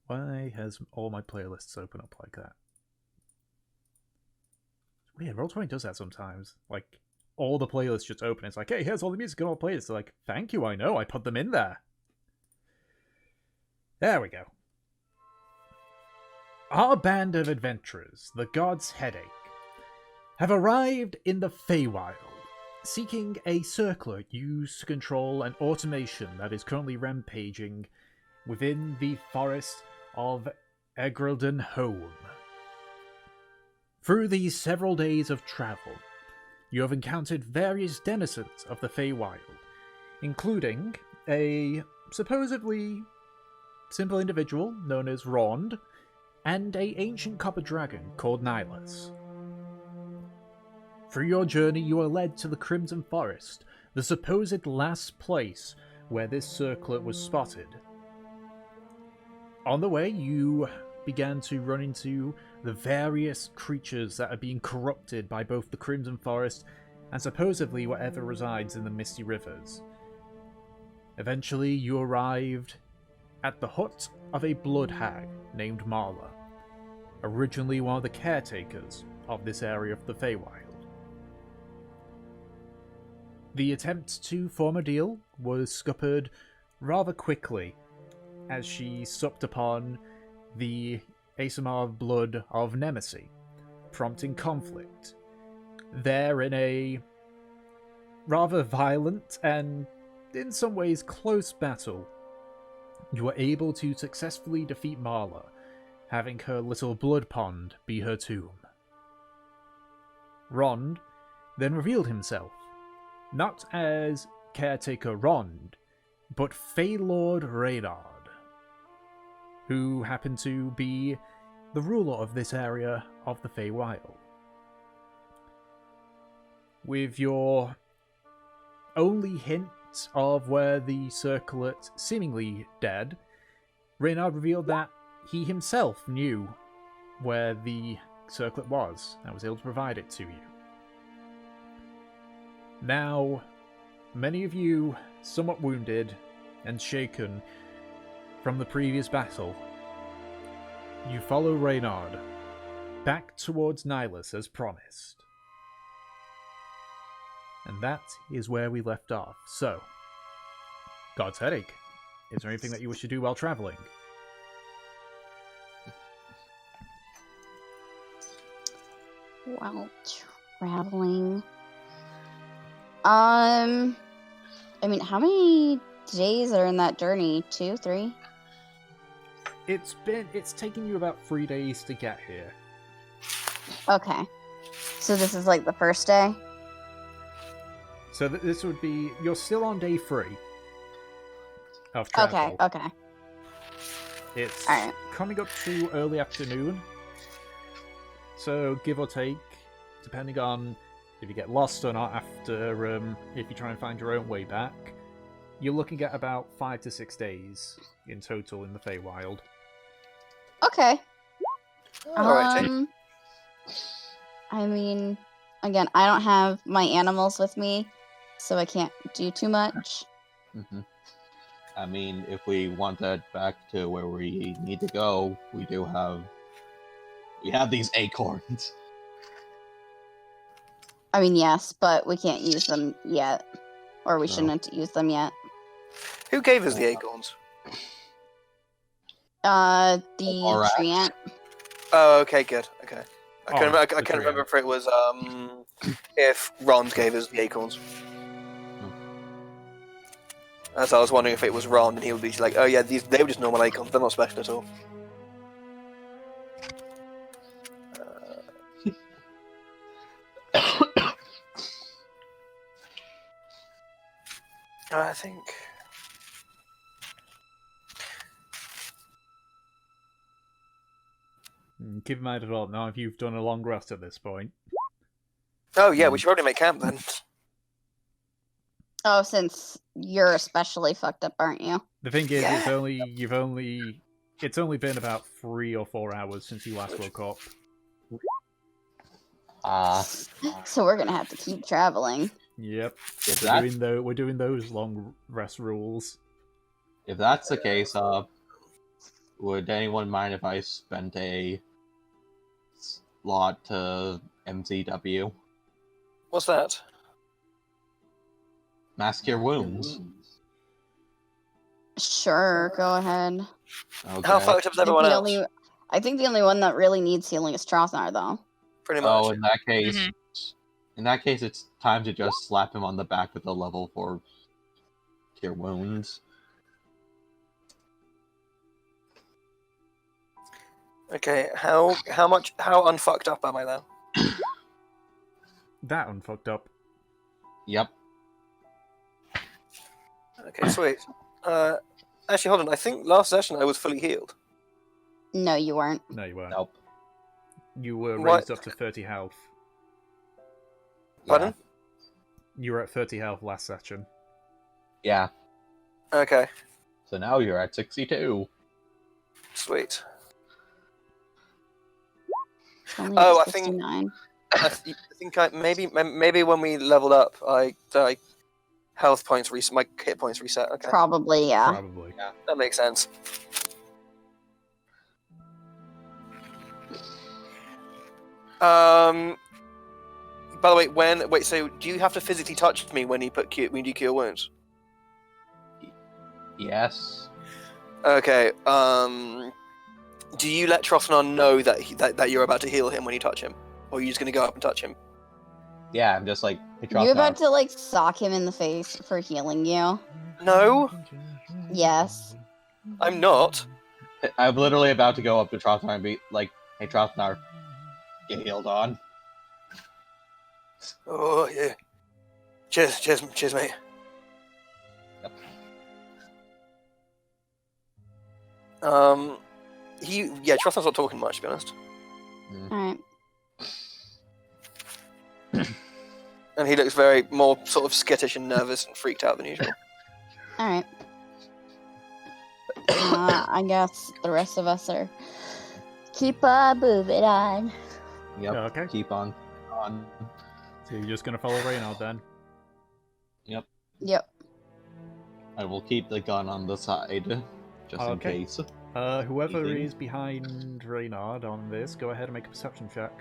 Why has all my playlists open up like that? Weird, Roll20 does that sometimes. Like, all the playlists just open. It's like, hey, here's all the music and all the playlists. They're like, thank you, I know, I put them in there. There we go. Our band of adventurers, the God's Headache, have arrived in the Feywild, seeking a circlet used to control an automation that is currently rampaging within the forest of Egrilden Home. Through these several days of travel, you have encountered various denizens of the Feywild, including a supposedly simple individual known as Rond, and an ancient copper dragon called Nihilus. Through your journey, you are led to the Crimson Forest, the supposed last place where this circlet was spotted. On the way, you began to run into the various creatures that are being corrupted by both the Crimson Forest and supposedly whatever resides in the Misty Rivers. Eventually, you arrived at the hut of a blood hag named Marla, originally one of the caretakers of this area of the Feywild. The attempt to form a deal was scuppered rather quickly, as she supped upon the ASMR blood of Nemesis, prompting conflict. There, in a rather violent and in some ways close battle, you were able to successfully defeat Marla, having her little blood pond be her tomb. Rond then revealed himself, not as caretaker Rond, but Feylord Reynard, who happened to be the ruler of this area of the Feywild. With your only hint of where the circlet seemingly dead, Reynard revealed that he himself knew where the circlet was and was able to provide it to you. Now, many of you, somewhat wounded and shaken from the previous battle, you follow Reynard back towards Nihilus as promised. And that is where we left off. So, God's Headache, is there anything that you wish to do while traveling? While traveling... I mean, how many days are in that journey? 2, 3? It's taken you about 3 days to get here. Okay. So this is like the first day? So this would be... You're still on day 3 of travel. Okay. It's All right. coming up to early afternoon. So give or take, depending on if you get lost or not after, if you try and find your own way back, you're looking at about 5 to 6 days in total in the Feywild. Okay. Alrighty. I mean, again, I don't have my animals with me, so I can't do too much. Mm-hmm. I mean, if we want that back to where we need to go, we have these acorns. I mean, yes, but we can't use them yet. Or we shouldn't use them yet. Who gave us the acorns? The Alright. treant. Oh, okay, good. Okay. I can't the remember if it was if Ron gave us the acorns. As I was wondering if it was Ron, and he would be like, "Oh yeah, they were just normal acorns. They're not special at all." I think. Keep in mind as well, now if you've done a long rest at this point. Oh yeah, we should probably make camp then. Oh, since you're especially fucked up, aren't you? The thing is, Yeah. it's only been about 3 or 4 hours since you last woke up. So we're gonna have to keep traveling. Yep. If We're doing those long rest rules. that's the case, would anyone mind if I spent a slot to MCW? What's that? Mask Cure Wounds. Sure, go ahead. Okay. How fucked up is everyone else? I think the only one that really needs healing is Trothnar, though. Pretty much. Oh, in that case, it's time to just slap him on the back with a level 4 Cure Wounds. Okay, how unfucked up am I then? That unfucked up. Yep. Okay, sweet. Actually, hold on. I think last session I was fully healed. No, you weren't. No, you weren't. Nope. You were What? raised up to 30 health. Pardon? You were at 30 health last session. Yeah. Okay, So now you're at 62. sweet. It's only Oh, at I think- 69. I think maybe when we leveled up, my health points reset, my hit points reset. Okay, Probably, yeah. Probably. that makes sense. By the way, so do you have to physically touch me when you cure wounds? Yes. Okay. Do you let Trothnar know that you're about to heal him when you touch him, or are you just gonna go up and touch him? Yeah, I'm just like, hey, You about Trothnar. to, sock him in the face for healing you? No, Yes. I'm not. I'm literally about to go up to Trothnar and be like, hey, Trothnar, get healed on. Oh yeah. Cheers, mate. Yep. Trothnar's not talking much, to be honest, Alright. and he looks very more sort of skittish and nervous and freaked out than usual. Alright. I guess the rest of us are keep on moving on. Yep. Okay. Keep on. So you're just gonna follow Reynard then? Yep. Yep. I will keep the gun on the side, just in Okay. case. Whoever Easy. is behind Reynard on this, go ahead and make a perception check.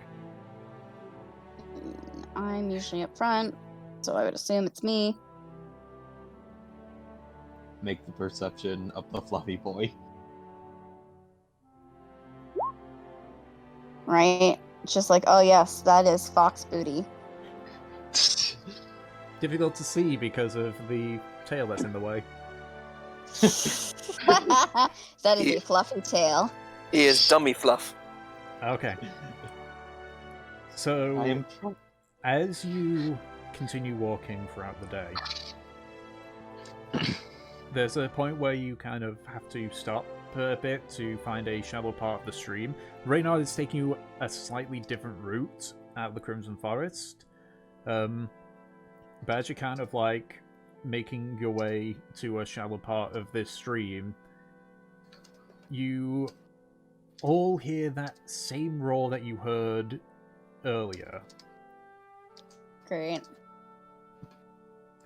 I'm usually up front, so I would assume it's me. Make the perception of the fluffy boy. Right? It's just like, oh yes, that is Fox Booty. Difficult to see because of the tail that's in the way. That is a fluffy tail. He is dummy fluff. Okay. So, I am. as you continue walking throughout the day, there's a point where you kind of have to stop a bit to find a shallow part of the stream. Reynard is taking you a slightly different route out of the Crimson Forest. But as you're kind of making your way to a shallow part of this stream, you all hear that same roar that you heard earlier. Great.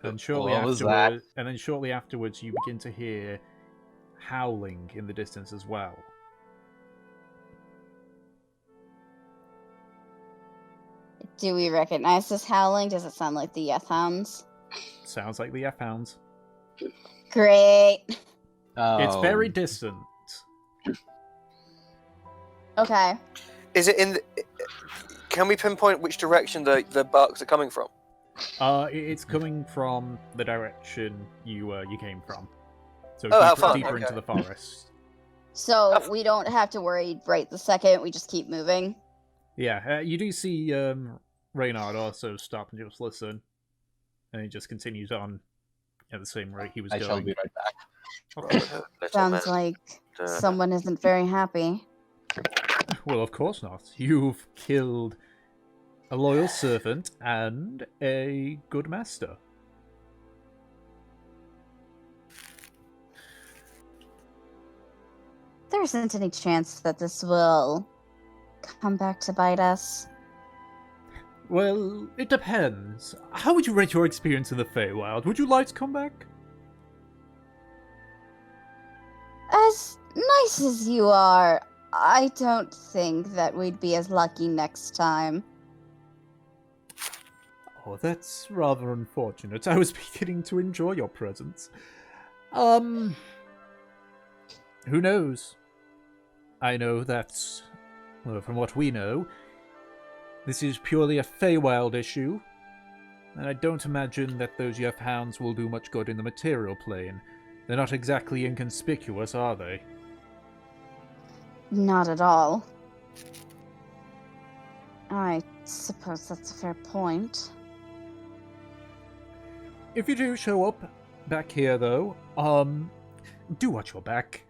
And shortly What was that? shortly afterwards, you begin to hear howling in the distance as well. Do we recognize this howling? Does it sound like the Yeth Hounds? Sounds like the F-hounds. Great. It's very Oh, distant. Okay. Is it in? Can we pinpoint which direction the barks are coming from? It's coming from the direction you came from. So Oh, how deeper, fun, deeper okay. into the forest. So we don't have to worry right the second. We just keep moving. Yeah, you do see Reynard also stop and just listen, and he just continues on at the same rate he was I going. shall be right back. Little Sounds man. like Uh, someone isn't very happy. Well, of course not. You've killed a loyal servant and a good master. There isn't any chance that this will come back to bite us. Well, it depends. How would you rate your experience in the Feywild? Would you like to come back? As Nice as you are, I don't think that we'd be as lucky next time. Oh, that's rather unfortunate. I was beginning to enjoy your presence. Who knows? I know that, well, from what we know, this is purely a Feywild issue, and I don't imagine that those Yef hounds will do much good in the material plane. They're not exactly inconspicuous, are they? Not at all. I suppose that's a fair point. If you do show up back here, though, do watch your back.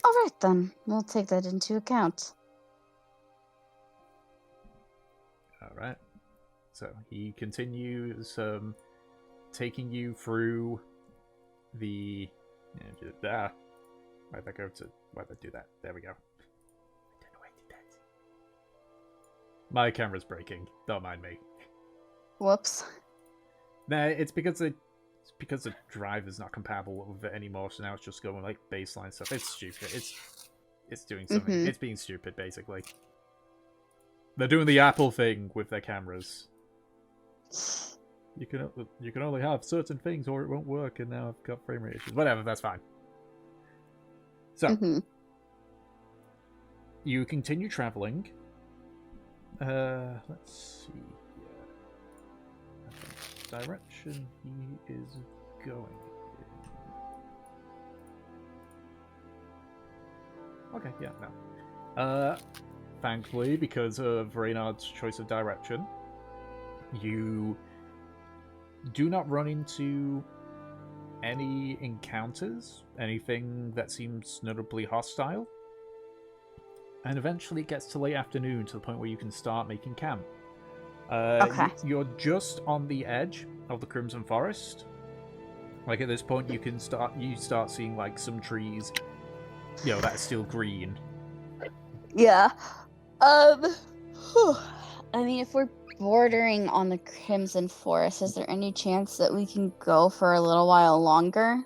Alright then, we'll take that into account. Alright. So, he continues, taking you through the... Why'd that do that? There we go. I don't know why I did that. My camera's breaking. Don't mind me. Whoops. Nah, it's because the drive is not compatible with it anymore, so now it's just going like baseline stuff. It's stupid. It's doing something. Mhm. It's being stupid, basically. They're doing the Apple thing with their cameras. You can only have certain things or it won't work, and now I've got frame rate issues. Whatever, that's fine. So, you continue traveling. Let's see. Direction he is going in. Okay, yeah, no. Thankfully, because of Reynard's choice of direction, you do not run into any encounters, anything that seems notably hostile. And eventually it gets to late afternoon to the point where you can start making camp. Okay. You're just on the edge of the Crimson Forest. Like at this point, you start seeing like some trees, that are still green. Yeah. I mean, if we're bordering on the Crimson Forest, is there any chance that we can go for a little while longer?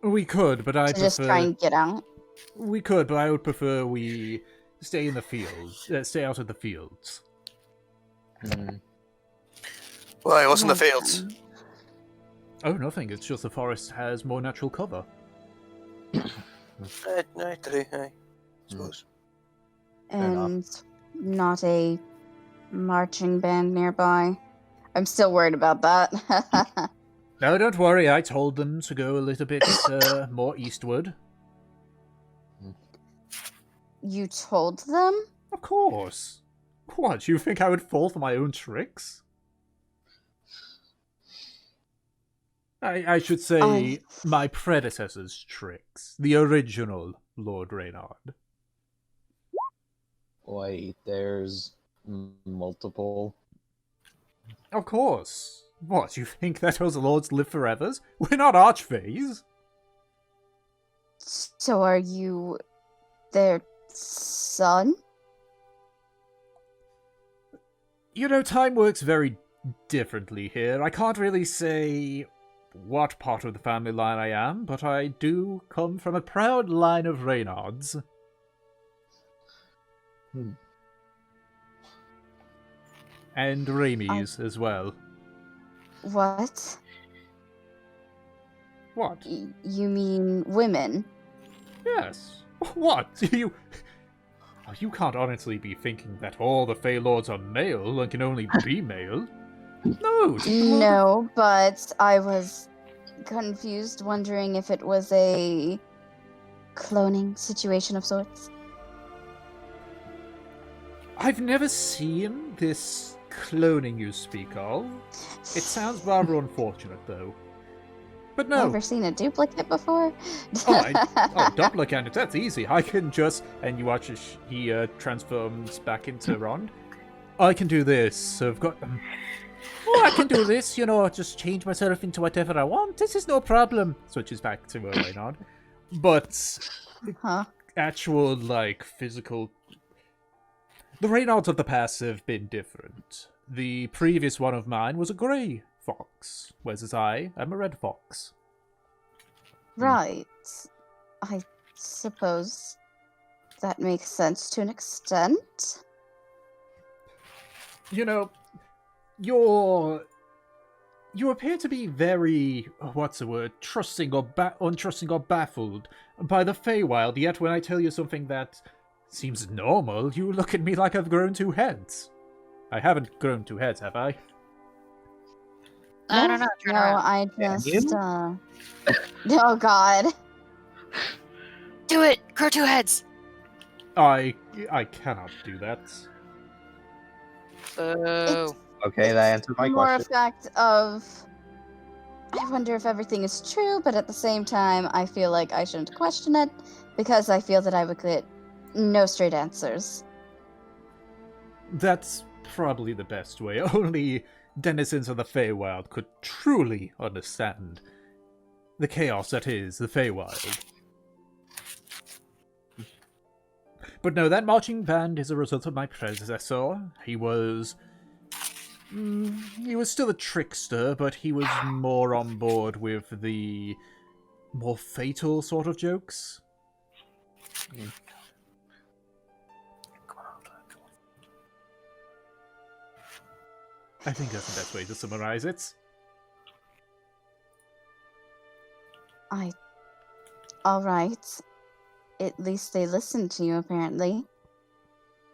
We could, but I prefer... just try and get out? We could, but I would prefer we stay in the fields. Stay out of the fields. Why, what's in the fields? Oh, nothing. It's just the forest has more natural cover. No, true, I suppose. And not a marching band nearby. I'm still worried about that. No, don't worry. I told them to go a little bit more eastward. You told them? Of course. What, you think I would fall for my own tricks? I should say my predecessor's tricks. The original Lord Reynard. Wait, there's multiple? Of course. What, you think that those lords live forever? We're not archfays. So are you their son? Time works very differently here. I can't really say what part of the family line I am, but I do come from a proud line of Reynards. And Raimis as well. What? What? You mean women? Yes. What? You can't honestly be thinking that all the Fey Lords are male and can only be male. No. No, but I was confused, wondering if it was a cloning situation of sorts. I've never seen this cloning you speak of. It sounds rather unfortunate, though. But no. Never seen a duplicate before? Duplicate, that's easy. I can just... And you watch as he transforms back into Rond. I can do this. So I've got... I can do this, just change myself into whatever I want. This is no problem. Switches back to Reynard. But... Actual, physical... The Reynards of the past have been different. The previous one of mine was a grey fox, whereas I am a red fox. Right. I suppose that makes sense to an extent. You know, you appear to be very, what's the word, trusting or untrusting or baffled by the Feywild, yet when I tell you something that seems normal, you look at me like I've grown 2 heads. I haven't grown 2 heads, have I? I don't know. Turn No, around. I Yeah, just, you? Oh god. Do it! Grow 2 heads! I cannot do that. Boo. Okay, that answered my more question. effect of, I wonder if everything is true, but at the same time, I feel like I shouldn't question it, because I feel that I would get no straight answers. That's probably the best way. Only denizens of the Feywild could truly understand the chaos that is the Feywild. But no, that marching band is a result of my predecessor. He was still a trickster, but he was more on board with the more fatal sort of jokes. I think that's the best way to summarize it. Alright. At least they listened to you, apparently.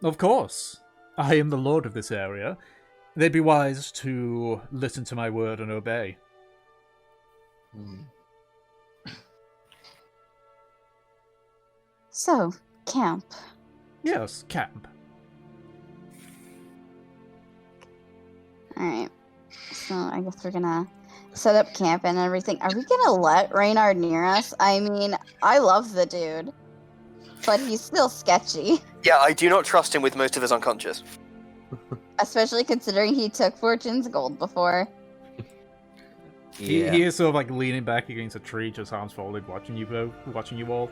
Of course. I am the lord of this area. They'd be wise to listen to my word and obey. So, camp. Yes, camp. Alright. So, I guess we're gonna set up camp and everything. Are we gonna let Reynard near us? I mean, I love the dude, but he's still sketchy. Yeah, I do not trust him with most of his unconscious. Especially considering he took Fortune's gold before. Yeah. He is sort of like leaning back against a tree, just arms folded, watching you all.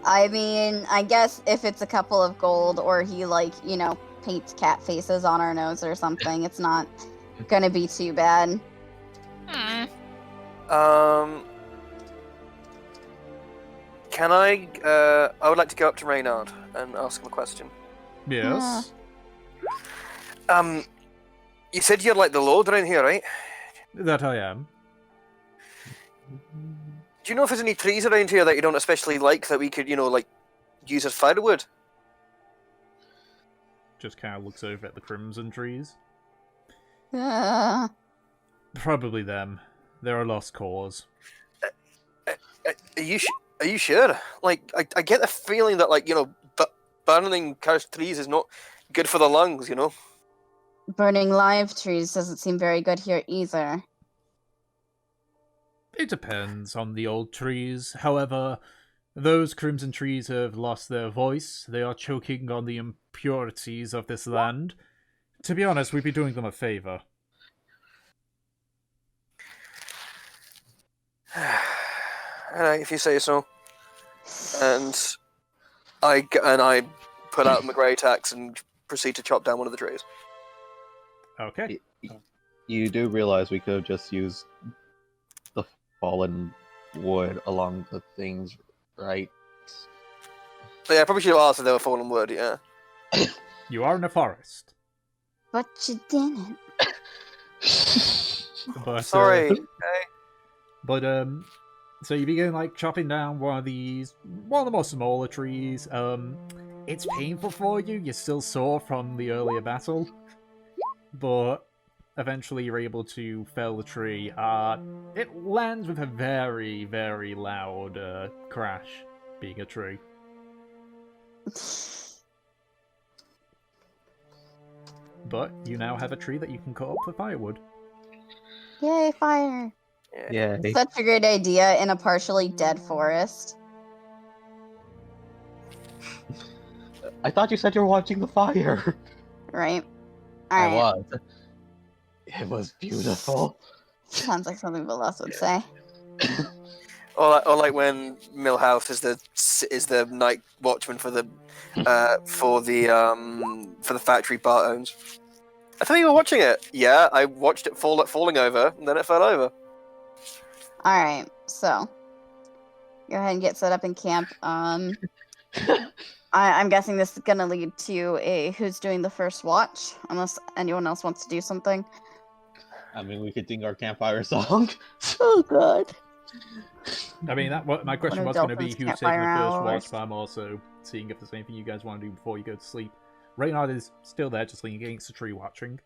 I mean, I guess if it's a couple of gold or he, like, you know, paints cat faces on our nose or something, it's not gonna be too bad. Hmm. Can I would like to go up to Reynard and ask him a question. Yes. You said you're like the Lord around here, right? That I am. Do you know if there's any trees around here that you don't especially like that we could, like, use as firewood? Just kind of looks over at the crimson trees. Uh, Probably them. They're a lost cause. Are you sure? Like, I get the feeling that, like, burning cursed trees is not good for the lungs, burning live trees doesn't seem very good here either. It depends on the old trees. However, those crimson trees have lost their voice. They are choking on the impurities of this land. To be honest, we'd be doing them a favor. Alright, if you say so. And I put out my great axe and proceed to chop down one of the trees. Okay. You do realize we could have just used the fallen wood along the things, right? So yeah, I probably should have asked if they were fallen wood, yeah. You are in a forest. But you didn't. But, Sorry. Okay. But, so you begin, like, chopping down one of the more smaller trees. It's painful for you. You're still sore from the earlier battle. But eventually you're able to fell the tree. It lands with a very, very loud crash, being a tree. But you now have a tree that you can cut up for firewood. Yay, fire. Yeah. Such a great idea in a partially dead forest. I thought you said you were watching the fire. Right? I Alright. was. It was beautiful. Sounds like something Velas would say. Or like when Millhouse is the night watchman for the factory Bart owns. I thought you were watching it. Yeah, I watched it falling over, and then it fell over. Alright, so go ahead and get set up in camp. I'm guessing this is gonna lead to a who's doing the first watch, unless anyone else wants to do something. I mean, we could sing our campfire song. Oh god. I mean, my question One was of going to be Dolphin's who's taking the campfire first watch, hours. but I'm also seeing if there's anything you guys want to do before you go to sleep. Reynard is still there, just leaning against the tree watching.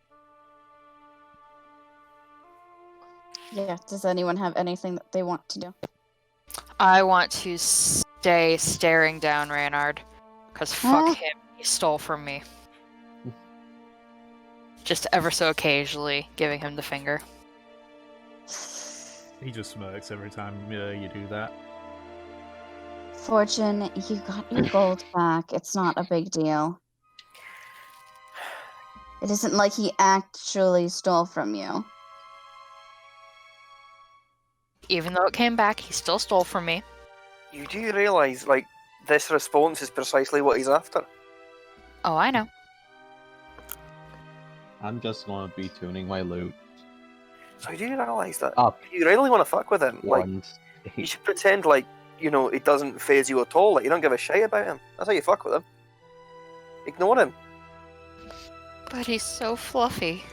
Yeah, does anyone have anything that they want to do? I want to stay staring down Reynard. Because fuck him, he stole from me. Just ever so occasionally giving him the finger. He just smirks every time you do that. Fortune, you got your gold back. It's not a big deal. It isn't like he actually stole from you. Even though it came back, he still stole from me. You do realise, like, this response is precisely what he's after. Oh, I know. I'm just gonna be tuning my loot. So you do realise that Up. if you really want to fuck with him, like, One you stage. should pretend like, you know, it doesn't phase you at all, like you don't give a shit about him. That's how you fuck with him. Ignore him. But he's so fluffy.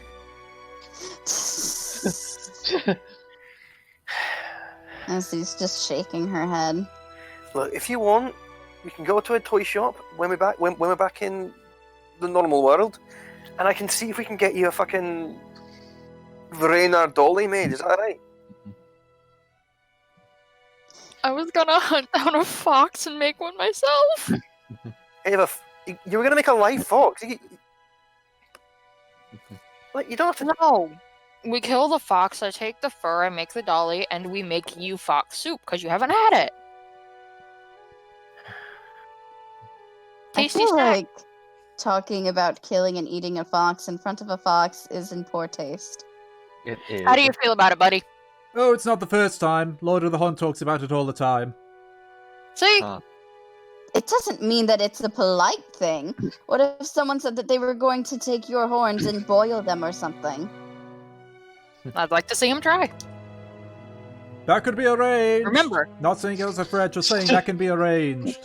As he's just shaking her head. Look, if you want, we can go to a toy shop when we're back in the normal world, and I can see if we can get you a fucking Reynard dolly made. Is that right? I was gonna hunt down a fox and make one myself. You were gonna make a live fox. Like, you don't have to. No. We kill the fox, I take the fur, I make the dolly, and we make you fox soup, because you haven't had it. I Tasty feel snack. like talking about killing and eating a fox in front of a fox is in poor taste. It is. How do you feel about it, buddy? Oh, it's not the first time. Lord of the Hunt talks about it all the time. See? Huh. It doesn't mean that it's a polite thing. What if someone said that they were going to take your horns and boil them or something? I'd like to see him try. That could be arranged. Remember. Not saying it was a threat, just saying that can be arranged.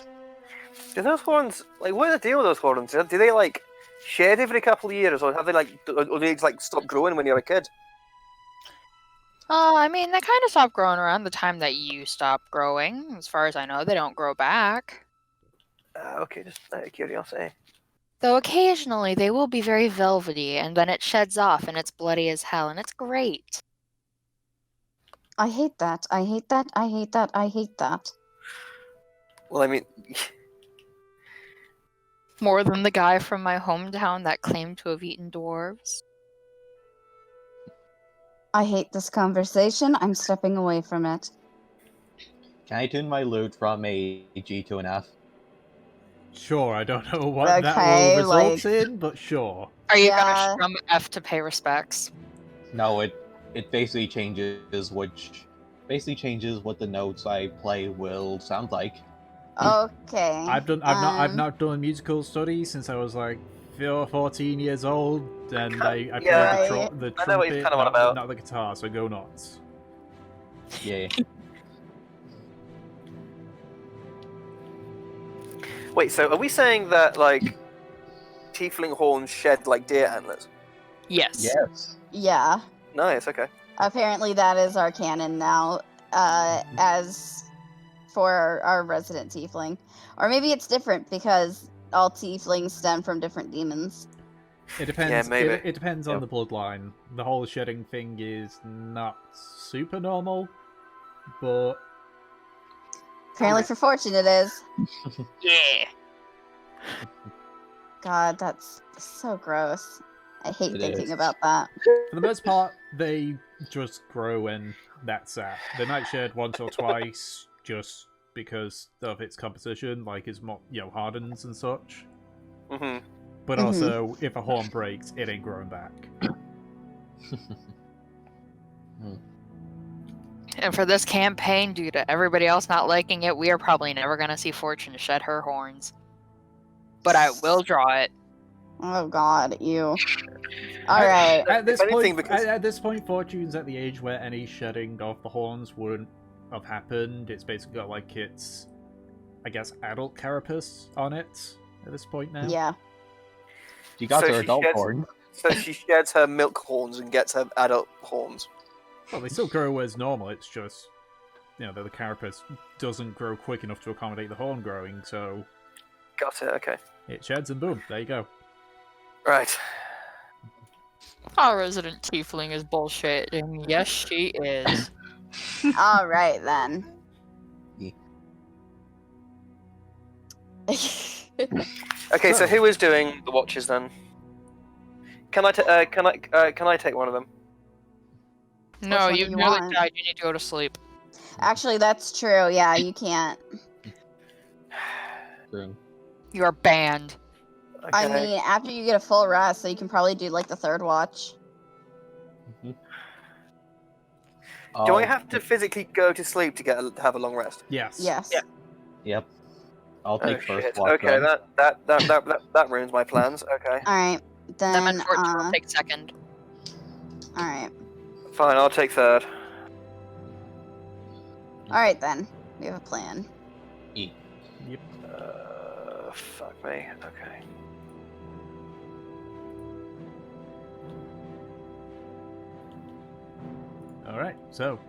Do those horns, like, what's the deal with those horns? Do they, like, shed every couple of years, or have they, like, or do they, like, stop growing when you're a kid? I mean, they kind of stop growing around the time that you stop growing. As far as I know, they don't grow back. Okay, just out of curiosity. Though occasionally they will be very velvety, and then it sheds off, and it's bloody as hell, and it's great. I hate that. I hate that. I hate that. I hate that. Well, I mean, More than the guy from my hometown that claimed to have eaten dwarves. I hate this conversation. I'm stepping away from it. Can I tune my loot from a G to an F? Sure, I don't know what that Okay, will result like- in, but sure. Are you Yeah. gonna strum F to pay respects? No, it basically changes what the notes I play will sound like. Okay. I've not done musical studies since I was like 14 years old, and I played Yeah, the I know what trumpet, he's kinda on about. not the guitar, so go nuts. Yeah. wait, so are we saying that, like, tiefling horns shed, like, deer antlers? Yes. Yes. Yeah. Nice, okay. Apparently that is our canon now, as for our resident tiefling. Or maybe it's different because all tieflings stem from different demons. It depends. Yeah, maybe. It depends on Yep. the bloodline. The whole shedding thing is not super normal, but Apparently for Fortune it is. Yeah. God, that's so gross. I hate It thinking is. about that. for the most part, they just grow and that's that. They might shed once or twice just because of its composition, like it's more, hardens and such. Mm-hmm. But Mhm. also, if a horn breaks, it ain't growing back. And for this campaign, due to everybody else not liking it, we are probably never gonna see Fortune shed her horns. But I will draw it. Oh god, ew. All right. At this If anything, point, because- at this point, Fortune's at the age where any shedding of the horns wouldn't have happened. It's basically got like its, I guess, adult carapace on it at this point now. Yeah. She got So her she adult sheds- horn. So she sheds her milk horns and gets her adult horns. Well, they still grow as normal. It's just, the carapace doesn't grow quick enough to accommodate the horn growing, so Got it. Okay. it sheds and boom, there you go. Right. Our resident tiefling is bullshit, and yes, she is. All right then. Yeah. Okay. So who is doing the watches then? Can I take one of them? No, one do you you nearly want? died. You need to go to sleep. Actually, that's true. Yeah, you can't. True. You are banned. Okay. I mean, after you get a full rest, so you can probably do like the third watch. do I Oh, have to physically go to sleep to have a long rest? Yes. Yes. Yeah. Yep. I'll take Oh, first shit. watch. Okay, then. that ruins my plans. Okay, All right. Them Then. and Fortune will take second. All right. fine. I'll take third. All right then. We have a plan. E. Yep. Fuck me. Okay. Alright, so,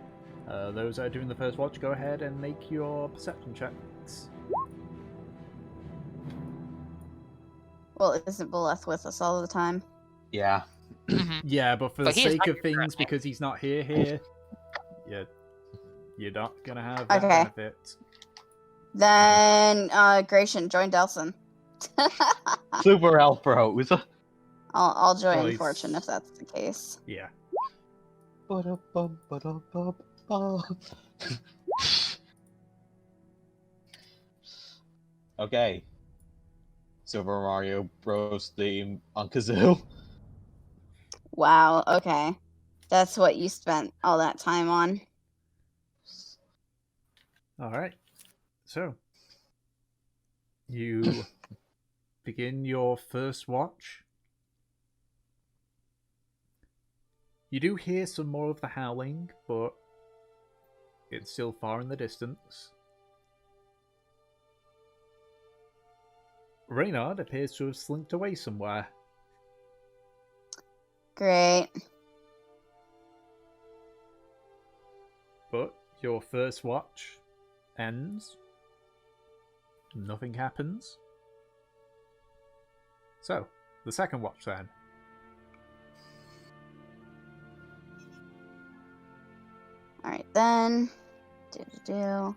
those that are doing the first watch, go ahead and make your perception checks. Well, isn't Boleth with us all the time? Yeah. Mhm. Yeah, but for But the he is sake not of here things, currently. because he's not here, you're not gonna have that Okay. benefit. Then, Gratian, join Delson. Super elf bros. I'll join Well, he's- Fortune if that's the case. Yeah. Okay. Super Mario Bros. Theme on Kazoo. Wow. Okay. That's what you spent all that time on. Alright. So, you begin your first watch. You do hear some more of the howling, but it's still far in the distance. Reynard appears to have slinked away somewhere. Great. But your first watch ends. Nothing happens. So, the second watch then. All right then. Do.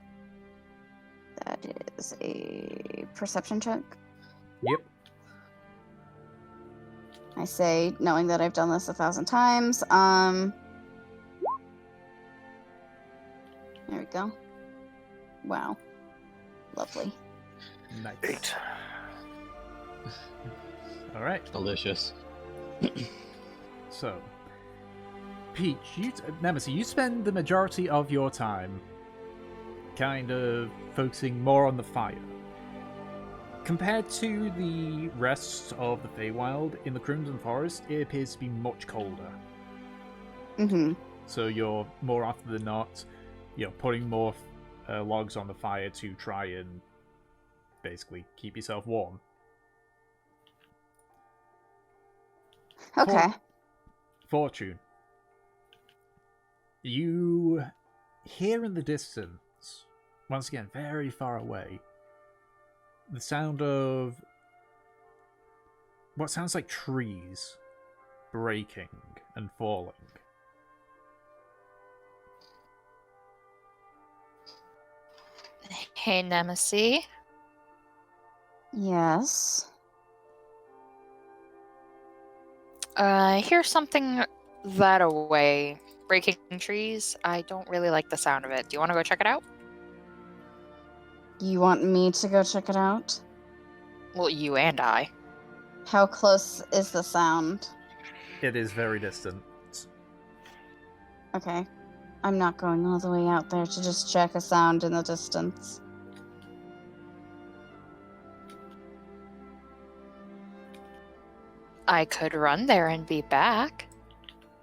That is a perception check. Yep. I say, knowing that I've done this 1,000 times. There we go. Wow. Lovely. Nice. 8. Alright, Delicious. so. Peach, Nemesis, you spend the majority of your time kind of focusing more on the fire. Compared to the rest of the Feywild, in the Crimson Forest, it appears to be much colder. Mm-hmm. So you're more often than not, putting more logs on the fire to try and basically keep yourself warm. Okay. Fortune. You hear in the distance, once again, very far away, the sound of what sounds like trees breaking and falling. Hey, Nemesis. Yes. I hear something that away. Breaking trees. I don't really like the sound of it. Do you want to go check it out? You want me to go check it out? Well, you and I. How close is the sound? It is very distant. Okay. I'm not going all the way out there to just check a sound in the distance. I could run there and be back.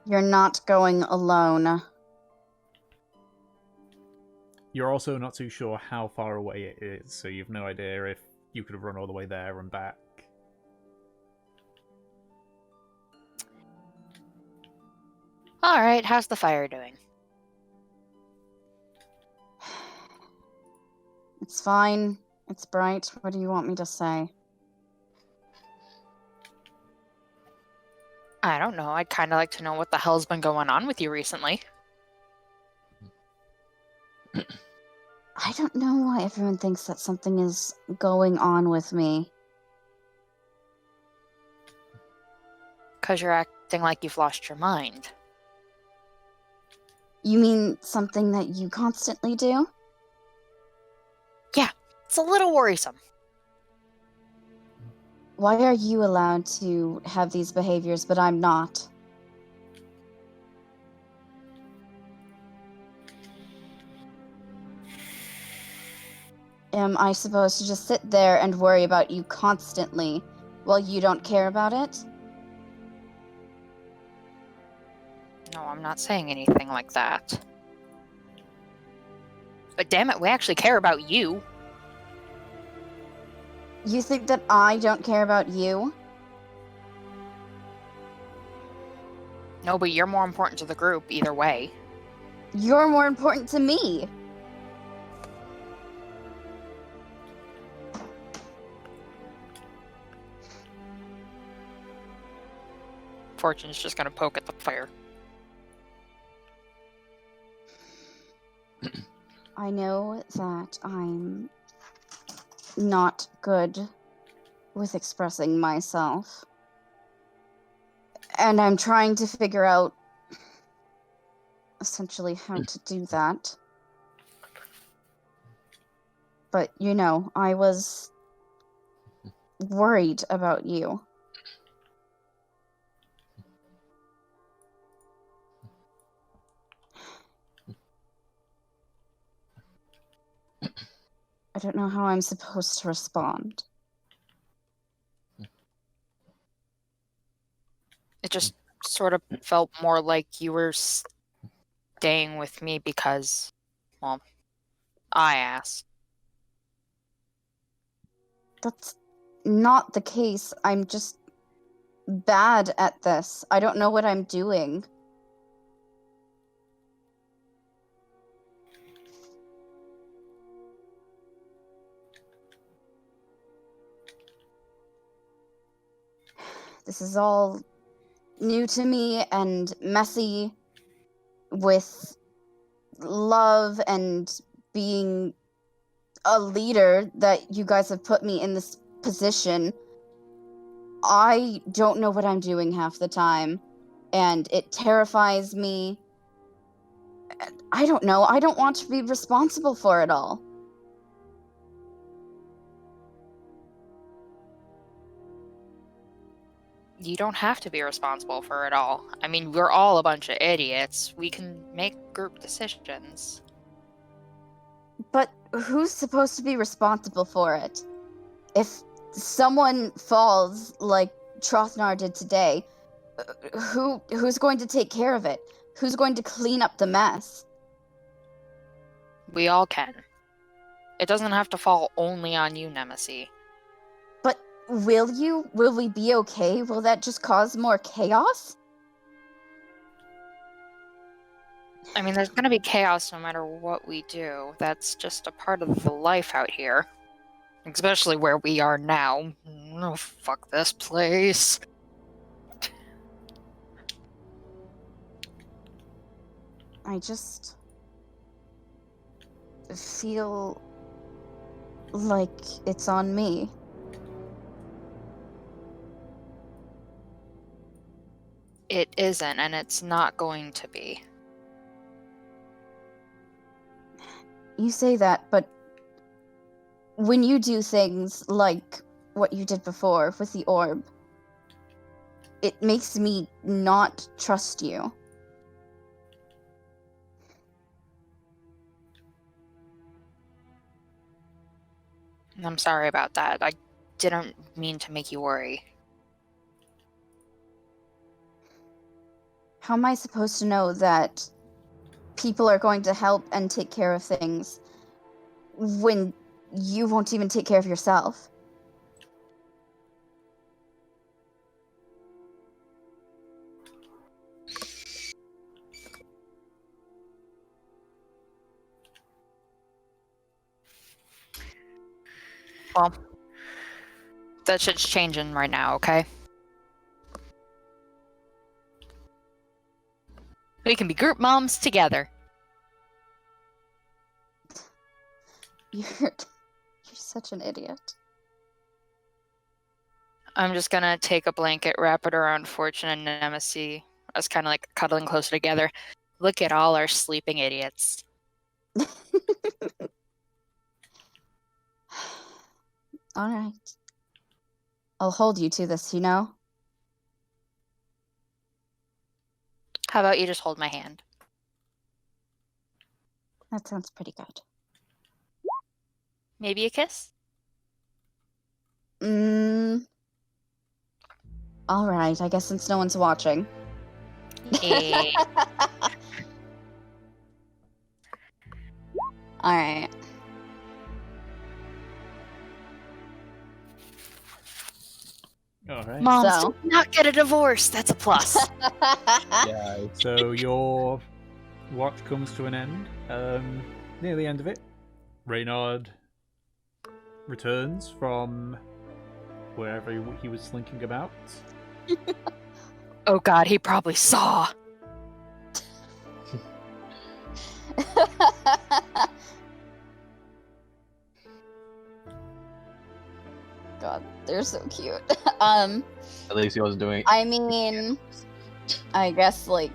You're not going alone. You're also not too sure how far away it is, so you've no idea if you could have run all the way there and back. Alright, how's the fire doing? It's fine. It's bright. What do you want me to say? I don't know. I'd kind of like to know what the hell's been going on with you recently. I don't know why everyone thinks that something is going on with me. Because you're acting like you've lost your mind. You mean something that you constantly do? It's a little worrisome. Why are you allowed to have these behaviors, but I'm not? Am I supposed to just sit there and worry about you constantly while you don't care about it? No, I'm not saying anything like that. But damn it, we actually care about you. You think that I don't care about you? No, but you're more important to the group either way. You're more important to me. Fortune's just gonna poke at the fire. I know that I'm not good with expressing myself. And I'm trying to figure out essentially how to do that. But, you know, I was worried about you. I don't know how I'm supposed to respond. It just sort of felt more like you were staying with me because, well, I asked. That's not the case. I'm just bad at this. I don't know what I'm doing. This is all new to me and messy with love and being a leader that you guys have put me in this position. I don't know what I'm doing half the time, and it terrifies me. I don't know. I don't want to be responsible for it all. You don't have to be responsible for it all. I mean, we're all a bunch of idiots. We can make group decisions. But who's supposed to be responsible for it? If someone falls like Trothnar did today, who's going to take care of it? Who's going to clean up the mess? We all can. It doesn't have to fall only on you, Nemesis. But will you? Will we be okay? Will that just cause more chaos? I mean, there's gonna be chaos no matter what we do. That's just a part of the life out here. Especially where we are now. Oh, fuck this place. I just feel like it's on me. It isn't, and it's not going to be. You say that, but when you do things like what you did before with the orb, it makes me not trust you. I'm sorry about that. I didn't mean to make you worry. how am I supposed to know that people are going to help and take care of things when you won't even take care of yourself? Well, that shit's changing right now, okay? We can be group moms together. You're such an idiot. I'm just gonna take a blanket, wrap it around Fortune and Nemesis. Us kind of like cuddling closer together. Look at all our sleeping idiots. All right. I'll hold you to this, you know? How about you just hold my hand? That sounds pretty good. Maybe a kiss? All right, I guess since no one's watching. Eh. All right. All right. Moms So- did not get a divorce. That's a plus. Yeah, So your watch comes to an end. Near the end of it, Reynard returns from wherever he was slinking about. Oh god, he probably saw. God, they're so cute. at least he wasn't doing. I mean, I guess like,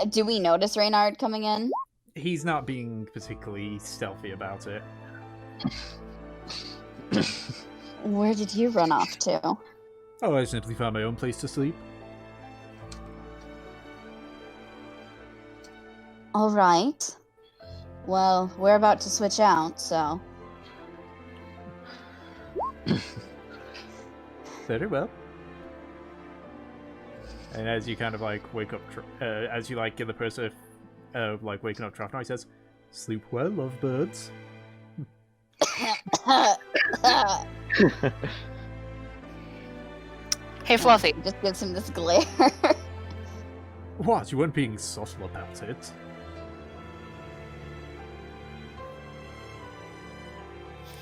do we notice Reynard coming in? He's not being particularly stealthy about it. Where did you run off to? Oh, I simply found my own place to sleep. All right. Well, we're about to switch out, so. Very well. And as you kind of like wake up, as you like give the person like waking up Trafnar, he says, "Sleep well, lovebirds." Hey, Fluffy. Just gives him this glare. What? You weren't being subtle about it.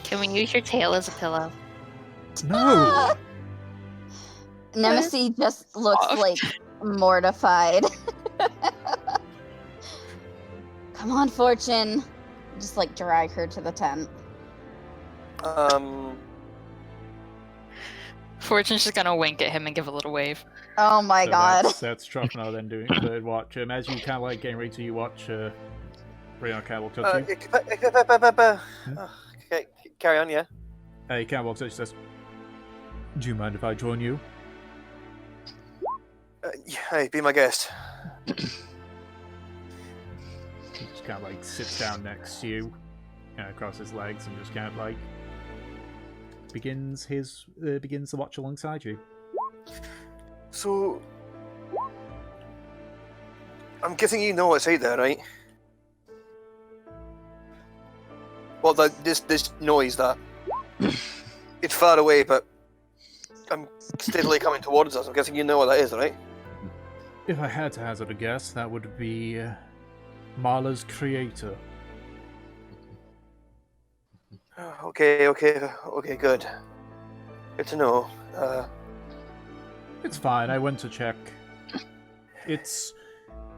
Can we use your tail as a pillow? No. Nemesis just looks Soft. like mortified. Come on, Fortune. Just like drag her to the tent. Fortune's just gonna wink at him and give a little wave. Oh my So god. That's Trafnar then doing third watch. As you kind of like getting ready to watch, Rayon kind of walks up to you. Okay, carry on, yeah. He kind of walks up and says, "Do you mind if I join you?" Hey, be my guest. He just kind of like sits down next to you, kind of across his legs, and just kind of like begins the watch alongside you. So, I'm guessing you know what's out there, right? Well, this noise that it's far away, but I'm steadily coming towards us. I'm guessing you know what that is, right? If I had to hazard a guess, that would be Marla's creator. Okay, good. Good to know. It's fine, I went to check. It's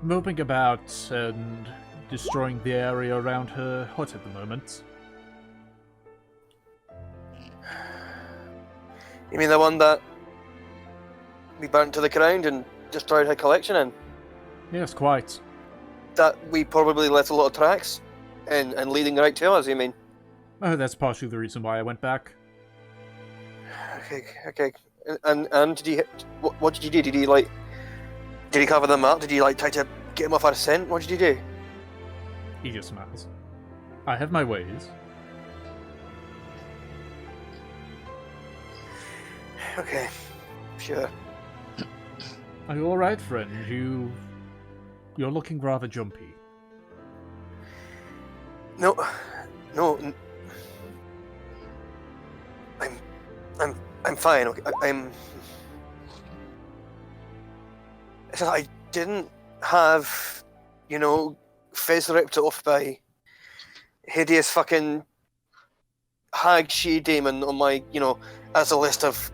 moping about and destroying the area around her hut at the moment. You mean the one that we burnt to the ground and destroyed her collection in? Yes, quite. That we probably left a lot of tracks and leading right to us, you mean? That's partially the reason why I went back. Okay. And did you... What did you do? Did you cover them up? Did you, try to get them off our scent? What did you do? He just smiles. I have my ways. Okay, sure. Are you alright, friend? You're looking rather jumpy. No, no. I'm fine. Okay, It's just I didn't have, Fizz ripped off by hideous fucking hag she demon on my, as a list of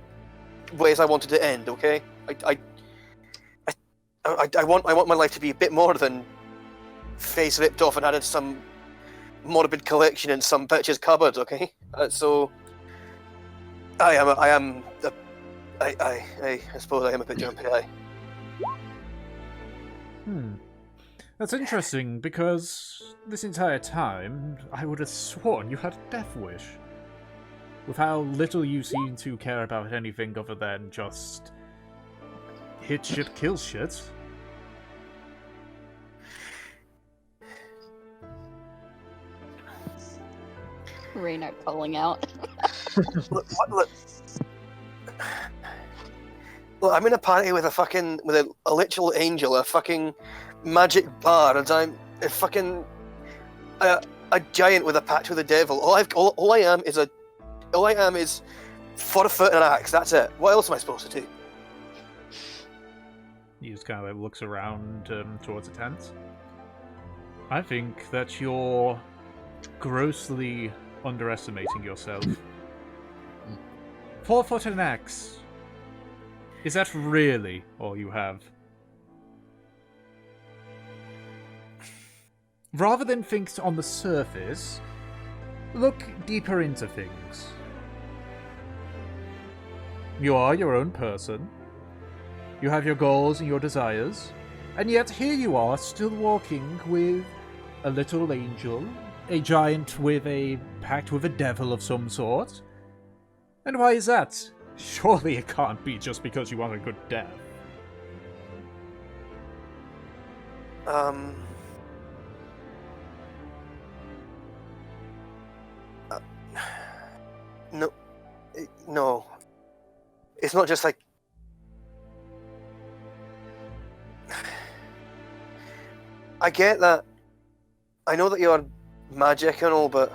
ways I wanted to end. Okay, I want my life to be a bit more than face ripped off and added some morbid collection in some bitch's cupboard. Okay, so I suppose I am a bit jumpy. That's interesting, because this entire time, I would have sworn you had a death wish. With how little you seem to care about anything other than just hit shit, kill shit. Raynor calling out. Look, I'm in a party with a literal angel, a fucking magic bar, and I'm a fucking a giant with a pact with the devil. All I am is 4 foot and an axe. That's it. What else am I supposed to do? He just kind of looks around towards the tent. I think that you're grossly underestimating yourself. 4 foot and an axe. Is that really all you have? Rather than think on the surface, look deeper into things. You are your own person. You have your goals and your desires, and yet here you are still walking with a little angel, a giant with a pact with a devil of some sort. And why is that? Surely it can't be just because you want a good death. No. It's not just like... I get that. I know that you're magic and all, but...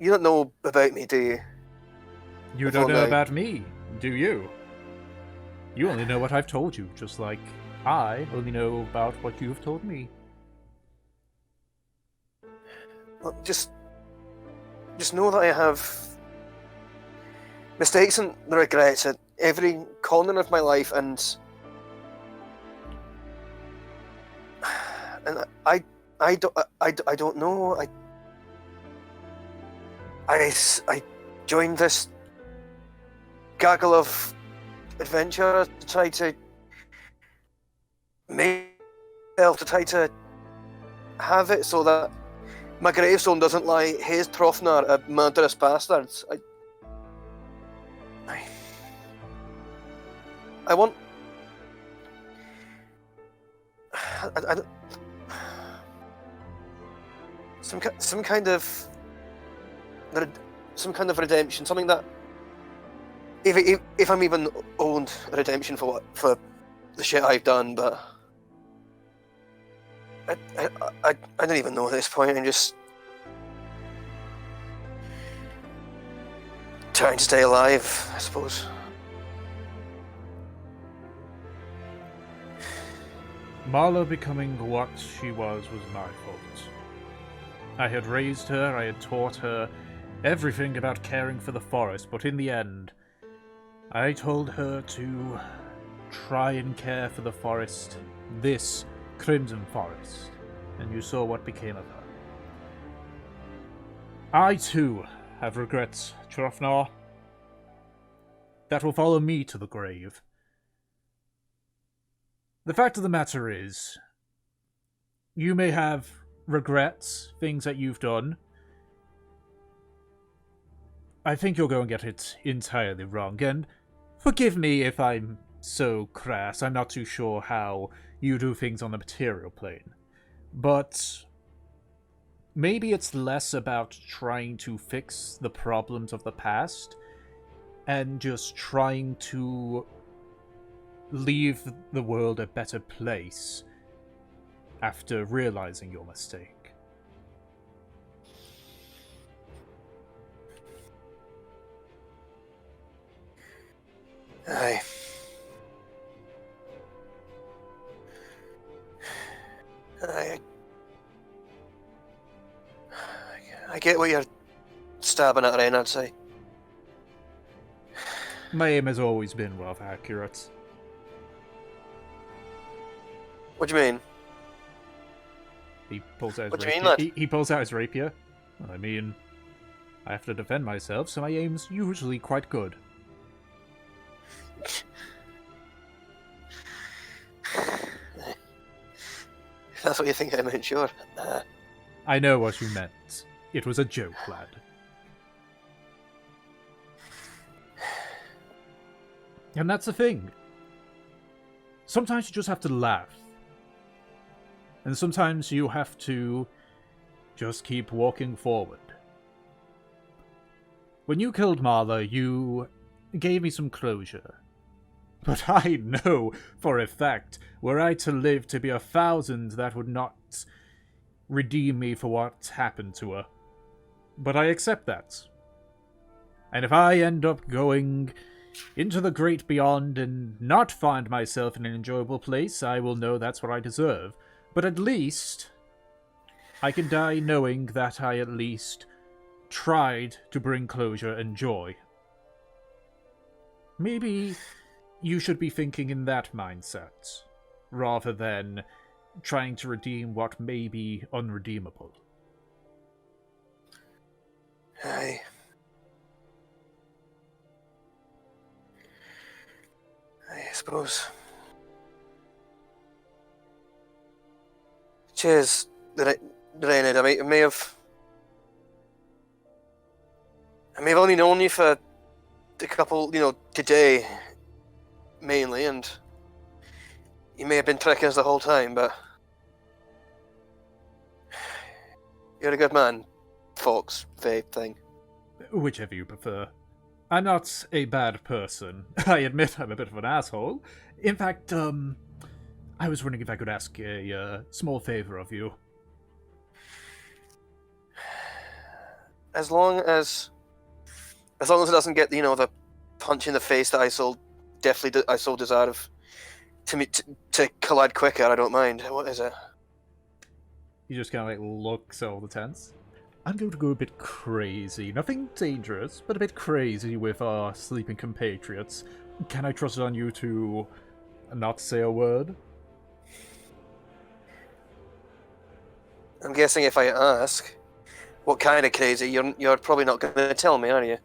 You don't know about me, do you? You don't know about me, do you? You only know what I've told you, just like I only know about what you've told me. Look, just know that I have mistakes and regrets at every corner of my life, and I don't know. I joined this gaggle of adventure to try to try to have it so that my gravestone doesn't lie Hayes Trofnar, a murderous bastard. I want... I don't... Some kind of redemption, something that, if I'm even owed redemption for the shit I've done, but I don't even know at this point. I'm just trying to stay alive, I suppose. Marla becoming what she was my fault. I had raised her, I had taught her everything about caring for the forest, but in the end, I told her to try and care for the forest, this Crimson Forest, and you saw what became of her. I too have regrets, Trofnar. That will follow me to the grave. The fact of the matter is, you may have regrets, things that you've done. I think you'll go and get it entirely wrong, and forgive me if I'm so crass. I'm not too sure how you do things on the material plane. But maybe it's less about trying to fix the problems of the past and just trying to leave the world a better place after realizing your mistake. Aye. I get what you're stabbing at, Rain, I'd say. My aim has always been rather accurate. What do you mean? He pulls out his What do you mean, rapier. lad? He pulls out his rapier. I mean, I have to defend myself, so my aim's usually quite good. If that's what you think I meant, sure. I know what you meant. It was a joke, lad. And that's the thing. Sometimes you just have to laugh. And sometimes you have to just keep walking forward. When you killed Marla, you gave me some closure. But I know for a fact, were I to live to be 1,000, that would not redeem me for what happened to her. But I accept that. And if I end up going into the great beyond and not find myself in an enjoyable place, I will know that's what I deserve. But at least I can die knowing that I at least tried to bring closure and joy. Maybe you should be thinking in that mindset, rather than trying to redeem what may be unredeemable. Aye. I suppose. Cheers, Rain. I may have only known you for a couple, today, mainly, and you may have been tricking us the whole time, but you're a good man, folks, vape thing. Whichever you prefer. I'm not a bad person. I admit I'm a bit of an asshole. In fact, I was wondering if I could ask a small favor of you. As long as it doesn't get, the punch in the face that I so deserve to collide quicker, I don't mind. What is it? You just kind of looks at all the tents. I'm going to go a bit crazy. Nothing dangerous, but a bit crazy with our sleeping compatriots. Can I trust on you to not say a word? I'm guessing if I ask, what kind of crazy, you're probably not going to tell me, are you?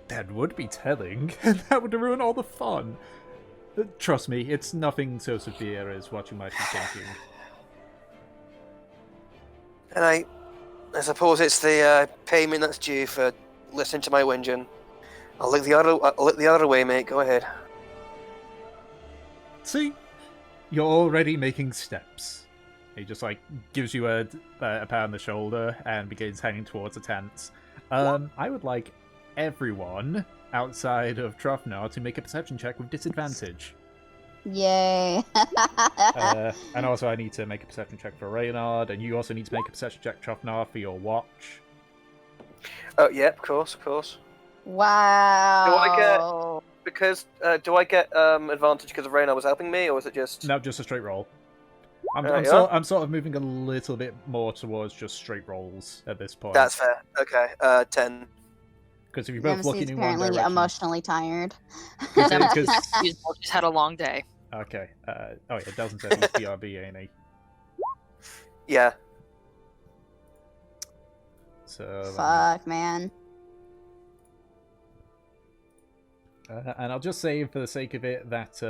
That would be telling, and that would ruin all the fun. Trust me, it's nothing so severe as what you might be thinking. And I suppose it's the payment that's due for listening to my whinging. I'll look the other way, mate. Go ahead. See? You're already making steps. He just, gives you a pat on the shoulder and begins heading towards the tents. I would like everyone outside of Trofnar to make a perception check with disadvantage. Yay. And also I need to make a perception check for Reynard, and you also need to make a perception check, Trofnar, for your watch. Oh, yeah, of course. Wow. Do I get advantage because of Reynard was helping me, or is it just... No, just a straight roll. I'm Yeah? sort of moving a little bit more towards just straight rolls at this point. That's fair. Okay, 10. Because if you're both Nemesi's looking in one apparently direction... emotionally tired. She's had a long day. Okay. Oh yeah, Delson said he's BRB, ain't he? Yeah. So. Fuck, man. And I'll just say, for the sake of it, that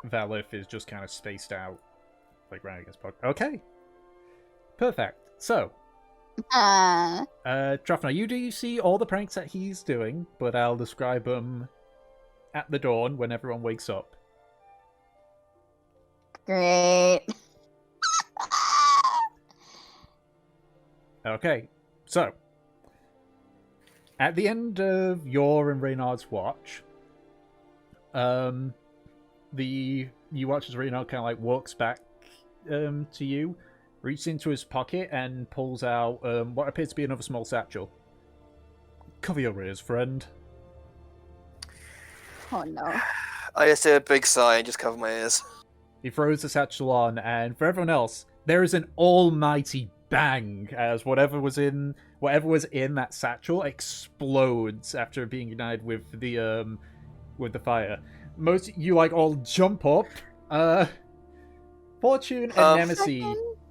Valif is just kind of spaced out, round against Pod. Okay. Perfect. So. Trofna, you do see all the pranks that he's doing, but I'll describe them at the dawn when everyone wakes up. Great. Okay, so At the end of your and Reynard's watch, you watch as Reynard kind of like walks back to you, reaches into his pocket and pulls out what appears to be another small satchel. Cover your ears, friend. Oh no. I just did a big sigh and just cover my ears. He throws the satchel on, and for everyone else, there is an almighty bang as whatever was in that satchel explodes after being united with the fire. Most you like all jump up. Fortune and Nemesis,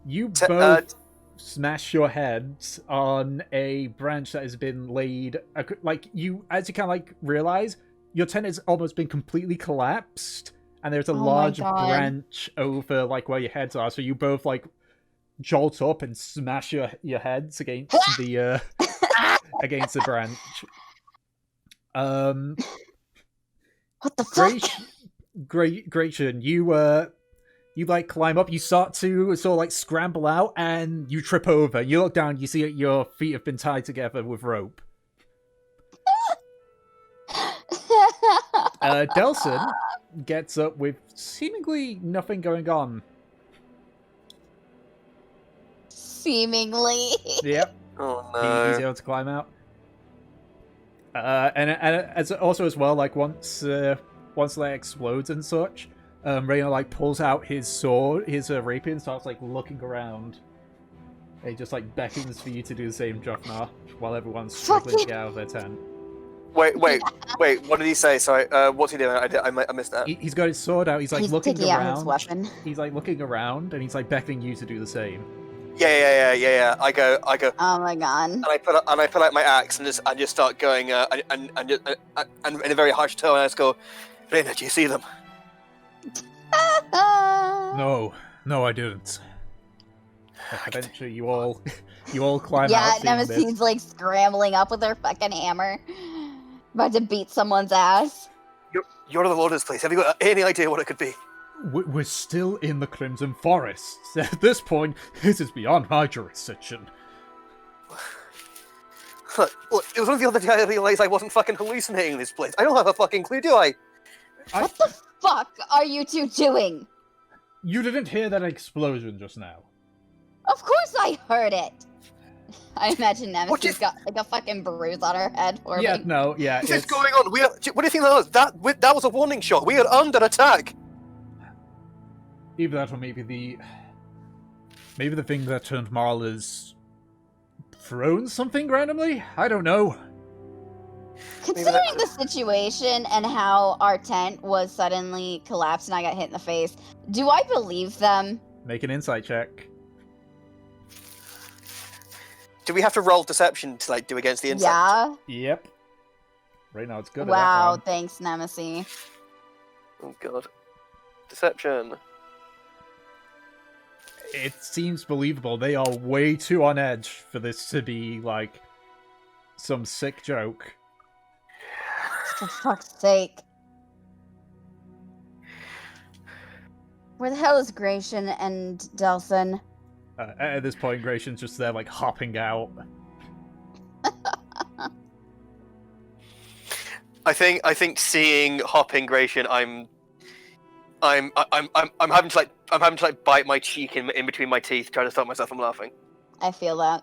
you both smash your heads on a branch that has been laid. Like you, as you kind of like realize, your tent has almost been completely collapsed, and there's a large branch over like where your heads are. So you both like jolt up and smash your heads against the against the branch. What the fuck? Gration, you like climb up, you start to sort of like scramble out, and you trip over. You look down, you see that your feet have been tied together with rope. Delson gets up with seemingly nothing going on. Seemingly. Yep. Oh no. He's able to climb out. And as also as well, like once that explodes and such, Reyna like pulls out his sword, his rapier, and starts like looking around. He just like beckons for you to do the same, Joffnar, while everyone's struggling to get out of their tent. Wait! What did he say? Sorry. What's he doing? I missed that. He's got his sword out. He's like looking taking around. out his weapon. He's like looking around, and he's like beckoning you to do the same. Yeah. I go. Oh my god. And I pull out my axe and just start going. And in a very harsh tone, I just go, Reyna, do you see them? No, I didn't. Eventually, you all climb out. Yeah, seeing this. Nemesis like scrambling up with her fucking hammer, about to beat someone's ass. You're the lord of this place. Have you got any idea what it could be? We're still in the Crimson Forest. At this point, it is beyond my jurisdiction. Look, it was only the other day I realized I wasn't fucking hallucinating this place. I don't have a fucking clue, do I? What the fuck are you two doing? You didn't hear that explosion just now. Of course I heard it. I imagine Nemesis got like a fucking bruise on her head for Yeah, me. no, yeah. What's going on? What do you think that was? That was a warning shot. We are under attack. Either that or maybe the thing that turned Marl has thrown something randomly? I don't know. Considering the situation and how our tent was suddenly collapsed and I got hit in the face, do I believe them? Make an insight check. Do we have to roll deception to like do against the insect? Yeah. Yep. Right now it's good. Wow, At that thanks, Nemesis. Oh god. Deception. it seems believable. They are way too on edge for this to be, like, some sick joke. For fuck's sake. Where the hell is Gratian and Delson? At this point, Gratian's just there, like, hopping out. I think seeing hopping Gratian, I'm having to bite my cheek in between my teeth, trying to stop myself from laughing. I feel that.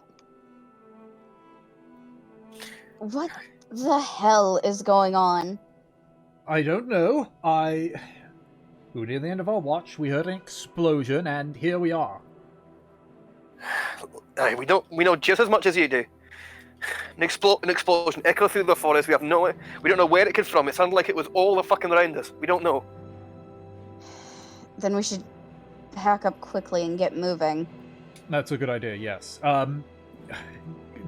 What the hell is going on? I don't know. We were near the end of our watch, we heard an explosion, and here we are. We know just as much as you do. An explosion echoed through the forest. We don't know where it came from. It sounded like it was all fucking around us. We don't know. Then we should pack up quickly and get moving. That's a good idea, yes.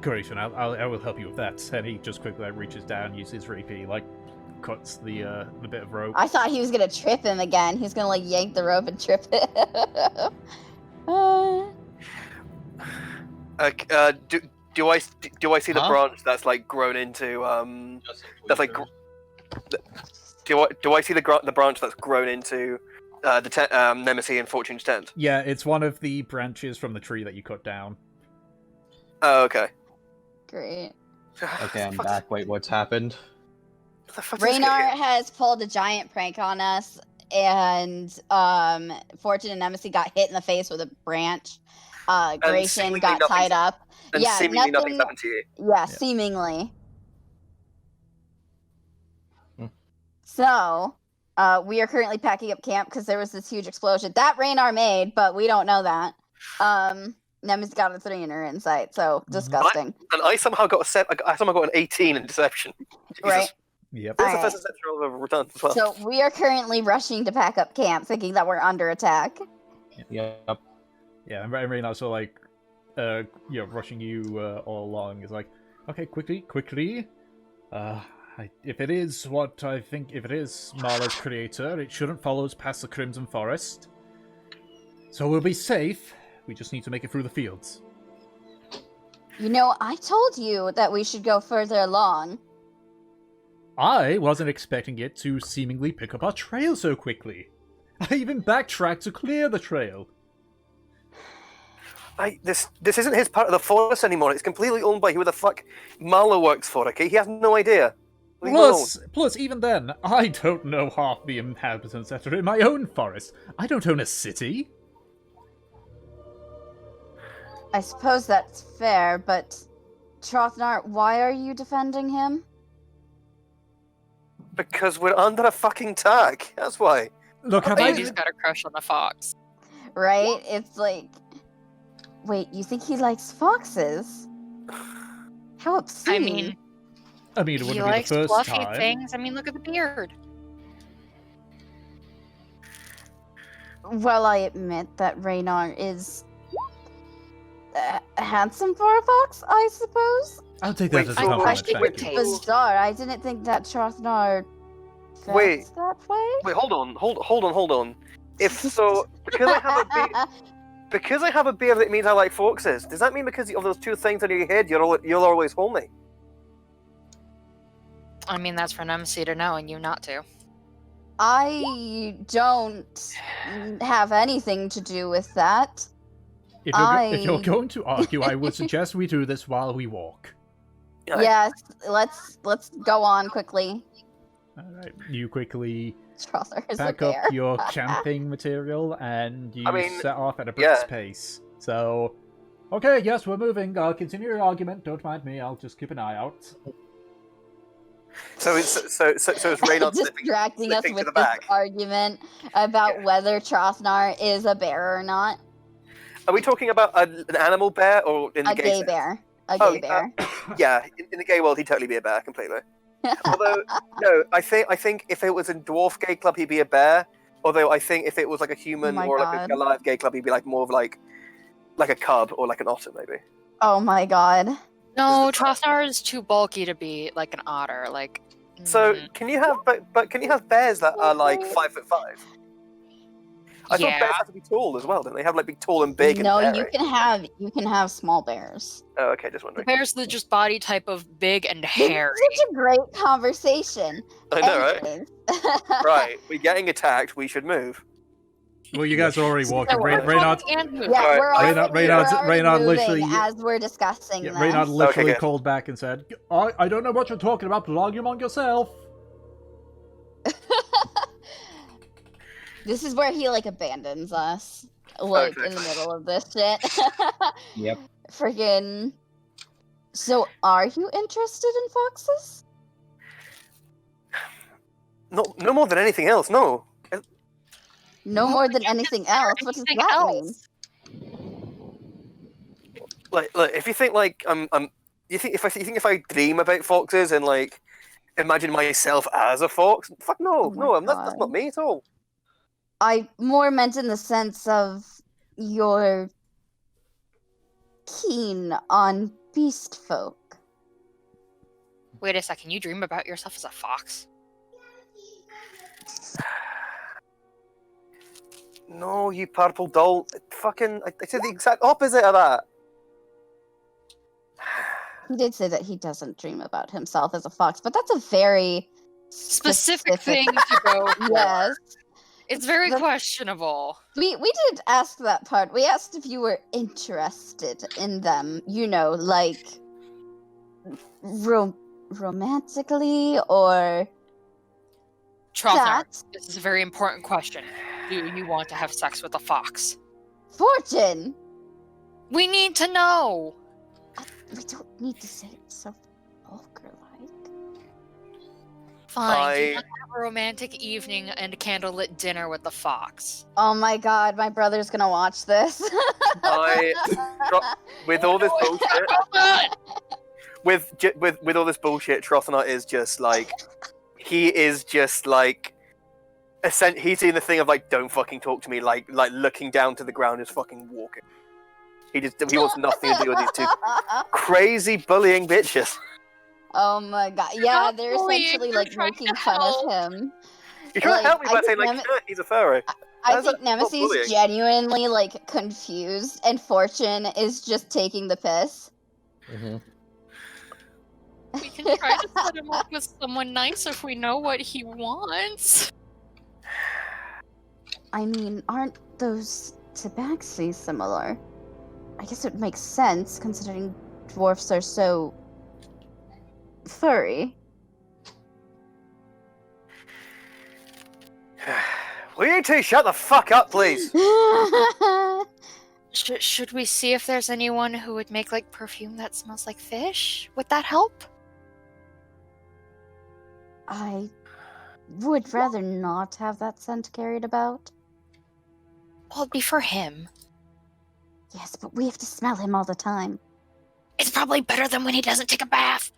Gratian, I will help you with that. And he just quickly reaches down, uses his rapier, cuts the bit of rope. I thought he was gonna trip him again. He's gonna yank the rope and trip him. Do I see the branch that's grown into that's like do I see the branch that's grown into the Nemesis and Fortune's tent? Yeah, it's one of the branches from the tree that you cut down. Oh, okay. Great. Okay, I'm back. Wait, what's happened? Raynar has pulled a giant prank on us, and Fortune and Nemesis got hit in the face with a branch. Gratian seemingly got nothing's- tied up. And Yeah, seemingly nothing's nothing. happened to you. Yeah, seemingly. Hmm. So, we are currently packing up camp because there was this huge explosion that Raynar made, but we don't know that. Nemesis got a 3 in her insight, so disgusting. And I somehow got an 18 in deception. Jesus. Right? Yep. That's the Alright. first deception roll I've ever done as well. So we are currently rushing to pack up camp, thinking that we're under attack. Yep. Yeah, and Rain also like, rushing you all along is like, okay, quickly. If it is what I think, if it is Marla's creator, it shouldn't follow us past the Crimson Forest. So we'll be safe. We just need to make it through the fields. You know, I told you that we should go further along. I wasn't expecting it to seemingly pick up our trail so quickly. I even backtracked to clear the trail. This isn't his part of the forest anymore. It's completely owned by who the fuck Marla works for, okay? He has no idea. Leave him alone. Plus, even then, I don't know half the inhabitants that are in my own forest. I don't own a city. I suppose that's fair, but Trothnar, why are you defending him? Because we're under a fucking attack. That's why. Look, have Baby's I... got a crush on the fox. Right? It's like... Wait, you think he likes foxes? How obscene. I mean, it He wouldn't be the likes first fluffy time. things. I mean, look at the beard. Well, I admit that Raynar is... handsome for a fox, I suppose? I'll take that Wait, as a so- compliment, Actually, thank good you. taste. Bizarre. I didn't think that Trothnar felt Wait. that way. Wait, hold on. If so, because I have a beard that means I like foxes. Does that mean because of those 2 things on your head, you'll always hold me? I mean, that's for Nemesis to know and you not to. I don't have anything to do with that. If you're going to argue, I would suggest we do this while we walk. Yeah. Yes, let's go on quickly. Alright, you quickly Strother is a pack bear. up your camping material and you I mean, set off at a brisk yeah. pace. So, okay, yes, we're moving. I'll continue your argument. Don't mind me. I'll just keep an eye out. So it's Raynar distracting us slipping to with the this back. argument about Yeah. whether Trothnar is a bear or not. Are we talking about an animal bear or in the A gay sense? bear. A Oh, gay bear. Yeah, in the gay world, he'd totally be a bear completely. Although, no, I think if it was a dwarf gay club, he'd be a bear. Although I think if it was like a human my or like God. a live gay club, he'd be like more of like a cub or like an otter maybe. Oh my god. No, Trothnar is too bulky to be like an otter. Like, So mm, can you have but can you have bears that are like 5'5"? I thought Yeah. bears have to be tall as well. Don't they have like be tall and big? No, and you hairy? can have small bears. Oh, okay, just the wondering. bear's the just body type of big and This hairy. is such a great conversation. I know, right? Anyways. Right, we're getting attacked. We should move. Well, you guys are already walking. So we're Reynard, walking and moving. Yeah, Alright, we're Reynard- already, Reynard's- we're already Reynard moving literally- as we're discussing this. Reynard literally good. called back and said, I don't know what you're talking about, but argue among yourself. This is where he like abandons us, like in the Exactly. middle of this shit. Yep. Friggin'. So, are you interested in foxes? No more than anything else. No. No more than anything else. What does Anything that mean? else? Like, if you think like you think if I dream about foxes and like imagine myself as a fox, fuck no, Oh my no, that's God. not me at all. I more meant in the sense of you're keen on beast folk. Wait a second, you dream about yourself as a fox? No, you purple doll. Fucking, I said the exact opposite of that. He did say that he doesn't dream about himself as a fox, but that's a very Specific thing to go for. Yes. It's very The- questionable. We did ask that part. We asked if you were interested in them, you know, like romantically or Trotnar, that? this is a very important question. Do you want to have sex with a fox? Fortune! We need to know! We don't need to say it so vulgar-like. Fine, do you want to have a romantic evening and a candlelit dinner with the fox? Oh my god, my brother's gonna watch this. With all this bullshit, with all this bullshit, Trothanot is just like, he is just like, he's doing the thing of like, don't fucking talk to me, like looking down to the ground, is fucking walking. He wants nothing to do with these two crazy bullying bitches. Oh my god, yeah, Not they're bullying, essentially they're like trying making to fun help. of him. You're trying to help me I by think saying like, he's a furry. I How's think that not bullying? Nemesis genuinely like confused, and Fortune is just taking the piss. Mhm. We can try to set him up with someone nice if we know what he wants. I mean, aren't those tabaxi similar? I guess it makes sense considering dwarfs are so furry. Will you two shut the fuck up, please? Should we see if there's anyone who would make like perfume that smells like fish? Would that help? I would rather not have that scent carried about. Well, it'd be for him. Yes, but we have to smell him all the time. It's probably better than when he doesn't take a bath.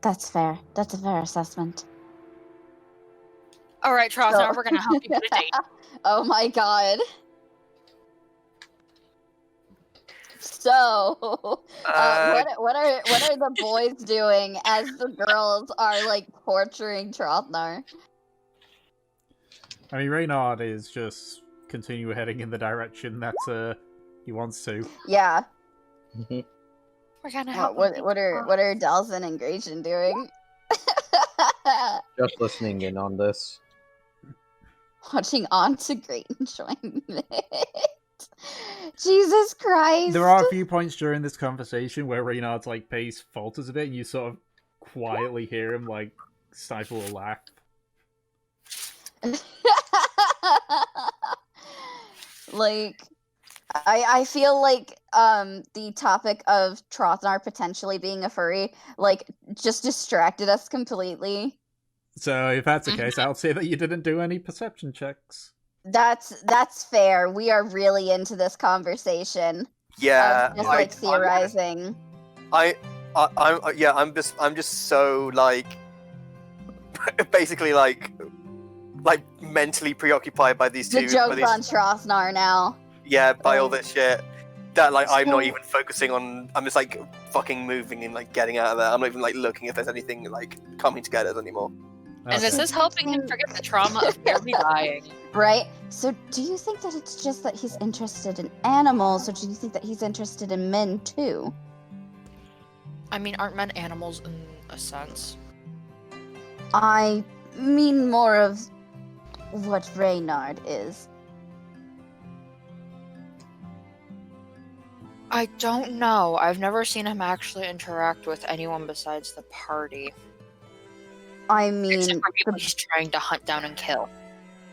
That's fair. That's a fair assessment. All right, Charles, now So- we're gonna help you get a date. Oh my god. So, what are the boys doing as the girls are like torturing Trotnar? I mean, Reynard is just continue heading in the direction that he wants to. Yeah. Mhm. We're gonna help. What are Dalzin and Gratian doing? Just listening in on this. Watching on to great enjoyment. Jesus Christ. There are a few points during this conversation where Reynard's like pace falters a bit, and you sort of quietly hear him like stifle a laugh. Like, I feel like the topic of Trotnar potentially being a furry like just distracted us completely. So if that's the case, I'll say that you didn't do any perception checks. That's fair. We are really into this conversation. Yeah, Just like theorizing. I'm just so like, basically like mentally preoccupied by these The two. joke's by these, on Trotnar now. yeah, by all this shit. That like I'm not So- even focusing on. I'm just like fucking moving and like getting out of there. I'm not even like looking if there's anything like coming together anymore. And this Okay. is helping him forget the trauma of nearly dying. Right? So do you think that it's just that he's interested in animals, or do you think that he's interested in men too? I mean, aren't men animals in a sense? I mean more of what Reynard is. I don't know. I've never seen him actually interact with anyone besides the party. I Except mean, for people he's trying to hunt down and kill.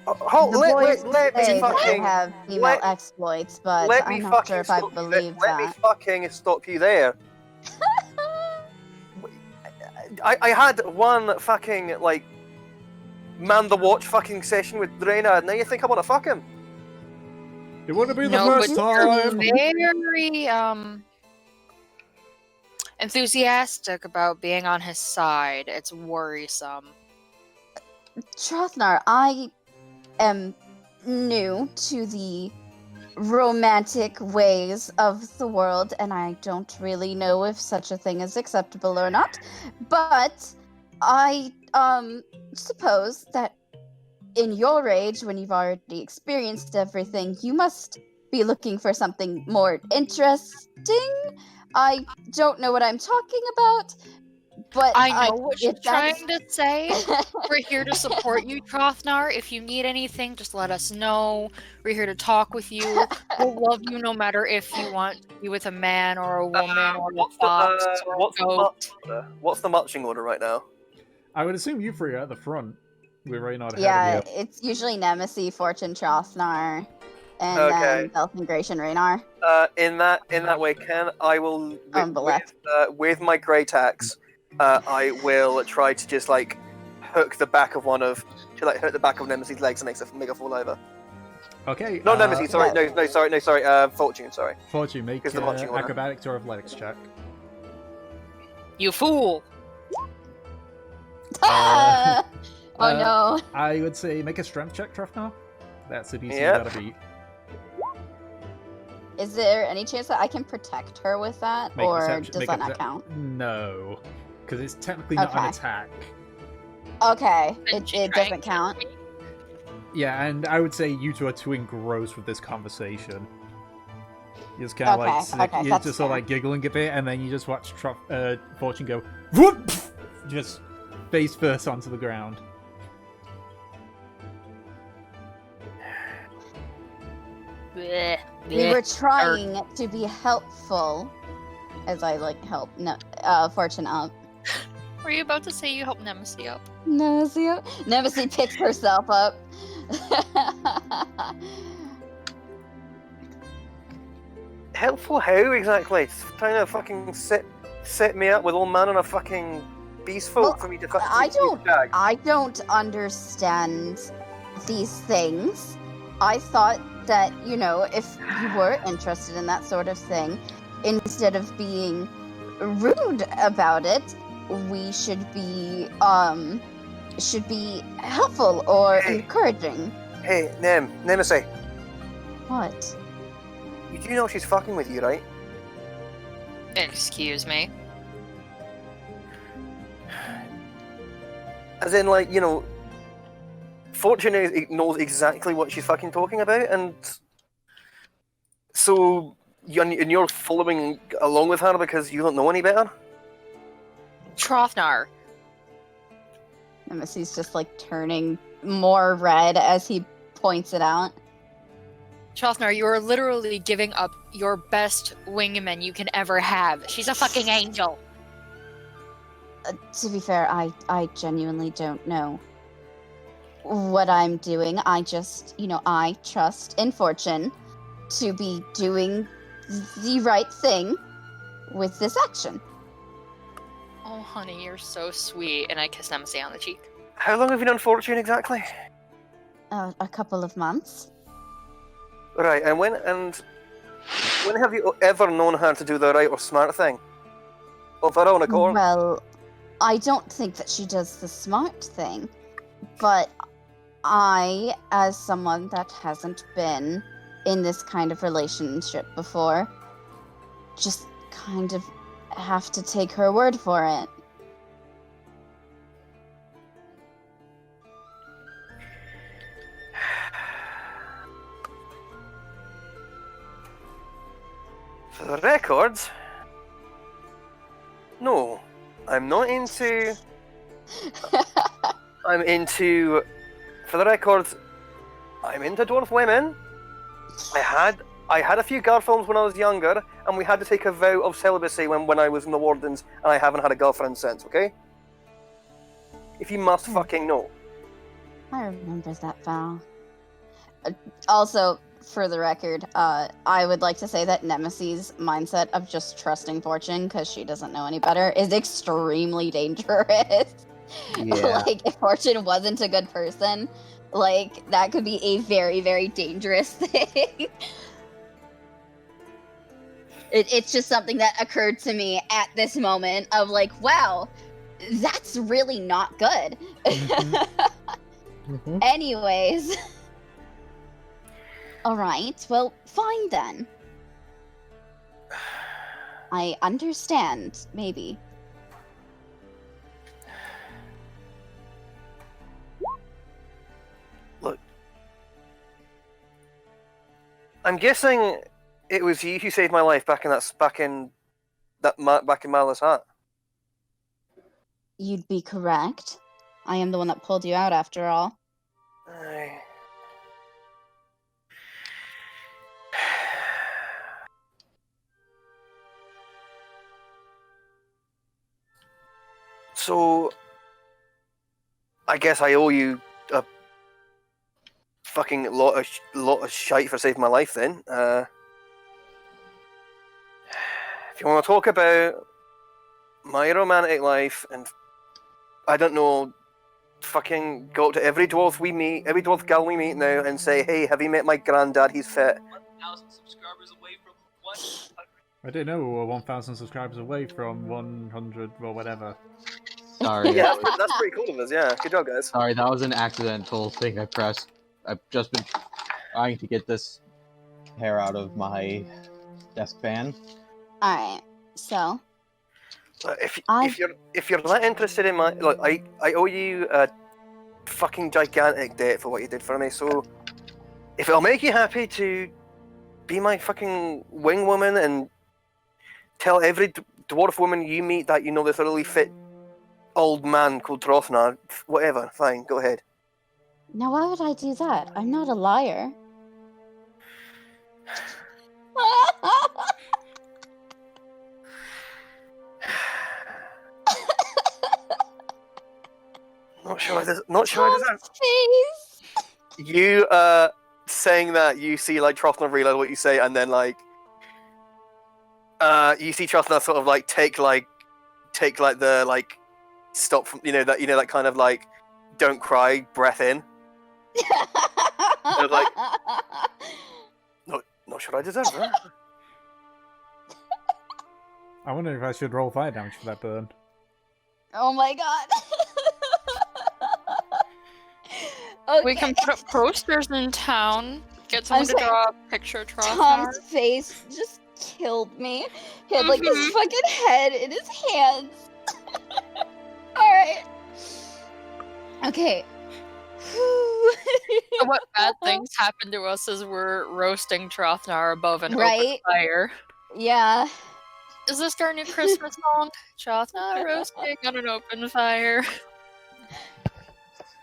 Hold, the boys let me say that they fucking have female let- exploits, but let me I'm not fucking sure if I stop you believe there. Let me that. fucking stop you there. I had one fucking like man the watch fucking session with Reynard. Now you think I want to fuck him? It wouldn't be the No, first but you're time. very enthusiastic about being on his side. It's worrisome. Trotnar, I am new to the romantic ways of the world, and I don't really know if such a thing is acceptable or not. But I suppose that in your age, when you've already experienced everything, you must be looking for something more interesting. I don't know what I'm talking about, But I know what she's if that's- trying to say. We're here to support you, Trothnar. If you need anything, just let us know. We're here to talk with you. We'll love you no matter if you want to be with a man or a woman or a fox or a goat. What's the marching order right now? I would assume you three are at the front. We're right not ahead Yeah, of you. it's usually Nemesis, Fortune, Trothnar, and Okay. then Belfingration, Raynar. In that way, I will On the left. with my great axe, I will try to just like hook the back of hurt the back of Nemesis' legs and make a fall over. Okay. Not Nemesis, sorry, yeah. sorry, Fortune, sorry. Fortune, make Here's the marching order. acrobatics or athletics check. You fool! Oh no. I would say make a strength check, Trufnar. That's a DC Yep. you gotta beat. Is there any chance that I can protect her with that, Make or perception- does make that a not percep- count? No, because it's technically not an Okay. attack. Okay, And she it trying doesn't to count. kill me? Yeah, and I would say you two are too engrossed with this conversation. You just kind of Okay, okay, you're that's just sort of fair. like giggling a bit, and then you just watch Fortune go whoop, just face first onto the ground. Bleh, We bleh. were trying to be helpful, as I help Fortune up. Were you about to say you helped Nemesis up? Nemesis picks herself up. Helpful how exactly? It's trying to fucking set me up with all manner of fucking beast folk Well, for me to I don't understand these things. I thought that, if you were interested in that sort of thing, instead of being rude about it, we should be helpful or Hey. encouraging. Hey, Nemesis, What? you do know she's fucking with you, right? Excuse me. As in, Fortune knows exactly what she's fucking talking about, and so you're following along with her because you don't know any better? Trothnar. Nemesis just turning more red as he points it out. Trothnar, you are literally giving up your best wingman you can ever have. She's a fucking angel. To be fair, I genuinely don't know what I'm doing. I just, I trust in Fortune to be doing the right thing with this action. Oh, honey, you're so sweet. And I kiss Nemesis on the cheek. How long have you known Fortune exactly? A couple of months. Right, and when have you ever known her to do the right or smart thing? Of her own accord? Well, I don't think that she does the smart thing, but I, as someone that hasn't been in this kind of relationship before, just kind of have to take her word for it. For the records, no, I'm not into. I'm into. For the records, I'm into dwarf women. I had a few girlfriends when I was younger, and we had to take a vow of celibacy when I was in the Wardens, and I haven't had a girlfriend since. Okay? If you must fucking know. I remember that vow. Also, for the record, I would like to say that Nemesis' mindset of just trusting Fortune because she doesn't know any better is extremely dangerous. Yeah. If Fortune wasn't a good person, that could be a very, very dangerous thing. It's just something that occurred to me at this moment of wow, that's really not good. Mm-hmm. Anyways. Alright, well, fine then. I understand, maybe. Look, I'm guessing it was you who saved my life back in Mala's hut. you'd be correct. I am the one that pulled you out after all. Aye. So, I guess I owe you a fucking lot of shite for saving my life. Then, if you want to talk about my romantic life, and I don't know, fucking go up to every dwarf we meet, every dwarf gal we meet now, and say, "Hey, have you met my granddad? He's fit." 1,000 subscribers away from 100. I didn't know we were 1,000 subscribers away from 100 or whatever. Sorry, Yeah, that's pretty cool of us. Yeah, good job, guys. sorry, that was an accidental thing I pressed. I've just been trying to get this hair out of my desk fan. Alright, so If you're not interested in my look, I owe you a fucking gigantic debt for what you did for me. So if it'll make you happy to be my fucking wing woman and tell every dwarf woman you meet that you know there's a really fit old man called Trothnar, whatever, fine, go ahead. now why would I do that? I'm not a liar. Not sure I deserve. Face. You saying that, you see like Trothnar realize what you say, and then like you see Trothnar sort of like take the like stop from that kind of like don't cry breath in. Like, not sure I deserve that. I wonder if I should roll fire damage for that burn. Oh my god. Okay. We can put up posters in town. Get someone to sorry. draw a picture of Trothnar. Tom's face just killed me. He had like his fucking head in his hands. Alright. Okay. So what bad things happen to us as we're roasting Trothnar above an open Right? fire? Yeah. Is this our new Christmas song? Trothnar roasting on an open fire.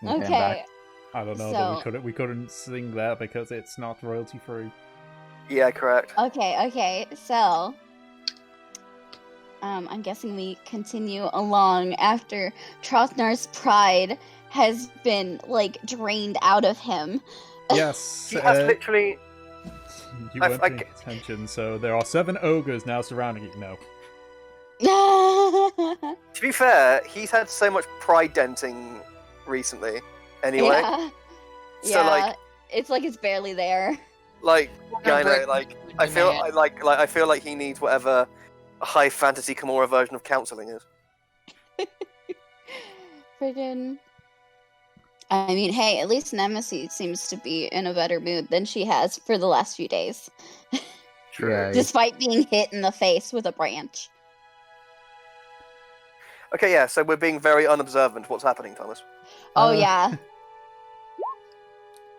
I'm Okay. back. I don't know, So- but we couldn't sing that because it's not royalty free. Yeah, correct. Okay, so I'm guessing we continue along after Trothnar's pride has been like drained out of him. Yes, He has literally. you weren't paying attention. So there are 7 ogres now surrounding you. No, To be fair, he's had so much pride denting recently. Anyway, Yeah. So, like- it's like it's barely there. like No, I know, but- like I feel I feel like he needs whatever a high fantasy Karmora version of counseling is. Friggin'. I mean, hey, at least Nemesis seems to be in a better mood than she has for the last few days, Yeah, despite being hit in the face with a branch. Okay, yeah. So we're being very unobservant. What's happening, Thomas? Oh Uh, yeah.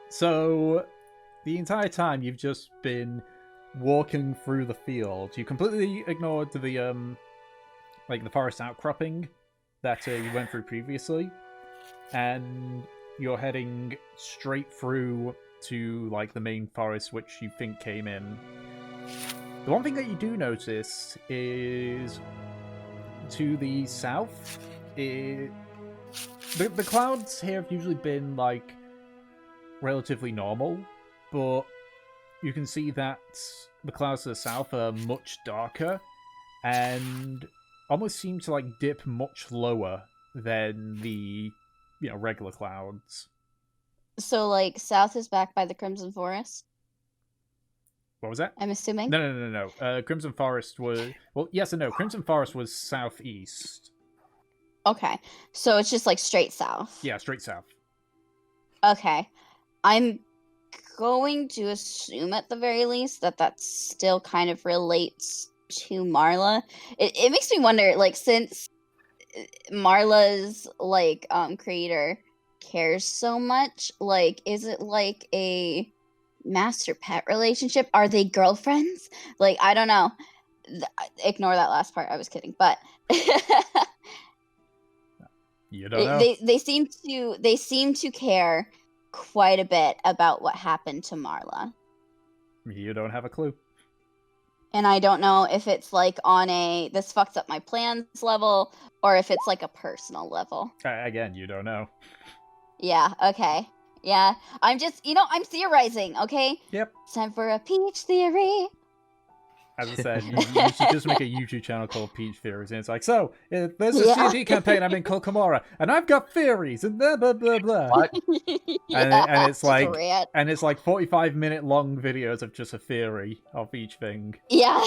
So the entire time you've just been walking through the field. You completely ignored the like the forest outcropping that you went through previously, and you're heading straight through to like the main forest, which you think came in. The one thing that you do notice is to the south. The clouds here have usually been like relatively normal, but you can see that the clouds to the south are much darker and almost seem to like dip much lower than the regular clouds. So like south is back by the Crimson Forest, What was that? I'm assuming. No. Crimson Forest was yes and no. Crimson Forest was southeast. Okay. So it's just like straight south. Yeah, straight south. Okay. I'm going to assume at the very least that still kind of relates to Marla. It makes me wonder, like, since Marla's like creator cares so much, like, is it like a master pet relationship? Are they girlfriends? Like, I don't know. Ignore that last part. I was kidding, but You don't know. They seem to care quite a bit about what happened to Marla. You don't have a clue. And I don't know if it's like on a this fucks up my plans level or if it's like a personal level. Again, you don't know. Yeah, okay. Yeah. I'm just, I'm theorizing, okay? Yep. It's time for a peach theory. As I said, you should just make a YouTube channel called Peach Theories, and it's like, so, there's a Yeah. C&D campaign I'm in called Karmora, and I've got theories, and blah, blah, blah, blah. What? And it's just like, rant. and it's like 45-minute long videos of just a theory of each thing. Yeah.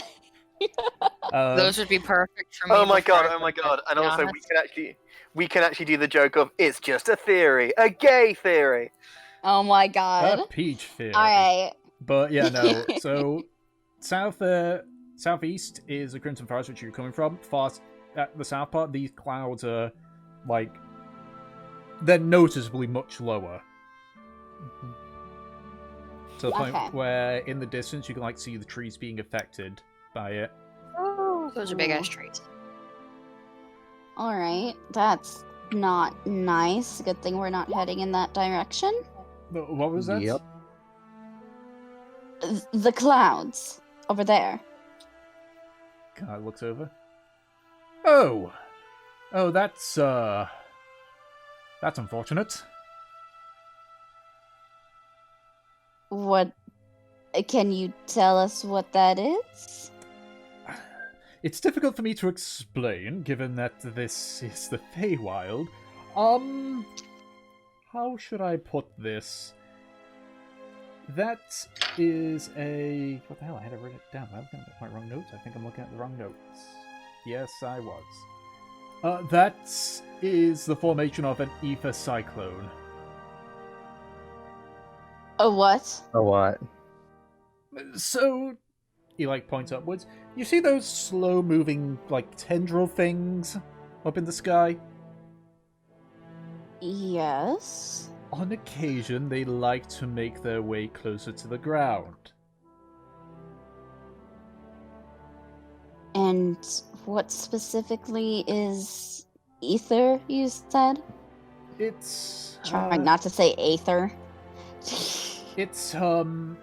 Those would be perfect for me. Oh my before god! I Oh my put god! it, And to be also, honest. we can actually do the joke of it's just a theory, a gay theory. Oh my A god. Peach Theory. Alright. But yeah, no. So southeast is the Crimson Forest, which you're coming from. Far at the south part, these clouds are like they're noticeably much lower. To the point Okay. where in the distance you can like see the trees being affected by it. Oh, those are big ass trees. Alright. That's not nice. Good thing we're not heading in that direction. What was that? Yep. The clouds. Over there. Guy looks over. Oh, that's unfortunate. What? Can you tell us what that is? It's difficult for me to explain, given that this is the Feywild. How should I put this? That is a... What the hell? I had to write it down. I was looking at my wrong notes. I think I'm looking at the wrong notes. Yes, I was. That is the formation of an ether cyclone. A what? Oh, what? So, he like points upwards. You see those slow-moving like tendril things up in the sky? Yes. On occasion, they like to make their way closer to the ground. And what specifically is ether, you said? It's Trying not to say aether. It's again,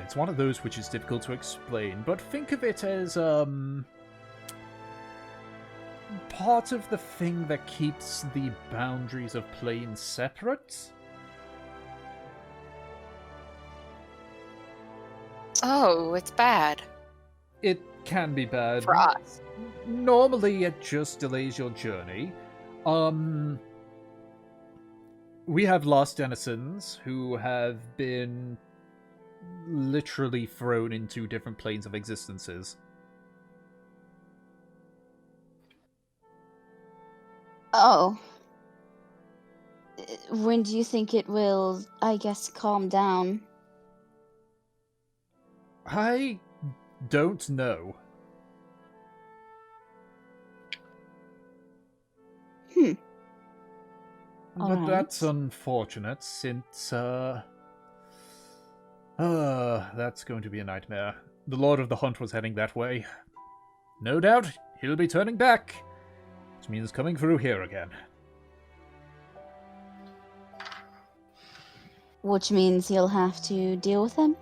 it's one of those which is difficult to explain, but think of it as part of the thing that keeps the boundaries of planes separate. Oh, it's bad It can be bad. for us. Normally, it just delays your journey. We have lost denizens who have been literally thrown into different planes of existences. Oh. When do you think it will, I guess, calm down? I don't know. But Alright. that's unfortunate, since, that's going to be a nightmare. The Lord of the Hunt was heading that way. No doubt, he'll be turning back, which means coming through here again. Which means you'll have to deal with him?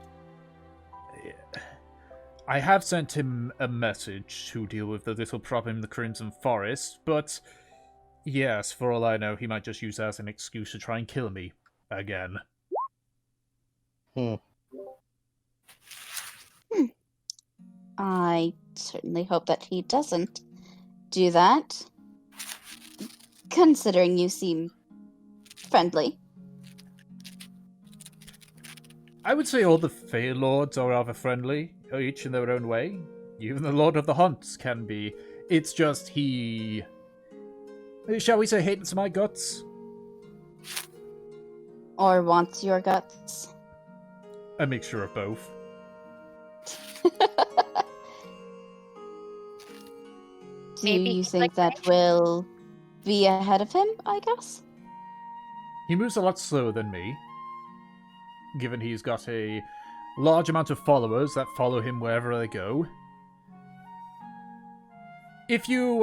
I have sent him a message to deal with the little problem in the Crimson Forest, but yes, for all I know, he might just use that as an excuse to try and kill me again. I certainly hope that he doesn't do that. Considering you seem friendly. I would say all the Fey Lords are rather friendly, each in their own way. Even the Lord of the Hunts can be. It's just he... Shall we say hates my guts? Or wants your guts. A mixture of both. Do Maybe you he's think like that will be ahead of him, I guess? He moves a lot slower than me, given he's got a large amount of followers that follow him wherever they go. If you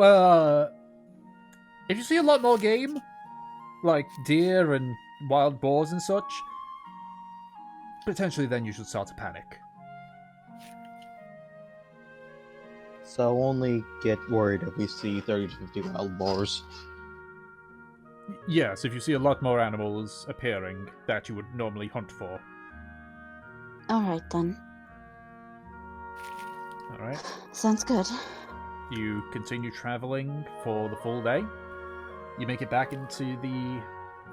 If you see a lot more game, like deer and wild boars and such, potentially then you should start to panic. So only get worried if we see 30 to 50 wild boars. Yes, if you see a lot more animals appearing that you would normally hunt for. Alright then. Alright. Sounds good. You continue traveling for the full day. You make it back into the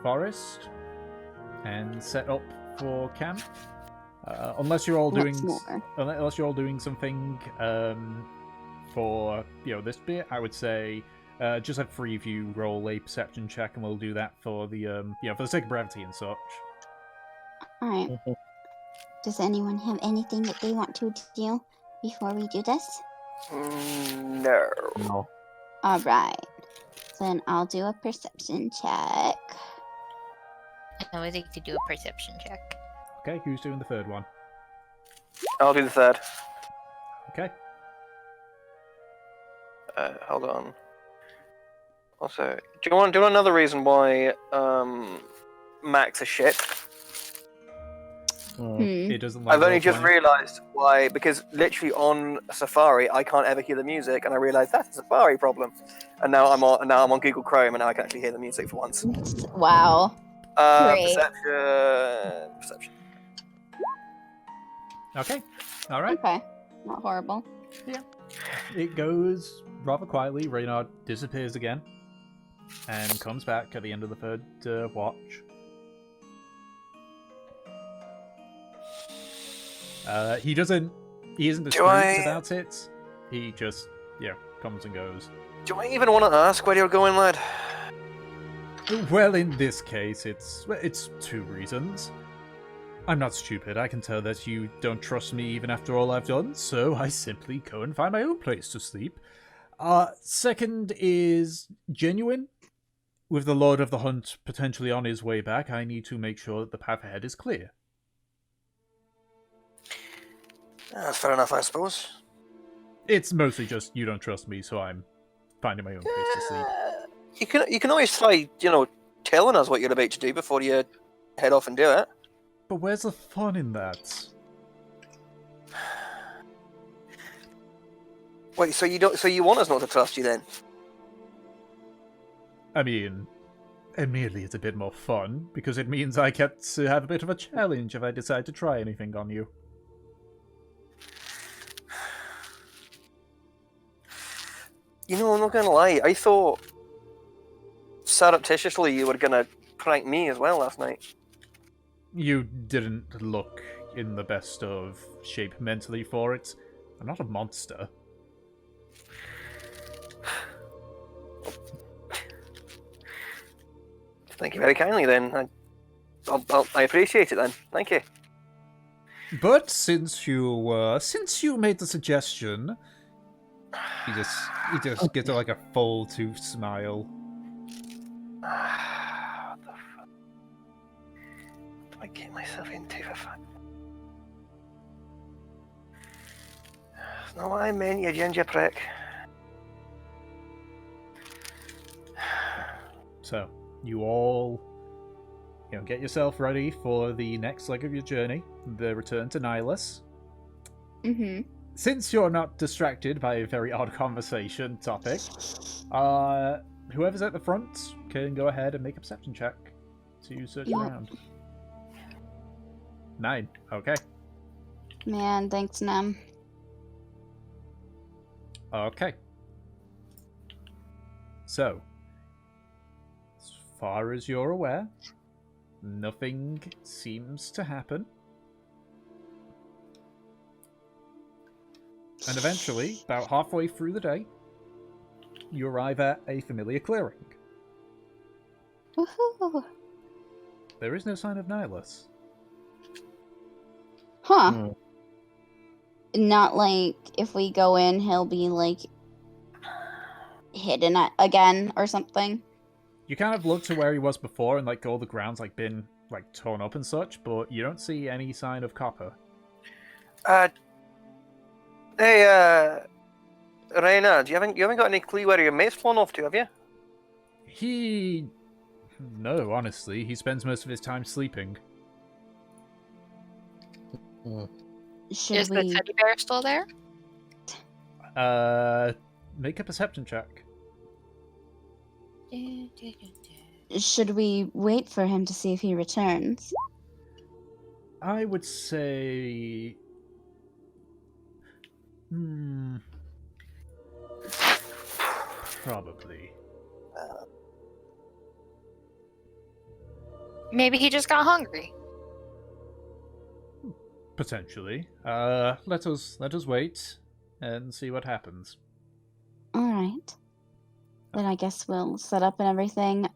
forest and set up for camp. Unless you're all doing something for this bit, I would say just have three of you roll a perception check, and we'll do that for the for the sake of brevity and such. Alright. Does anyone have anything that they want to do before we do this? No. No. Alright. Then I'll do a perception check. I would like to do a perception check. Okay, who's doing the third one? I'll do the third. Okay. Hold on. Also, do you want another reason why Max is shit? It doesn't like I've only just role-playing. realised why, because literally on Safari I can't ever hear the music, and I realised that's a Safari problem. And now I'm on Google Chrome, and now I can actually hear the music for once. Wow. Great. Perception. Okay. Alright. Okay. Not horrible. It goes rather quietly. Reynard disappears again and comes back at the end of the third watch. He isn't discreet about it. He just, comes and goes. Do I even want to ask where you're going, lad? Well, in this case, it's two reasons. I'm not stupid. I can tell that you don't trust me even after all I've done, so I simply go and find my own place to sleep. Second is genuine. With the Lord of the Hunt potentially on his way back, I need to make sure that the path ahead is clear. That's fair enough, I suppose. It's mostly just you don't trust me, so I'm finding my own place to sleep. You can always try, telling us what you're about to do before you head off and do it. But where's the fun in that? Wait, so you want us not to trust you then? I mean, admittedly, it's a bit more fun, because it means I get to have a bit of a challenge if I decide to try anything on you. I'm not gonna lie, I thought surreptitiously you were gonna prank me as well last night. You didn't look in the best of shape mentally for it. I'm not a monster. Thank you very kindly then. I appreciate it then. Thank you. But since you made the suggestion, he just gets like a full tooth smile. What the fuck? What do I get myself into for fun? That's not what I meant, you ginger prick. So, you all, get yourself ready for the next leg of your journey, the return to Nihilus. Mm-hmm. Since you're not distracted by a very odd conversation topic, whoever's at the front can go ahead and make a perception check to search around. 9. Okay. Man, thanks, Nem. Okay. So, as far as you're aware, nothing seems to happen. And eventually, about halfway through the day, you arrive at a familiar clearing. Woohoo! There is no sign of Nihilus. Huh. Not like if we go in, he'll be like hidden again or something. You kind of look to where he was before, and all the ground's been torn up and such, but you don't see any sign of Copper. Hey, Reynard, you haven't got any clue where your mate's flown off to, have you? No, honestly, he spends most of his time sleeping. Should Is the we teddy bear still there? Make a perception check. should we wait for him to see if he returns? I would say... Probably. Maybe he just got hungry. Potentially. Let us wait and see what happens. All right. Then I guess we'll set up and everything.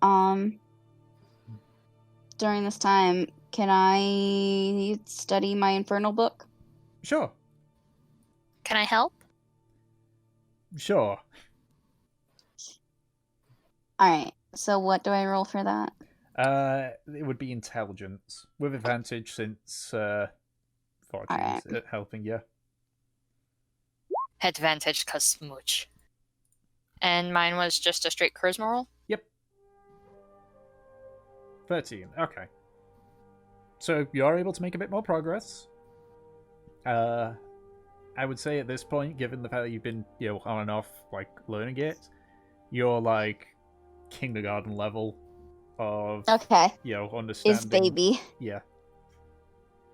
During this time, can I study my infernal book? Sure. Can I help? Sure. All right. So what do I roll for that? It would be intelligence with advantage since Fortune's Alright. helping you. Advantage cause smooch. And mine was just a straight charisma roll? Yep. 13. Okay. So you are able to make a bit more progress. I would say at this point, given the fact that you've been, on and off, learning it, you're kindergarten level of, Okay. understanding. Is baby. Yeah.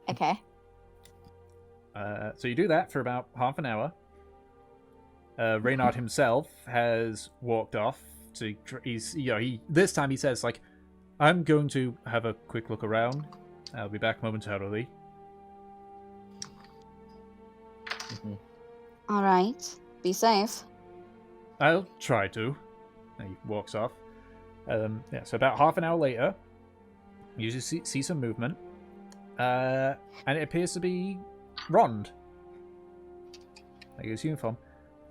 Okay. So you do that for about half an hour. Reynard himself has walked off to. This time he says I'm going to have a quick look around. I'll be back momentarily. All right. Be safe. I'll try to. And he walks off. So about half an hour later, you just see some movement, and it appears to be Rond. His uniform.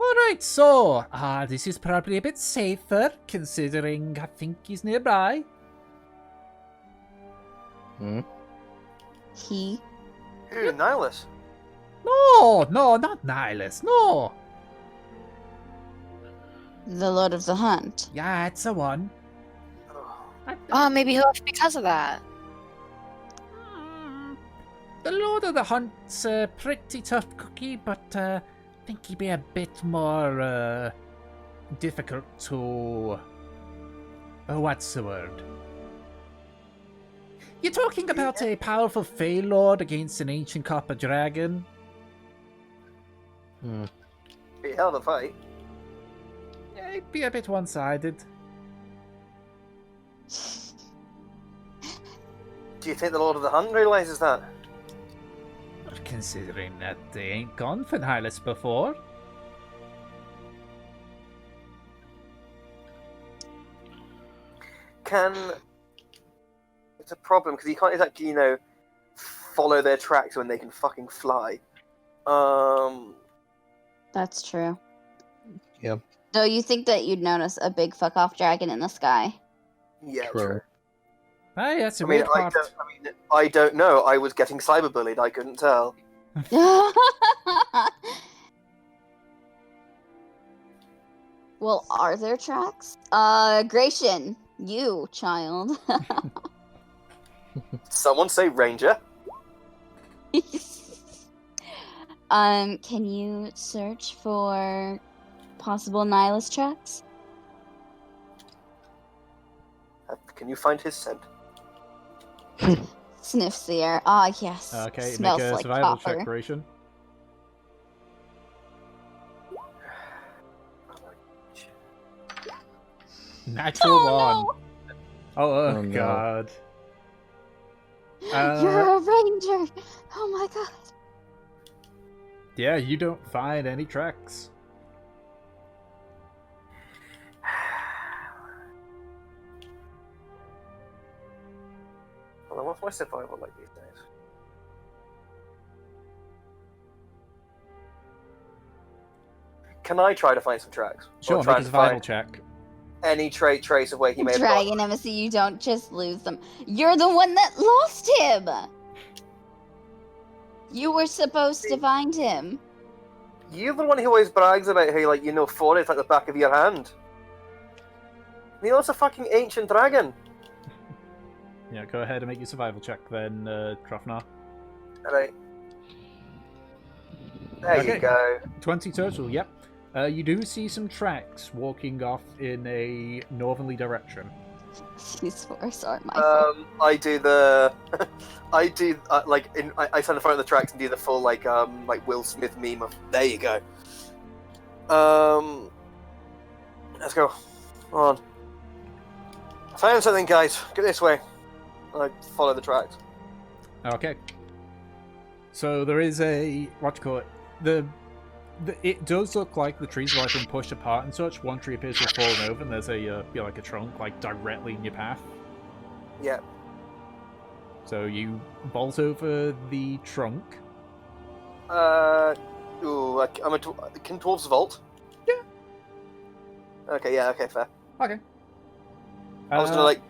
Alright, so, this is probably a bit safer, considering I think he's nearby. He. Who, Nihilus? No, not Nihilus, no. The Lord of the Hunt. Yeah, it's the one. Oh, maybe he left because of that. The Lord of the Hunt's a pretty tough cookie, but I think he'd be a bit more difficult to... what's the word? You're talking about a powerful Fey Lord against an ancient copper dragon? Be a hell of a fight. Yeah, it'd be a bit one-sided. Do you think the Lord of the Hunt realizes that? Considering that they ain't gone for Nihilus before. It's a problem because he can't exactly, follow their tracks when they can fucking fly. That's true. Yep. So you think that you'd notice a big fuck off dragon in the sky? Yeah, True. true. Hey, that's a I mean, weird part. I don't know. I was getting cyberbullied. I couldn't tell. Well, are there tracks? Gratian, you, child. Someone say Ranger. Can you search for possible Nihilus tracks? Can you find his scent? Sniffs the air. Ah, yes. Okay, Smells make a like survival copper. check, Gratian. Natural Oh, one. Oh, Oh, no. God. You're a ranger. Oh my god. Yeah, you don't find any tracks. Hold on, what's my survival like these days? Can I try to find some tracks? Sure, Or try make a and survival find check. any trace of where he may have gone? Dragon embassy, you don't just lose them. You're the one that lost him. You were supposed to find him. You're the one who always brags about how, Forest like the back of your hand. Neil's a fucking ancient dragon. Yeah, go ahead and make your survival check then, Krofnar. Alright. There Okay. you go. 20 total, yep. You do see some tracks walking off in a northerly direction. These words aren't my fault. I do the, I do I stand in front of the tracks and do the full like Will Smith meme of there you go. Let's go. Hold on. I found something, guys. Go this way. I follow the tracks. Okay. So there is a what you call it? It does look like the trees have been pushed apart and such. One tree appears to have fallen over, and there's like a trunk like directly in your path. Yeah. So you bolt over the trunk. Can dwarves vault? Yeah. Okay. Yeah. Okay. Fair. Okay. I was gonna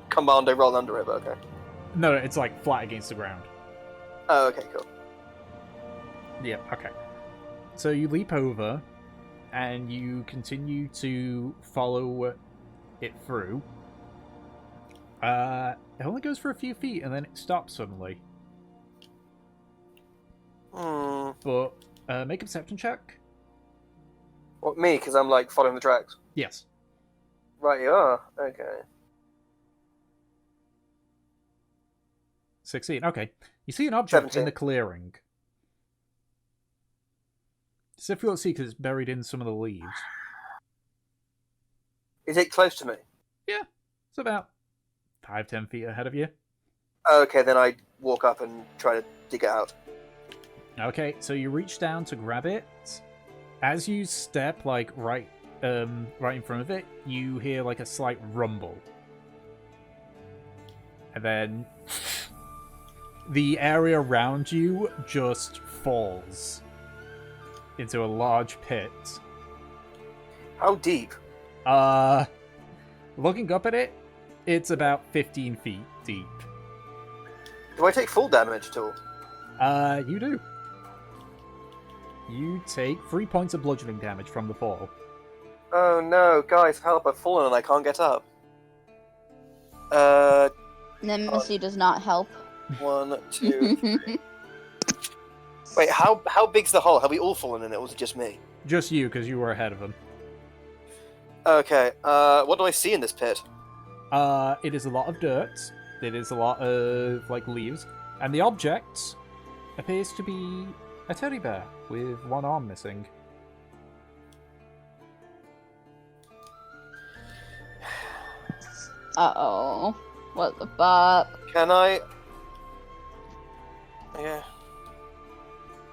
commando roll under it, but okay. No, it's like flat against the ground. Oh, okay, cool. Yeah. Okay. So you leap over, and you continue to follow it through. It only goes for a few feet, and then it stops suddenly. But make a perception check. What, me? Because I'm following the tracks. Yes. Right, you are. Okay. 16. Okay. You see an object 17. in the clearing. It's difficult to see because it's buried in some of the leaves. Is it close to me? Yeah. It's about 5-10 feet ahead of you. Okay, then I walk up and try to dig it out. Okay, so you reach down to grab it. As you step right in front of it, you hear a slight rumble. And then the area around you just falls into a large pit. How deep? Looking up at it, it's about 15 feet deep. Do I take full damage at all? You do. You take 3 points of bludgeoning damage from the fall. Oh no, guys, help, I've fallen and I can't get up. Nemesis does not help. 1, 2, 3. Wait, how big's the hole? Have we all fallen in it, or was it just me? Just you, because you were ahead of him. Okay, what do I see in this pit? It is a lot of dirt. It is a lot of, leaves. And the object appears to be a teddy bear with one arm missing. Uh-oh. What the fuck? Can I... Yeah.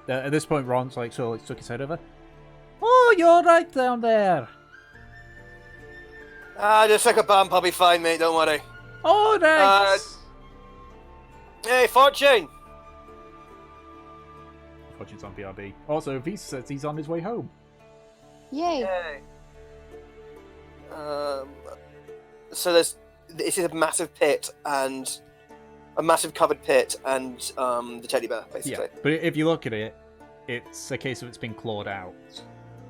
At this point, Ron's sort of stuck his head over. Oh, you're right down there. Just like a bump, I'll be fine, mate, don't worry. Oh, nice. Hey, Fortune! Fortune's on BRB. Also, Visa says he's on his way home. Yay. Hey. So this is a massive pit and a massive covered pit and the teddy bear, basically. Yeah, but if you look at it, it's a case of it's been clawed out.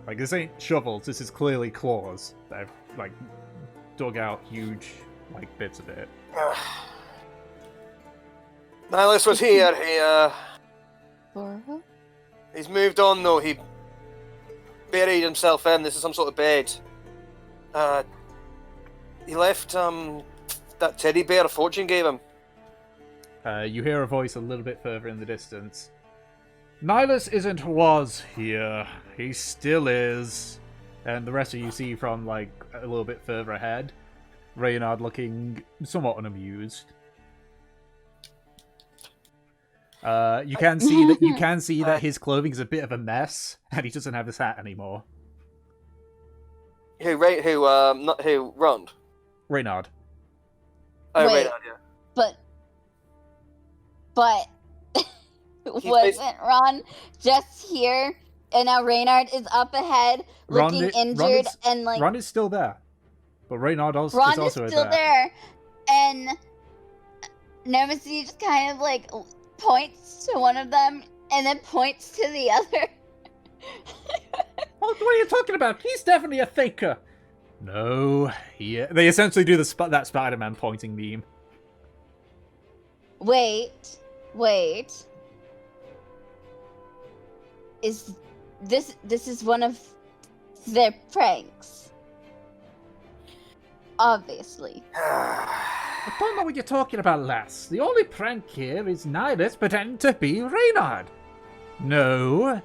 This ain't shovels, this is clearly claws that have, dug out huge, bits of it. Nihilus was here, Bora? he's moved on though, he buried himself in, this is some sort of bed. He left, that teddy bear Fortune gave him. You hear a voice a little bit further in the distance. Nihilus isn't was here. He still is. And the rest of you see from, a little bit further ahead, Reynard looking somewhat unamused. You can see that his clothing is a bit of a mess, and he doesn't have his hat anymore. Who, Rond? Reynard. Oh, Wait. Reynard, yeah. But wasn't Ron just here? And now Reynard is up ahead, looking injured, and Ron is still there, but Reynard is Ron also is still there, and Nemesis just kind of points to one of them and then points to the other. What are you talking about? He's definitely a faker. No, they essentially do that Spider-Man pointing meme. Wait. Is this is one of their pranks? Obviously. I don't know what you're talking about, lass. The only prank here is Nihilus pretending to be Reynard. No.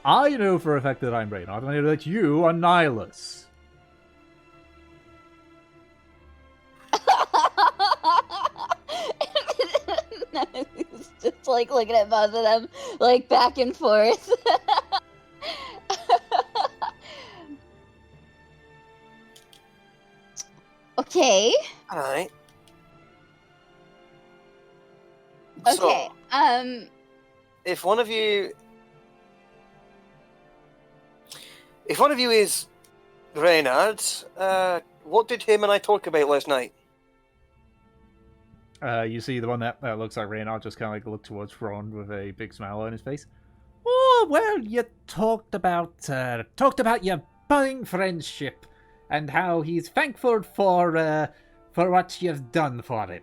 I know for a fact that I'm Reynard, and I know that you are Nihilus. It's just like looking at both of them, like back and forth. Okay. Alright. Okay. So, if one of you is Reynard, what did him and I talk about last night? You see the one that looks like Reynard just kind of like look towards Ron with a big smile on his face. Oh, well, you talked about your budding friendship and how he's thankful for what you've done for him.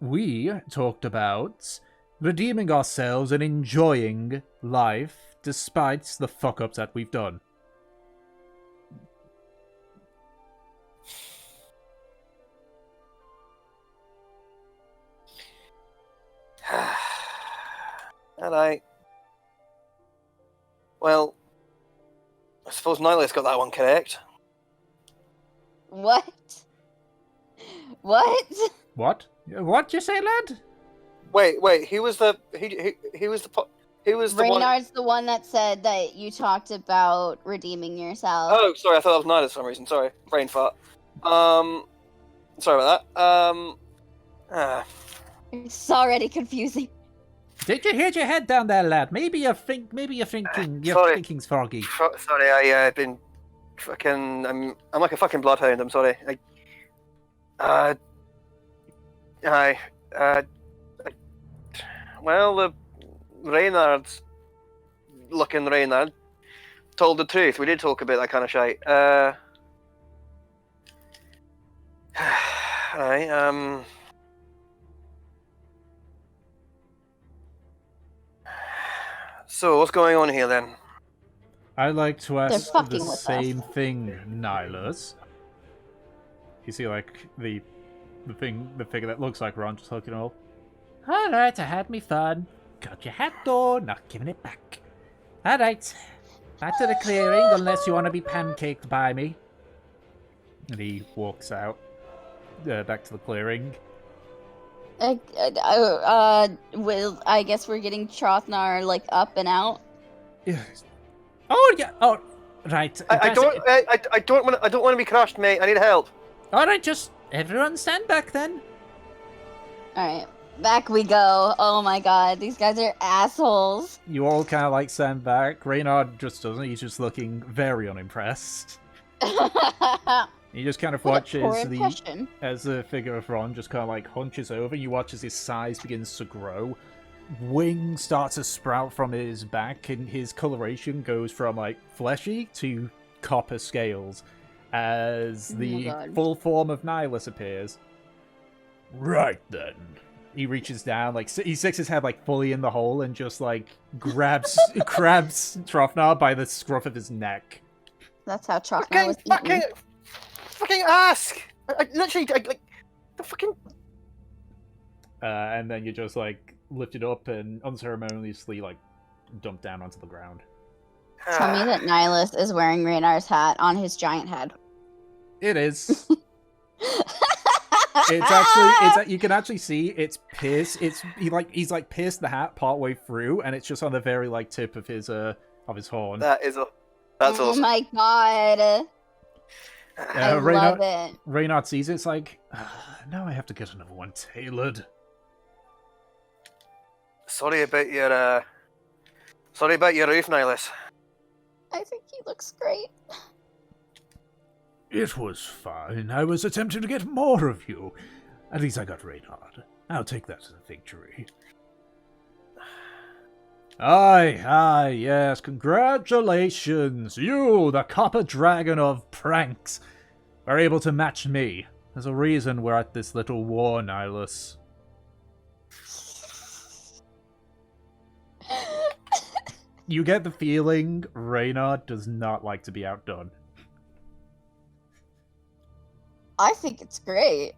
We talked about redeeming ourselves and enjoying life despite the fuck-ups that we've done. Alright. Well, I suppose Nihilus got that one correct. What? What? What? What'd you say, lad? Wait, who was the one? Reynard's the one that said that you talked about redeeming yourself. Oh, sorry, I thought that was Nihilus for some reason. Sorry, brain fart. Sorry about that. It's already confusing. Did you hit your head down there, lad? Maybe you're thinking your Sorry. thinking's foggy. Sorry, I've been fucking. I'm like a fucking bloodhound. I'm sorry. Well, the looking Reynard told the truth. We did talk about that kind of shite. Right. So what's going on here then? I'd like to ask the fucking with same us. thing, Nihilus. You see, like, the figure that looks like Ron just hooking all. Alright, I had me fun. Got your hat though, not giving it back. Alright, back to the clearing, unless you want to be pancaked by me. And he walks out, back to the clearing. Well, I guess we're getting Trothnar like up and out. Yes. Oh yeah. Oh, right. I don't want to be crushed, mate. I need help. All right, just everyone stand back then. All right, back we go. Oh my god, these guys are assholes. You all kind of like stand back. Reynard just doesn't. He's just looking very unimpressed. He just kind of watches as the figure of Ron just kind of like hunches over. You watch as his size begins to grow. Wings start to sprout from his back, and his coloration goes from like fleshy to copper scales as the full form of Nihilus appears. Right then. He reaches down, like he sticks his head like fully in the hole and just like grabs Trothnar by the scruff of his neck. That's how Trothnar was eaten. Fucking ask! I literally, like, the fucking... And then you just, like, lift it up and unceremoniously, like, dump down onto the ground. Tell me that Nihilus is wearing Reynar's hat on his giant head. It is. It's actually, you can actually see it's pierced. He's like pierced the hat partway through, and it's just on the very, like, tip of his horn. That's Oh awesome. my god. I love it. Reynard sees it, it's like, now I have to get another one tailored. Sorry about your roof, Nihilus. I think he looks great. It was fine. I was attempting to get more of you. At least I got Reynard. I'll take that as a victory. Aye, yes, congratulations! You, the copper dragon of pranks, are able to match me. There's a reason we're at this little war, Nihilus. You get the feeling Reynard does not like to be outdone. I think it's great.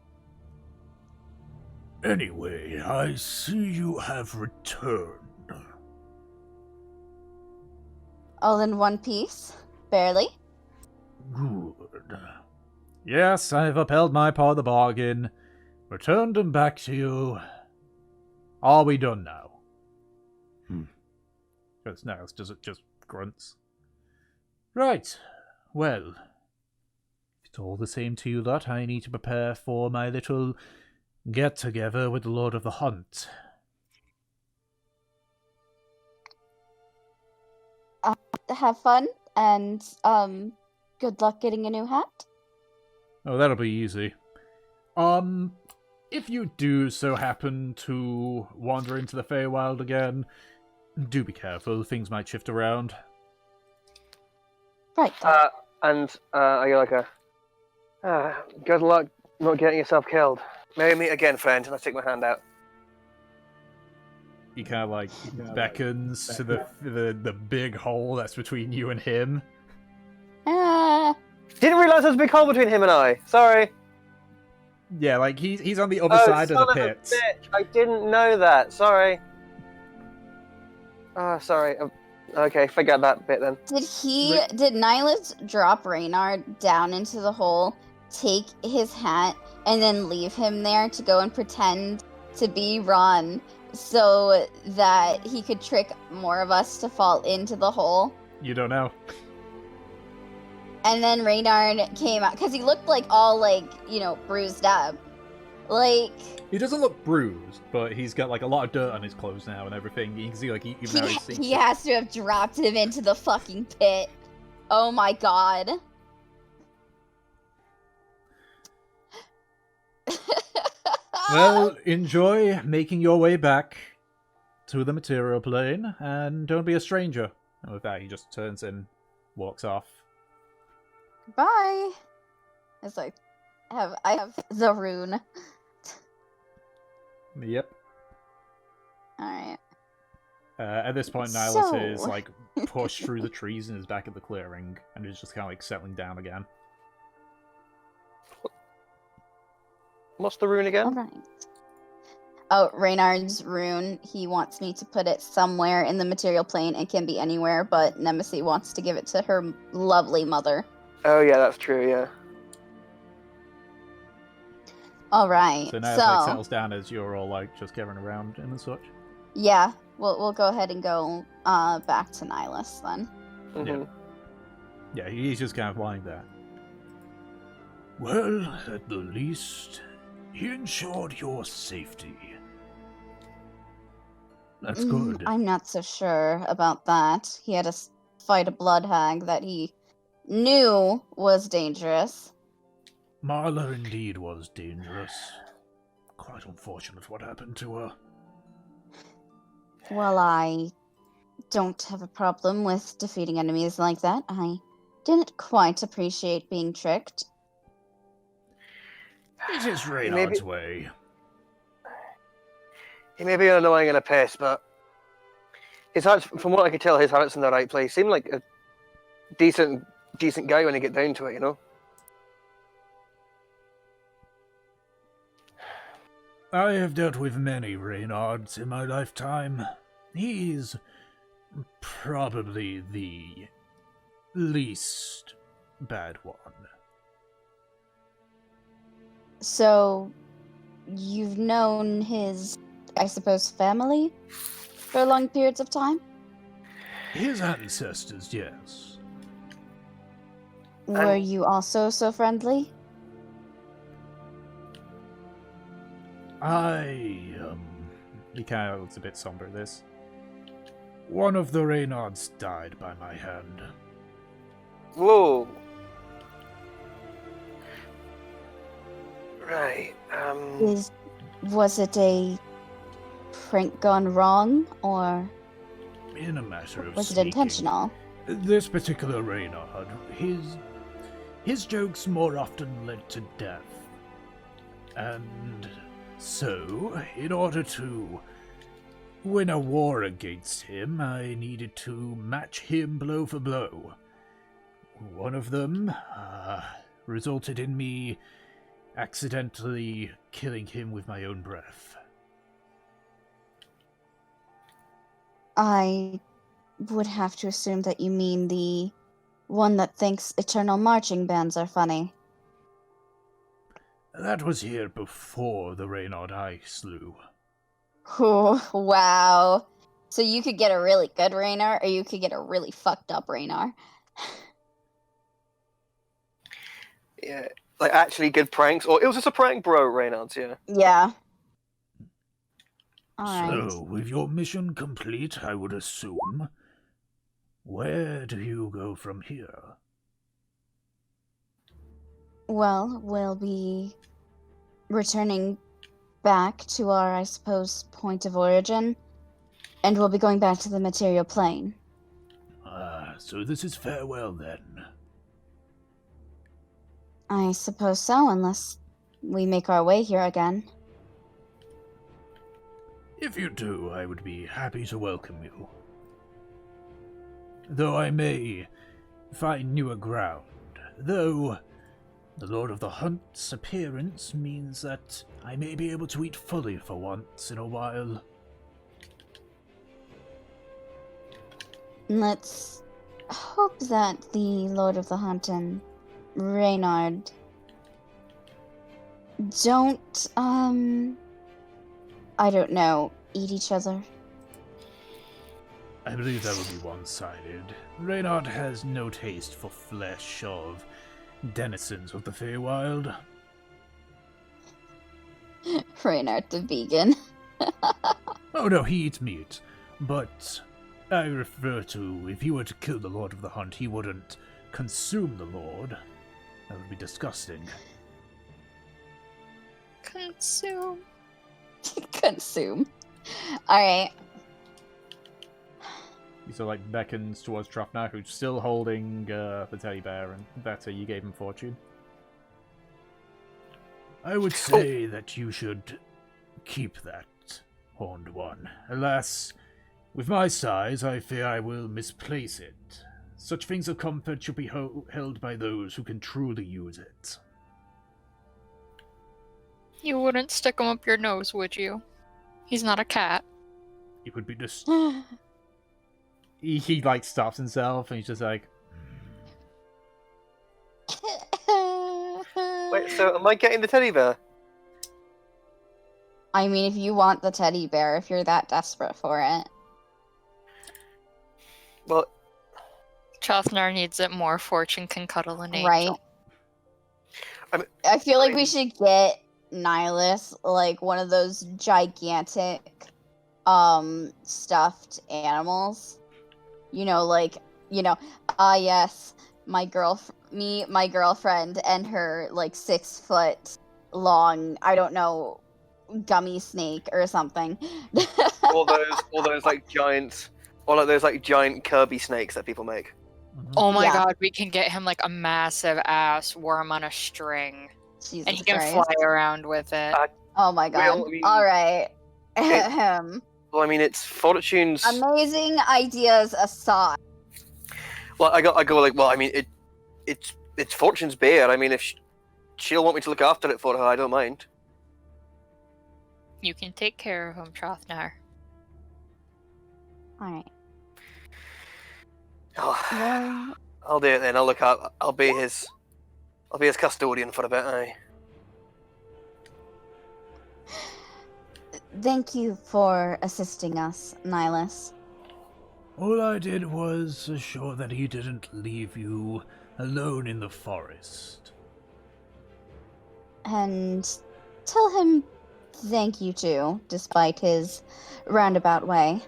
Anyway, I see you have returned. All in one piece? Barely. Good. Yes, I've upheld my part of the bargain, returned them back to you. Are we done now? Because now it's just grunts. Right. Well, if it's all the same to you lot, I need to prepare for my little get-together with the Lord of the Hunt. Have fun, and, good luck getting a new hat. Oh, that'll be easy. If you do so happen to wander into the Feywild again, do be careful, things might shift around. Right. And I go like good luck not getting yourself killed. May we meet again, friend, and I stick my hand out. He kind of like beckons to the big hole that's between you and him. Didn't realise there was a big hole between him and I. Sorry. Yeah, like he's on the other side of the pit. Bitch. I didn't know that. Sorry. Sorry. Okay, forget that bit then. Did Nihilus drop Reynard down into the hole, take his hat, and then leave him there to go and pretend to be Ron so that he could trick more of us to fall into the hole? You don't know. And then Reynard came out, because he looked like all, like, you know, bruised up. Like... He doesn't look bruised, but he's got like a lot of dirt on his clothes now and everything. You can see like even though he has to have dropped him into the fucking pit. Oh my god. Well, enjoy making your way back to the material plane, and don't be a stranger. And with that, he just turns and walks off. Bye. It's like, I have the rune. Yep. Alright. At this point, Nihilus is like pushed through the trees and is back at the clearing, and is just kind of like settling down again. What's the rune again? Alright. Oh, Reynard's rune. He wants me to put it somewhere in the material plane. It can be anywhere, but Nemesis wants to give it to her lovely mother. Oh yeah, that's true, yeah. Alright, So now it like settles down as you're all like just gathering around and such. Yeah, we'll go ahead and go back to Nihilus then. Mm-hmm. Yeah, he's just kind of lying there. Well, at the least, he ensured your safety. That's good. I'm not so sure about that. He had to fight a blood hag that he knew was dangerous. Marla indeed was dangerous. Quite unfortunate what happened to her. Well, I don't have a problem with defeating enemies like that. I didn't quite appreciate being tricked. It is Reynard's way. He may be annoying and a piss, but his heart's, from what I could tell, his heart's in the right place. Seemed like a decent guy when you get down to it, you know? I have dealt with many Reynards in my lifetime. He's probably the least bad one. So, you've known his, I suppose, family for long periods of time? His ancestors, yes. Were you also so friendly? He kind of looks a bit somber at this. One of the Reynards died by my hand. Whoa. Right, Was it a prank gone wrong, or...? in a matter of Was it speaking, intentional? this particular Reynard, his jokes more often led to death. And so, in order to win a war against him, I needed to match him blow for blow. One of them resulted in me accidentally killing him with my own breath. I would have to assume that you mean the one that thinks eternal marching bands are funny. That was here before the Reynard I slew. Oh, wow. So you could get a really good Raynar, or you could get a really fucked up Raynar. Yeah, like actually good pranks, or it was just a prank, bro. Reynolds, yeah. Yeah. Alright. So, with your mission complete, I would assume, where do you go from here? Well, we'll be returning back to our, I suppose, point of origin, and we'll be going back to the material plane. So this is farewell then. I suppose so, unless we make our way here again. If you do, I would be happy to welcome you. Though I may find newer ground, though the Lord of the Hunt's appearance means that I may be able to eat fully for once in a while. Let's hope that the Lord of the Hunt and Reynard don't, I don't know, eat each other. I believe that would be one-sided. Reynard has no taste for flesh of denizens of the Feywild. Reynard the vegan. Oh no, he eats meat. But I refer to, if he were to kill the Lord of the Hunt, he wouldn't consume the Lord. That would be disgusting. Consume. Consume. Alright. He sort of like beckons towards Trofnar, who's still holding the teddy bear, and Veta, you gave him fortune. I would say that you should keep that horned one. Alas, with my size, I fear I will misplace it. Such things of comfort should be held by those who can truly use it. You wouldn't stick him up your nose, would you? He's not a cat. It would be just... He like stops himself, and he's just like... Wait, so am I getting the teddy bear? I mean, if you want the teddy bear, if you're that desperate for it. Well, Chothnar needs it more. Fortune can cuddle an angel. Right? I feel like we should get Nihilus, like, one of those gigantic, stuffed animals. You know, like, yes, my girlfriend and her, like, 6 foot long, I don't know, gummy snake or something. all those like giants, or like those like giant Kirby snakes that people make. Oh my Yeah. god, we can get him like a massive ass worm on a string. Jesus And he can Christ. fly around with it. Oh my god. I mean, Alright. Well, I mean, it's Fortune's. Amazing ideas aside. Well, I go like, well, I mean, it's Fortune's bear. I mean, if she'll want me to look after it for her, I don't mind. You can take care of him, Chothnar. Alright. Oh, Well, I'll do it then. I'll be his custodian for a bit. Aye. thank you for assisting us, Nihilus. All I did was assure that he didn't leave you alone in the forest. And tell him thank you too, despite his roundabout way.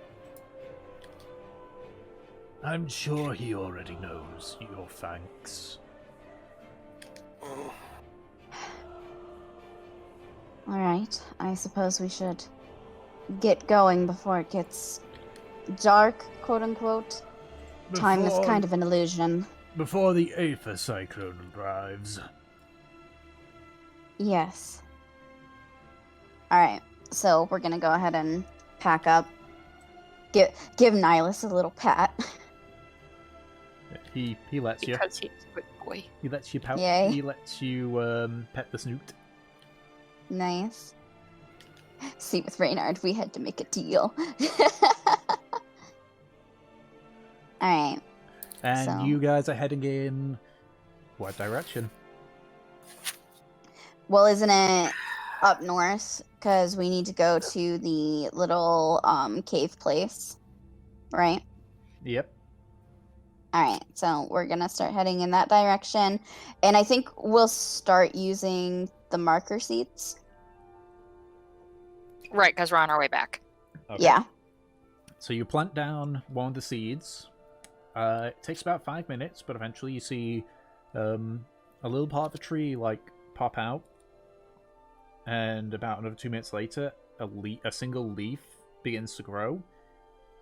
I'm sure he already knows your thanks. Alright, I suppose we should get going before it gets dark, quote unquote. Time is kind of an illusion. Before the Aether Cyclone arrives. Yes. Alright, so we're gonna go ahead and pack up. Give Nihilus a little pat. He lets you. Because he's a good boy. He lets you pout. Yay. He lets you pet the snoot. Nice. See, with Reynard, we had to make a deal. Alright. And So- you guys are heading in what direction? Well, isn't it up north? Because we need to go to the little cave place. Right? Yep. Alright, so we're gonna start heading in that direction. And I think we'll start using the marker seats. Right, because we're on our way back. Okay. Yeah. So you plant down one of the seeds. It takes about 5 minutes, but eventually you see a little part of the tree like pop out, and about another 2 minutes later, a single leaf begins to grow,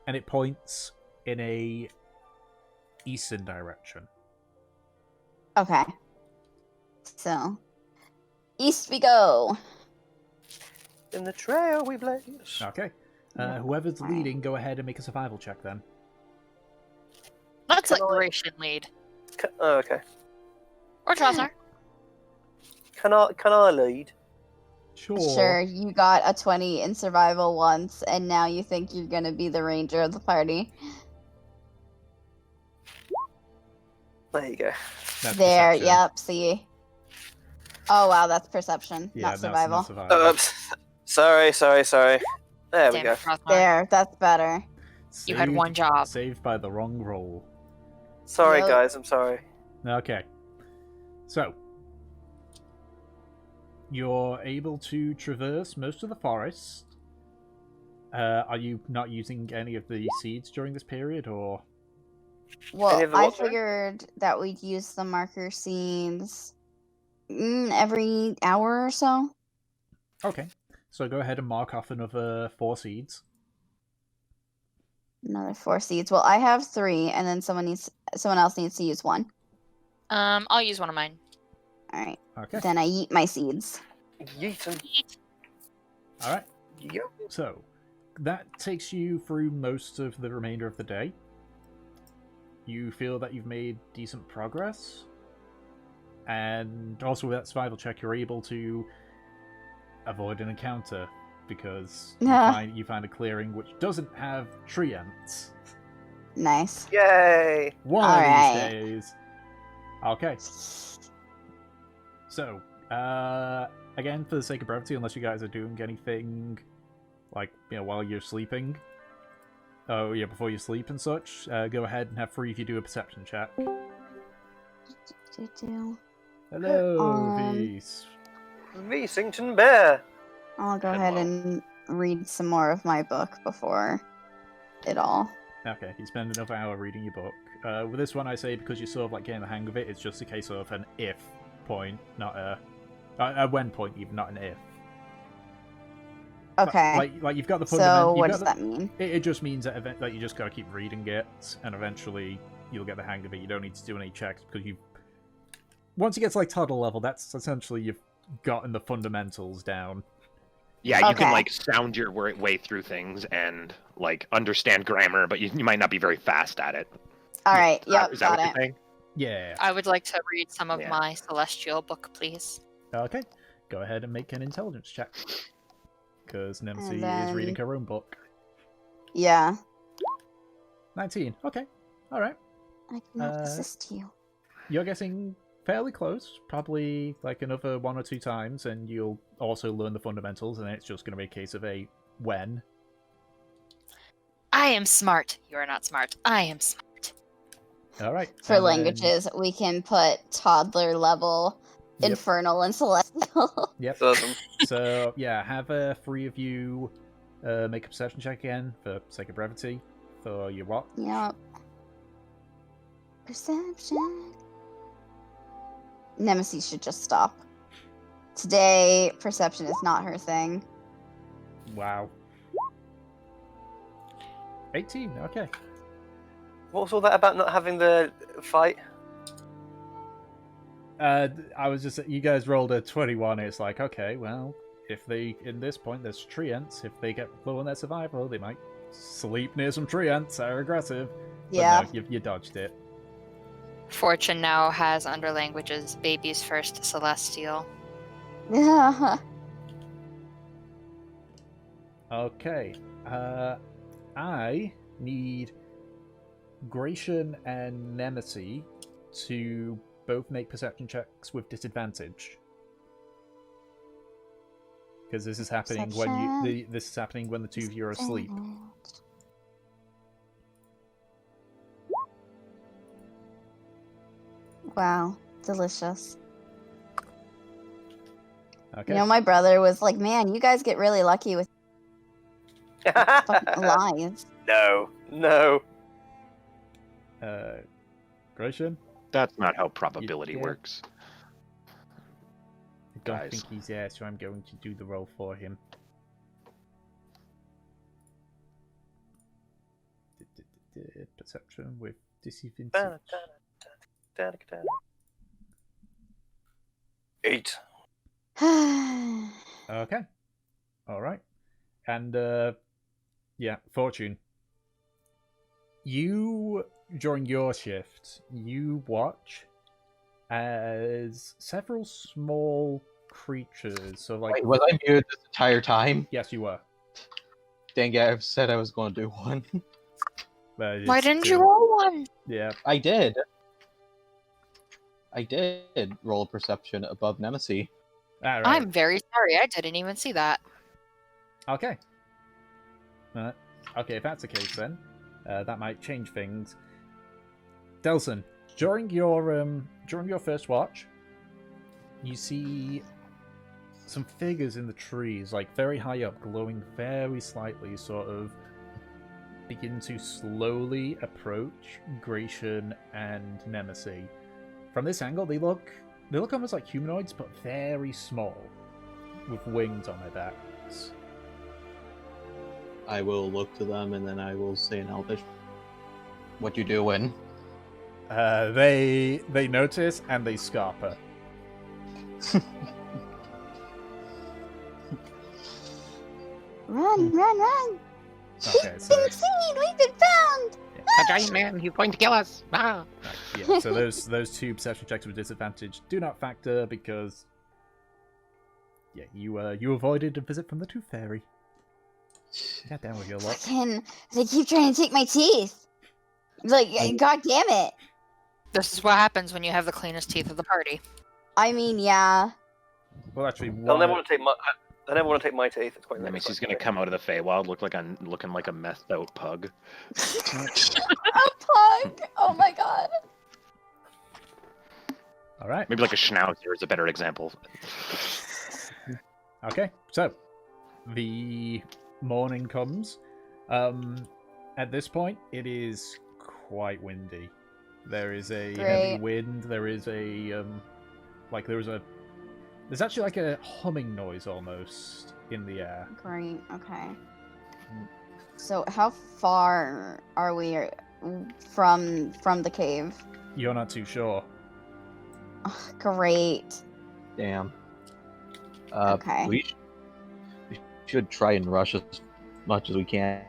and it points in a eastern direction. Okay. So, east we go. In the trail we blaze. Okay. Yeah. Whoever's Alright. leading, go ahead and make a survival check then. Let's let Can I- Gratian lead. Oh, okay. Or Trosnar. Can I lead? Sure, you got a 20 in survival once, and now you think you're gonna be the ranger of the party. There you go. That's There, perception. yep, see. Oh wow, that's perception, Yeah, not that's survival. not survival. Oops. Sorry. There we Damn go. it, Trosnar. There, that's better. You had Saved- one job. Saved by the wrong roll. Sorry, Yep. guys. I'm sorry. Okay. So, you're able to traverse most of the forest. Are you not using any of the seeds during this period, or? Well, Any of the I what, sorry? figured that we'd use the marker seeds every hour or so. Okay. So go ahead and mark off another 4 seeds. Another 4 seeds. Well, I have 3, and then someone else needs to use 1. I'll use one of mine. All right. Okay. Then I eat my seeds. Yeetin. All right. Yep. So that takes you through most of the remainder of the day. You feel that you've made decent progress, and also with that survival check, you're able to avoid an encounter because you find a clearing which doesn't have tree ants. Nice. Yay. One of Alright. these days. Okay. So, again, for the sake of brevity, unless you guys are doing anything, like, while you're sleeping, before you sleep and such, go ahead and have 3 if you do a perception check. Hello, Vise. Veasington Bear. I'll go ahead Hello. and read some more of my book before it all. Okay, you spend another hour reading your book. With this one, I say because you're sort of like getting the hang of it, it's just a case of an if point, not a when point, even not an if. Okay. Like you've got the So fundament. what does that mean? It just means that you just gotta keep reading it, and eventually you'll get the hang of it. You don't need to do any checks because once you get to like toddler level, that's essentially you've gotten the fundamentals down. Yeah, you can Okay. like sound your way through things and like understand grammar, but you might not be very fast at it. All right. Yep. Is that Got what it. you're saying? Yeah. I would like to read some of Yeah. my celestial book, please. Okay. Go ahead and make an intelligence check. Because Nemesis is then- reading her own book. Yeah. 19. Okay. Alright. I cannot Uh, assist you. You're getting fairly close. Probably like another 1 or 2 times, and you'll also learn the fundamentals, and then it's just going to be a case of a when. I am smart. You are not smart. I am smart. Alright. For languages, we can put toddler level, Yep. infernal, and celestial. Yep. Awesome. So, yeah, have 3 of you make a perception check again, for sake of brevity, for your what? Yep. Perception. Nemesis should just stop. Today, perception is not her thing. Wow. 18. Okay. What was all that about not having the fight? I was just you guys rolled a 21. It's like, okay, well, if they in this point there's tree ants. If they get low on their survival, they might sleep near some tree ants. They're aggressive. Yeah. But no, you dodged it. Fortune now has under languages baby's first celestial. Okay. I need Gratian and Nemesis to both make perception checks with disadvantage. Because this is happening this is happening when the two of you are asleep. Wow, delicious. Okay. You know, my brother was like, "Man, you guys get really lucky with fucking lies." No. Gratian? That's not how probability Yeah. works. I don't Guys. think he's there, so I'm going to do the roll for him. Perception with disadvantage. 8. Okay. Alright. And, yeah, Fortune. You, during your shift, you watch as several small creatures, so like... Wait, was I muted this entire time? Yes, you were. Dang it, I said I was going to do one. But Why it's didn't you still- roll one? Yeah. I did roll a perception above Nemesis. Alright. I'm very sorry, I didn't even see that. Okay. Okay, if that's the case then, that might change things. Delson, during your first watch, you see some figures in the trees, like very high up, glowing very slightly, sort of begin to slowly approach Gratian and Nemesis. From this angle, they look almost like humanoids, but very small, with wings on their backs. I will look to them and then I will say in Elvish, "What you doing?" They notice and they scarper. Run, run, run! Okay, He's so been seen! We've been found! A giant man, he's going to kill us. Ah. yeah, so those two perception checks with disadvantage do not factor because you avoided a visit from the Tooth Fairy. God damn with your luck. Fucking, they keep trying to take my teeth. Like, god damn it. This is what happens when you have the cleanest teeth of the party. I mean, yeah. Well, actually, They'll never want to take my. They never want to take my teeth. It's quite. Nemesi's going to come out of the Feywild looking like a methed out pug. A pug! Oh my god. All right. Maybe like a schnauzer is a better example. Okay, so the morning comes. At this point, it is quite windy. There is a heavy Great. wind. There is there's actually like a humming noise almost in the air. Great, okay. So, how far are we from the cave? You're not too sure. Ugh, great. Damn. Okay. We should try and rush as much as we can.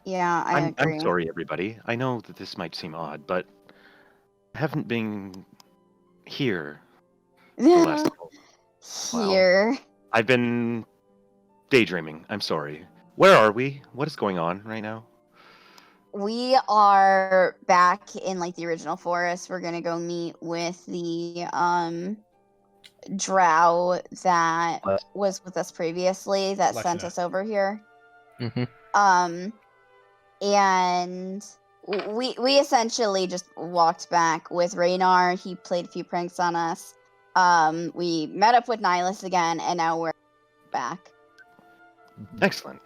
Yeah, I agree. I'm sorry, everybody. I know that this might seem odd, but I haven't been here the last while. Here. I've been daydreaming. I'm sorry. Where are we? What is going on right now? We are back in like the original forest. We're gonna go meet with the drow that was with us previously that sent Lexina. us over here. Mm-hmm. And we essentially just walked back with Raynar. He played a few pranks on us. We met up with Nihilus again, and now we're back. Excellent.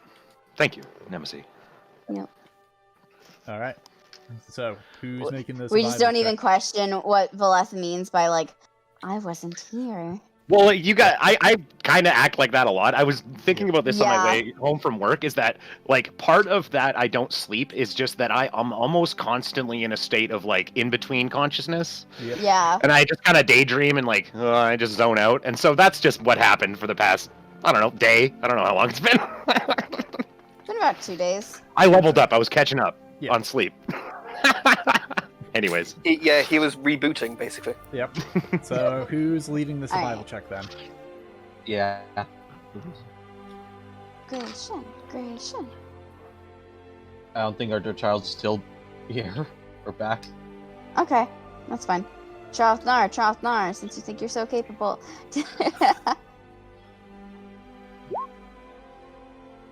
Thank you, Nemesis. All right. So who's making this? We just don't even question what Valeth means by like, I wasn't here. Well, you got. I kind of act like that a lot. I was thinking about this on my Yeah. way home from work. Is that like part of that? I don't sleep. Is just that I'm almost constantly in a state of like in between consciousness, Yep. Yeah. and I just kind of daydream and like I just zone out. And so that's just what happened for the past I don't know day. I don't know how long it's been. It's been about 2 days. I leveled up. I was catching up Yeah. on sleep. Anyways, He was rebooting basically. Yep. So who's leading the survival Alright. check then? Yeah. Gration. Gration. I don't think our child's still here or back. Okay, that's fine. Charles Nar, since you think you're so capable.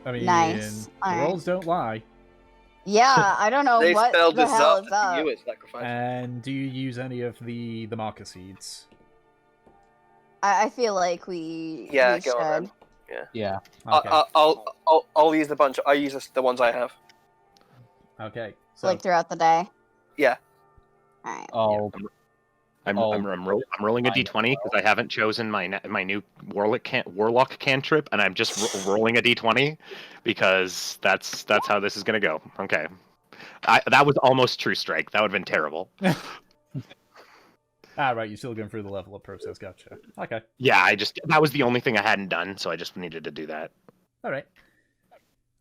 I mean, Nice. the Alright. rolls don't lie. Yeah, I don't know They what spelled the this hell up is up. to you as sacrifice. And do you use any of the marker seeds? I feel like we Yeah, go on should. then. Yeah. Okay. I'll use the bunch. I use the ones I have. Okay. So Like throughout the day. Yeah. Alright. Oh, I'm rolling a Fine. d20 because I haven't chosen my new warlock cantrip, and I'm just rolling a d20 because that's how this is gonna go. Okay, that was almost true strike. That would have been terrible. right, you're still going through the level up process. Gotcha. Okay. Yeah, that was the only thing I hadn't done, so I just needed to do that. All right.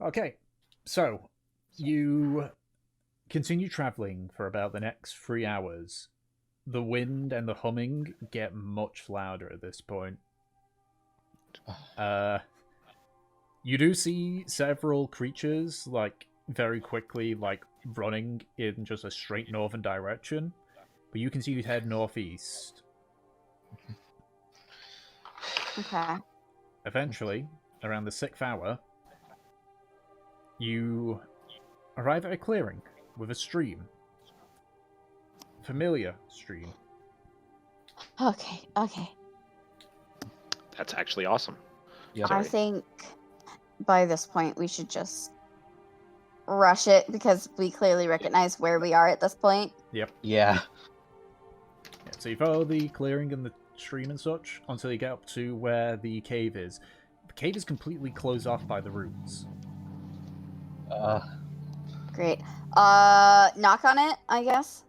Okay. So you continue traveling for about the next 3 hours. The wind and the humming get much louder at this point. You do see several creatures, like, very quickly, like, running in just a straight northern direction. But you continue to head northeast. Okay. Eventually, around the 6th hour, you arrive at a clearing with a stream. Familiar stream. Okay. That's actually awesome. yeah. I think by this point we should just rush it because we clearly recognize where we are at this point. Yep. Yeah. Yeah, so you follow the clearing and the stream and such until you get up to where the cave is. The cave is completely closed off by the roots. Great. Knock on it, I guess.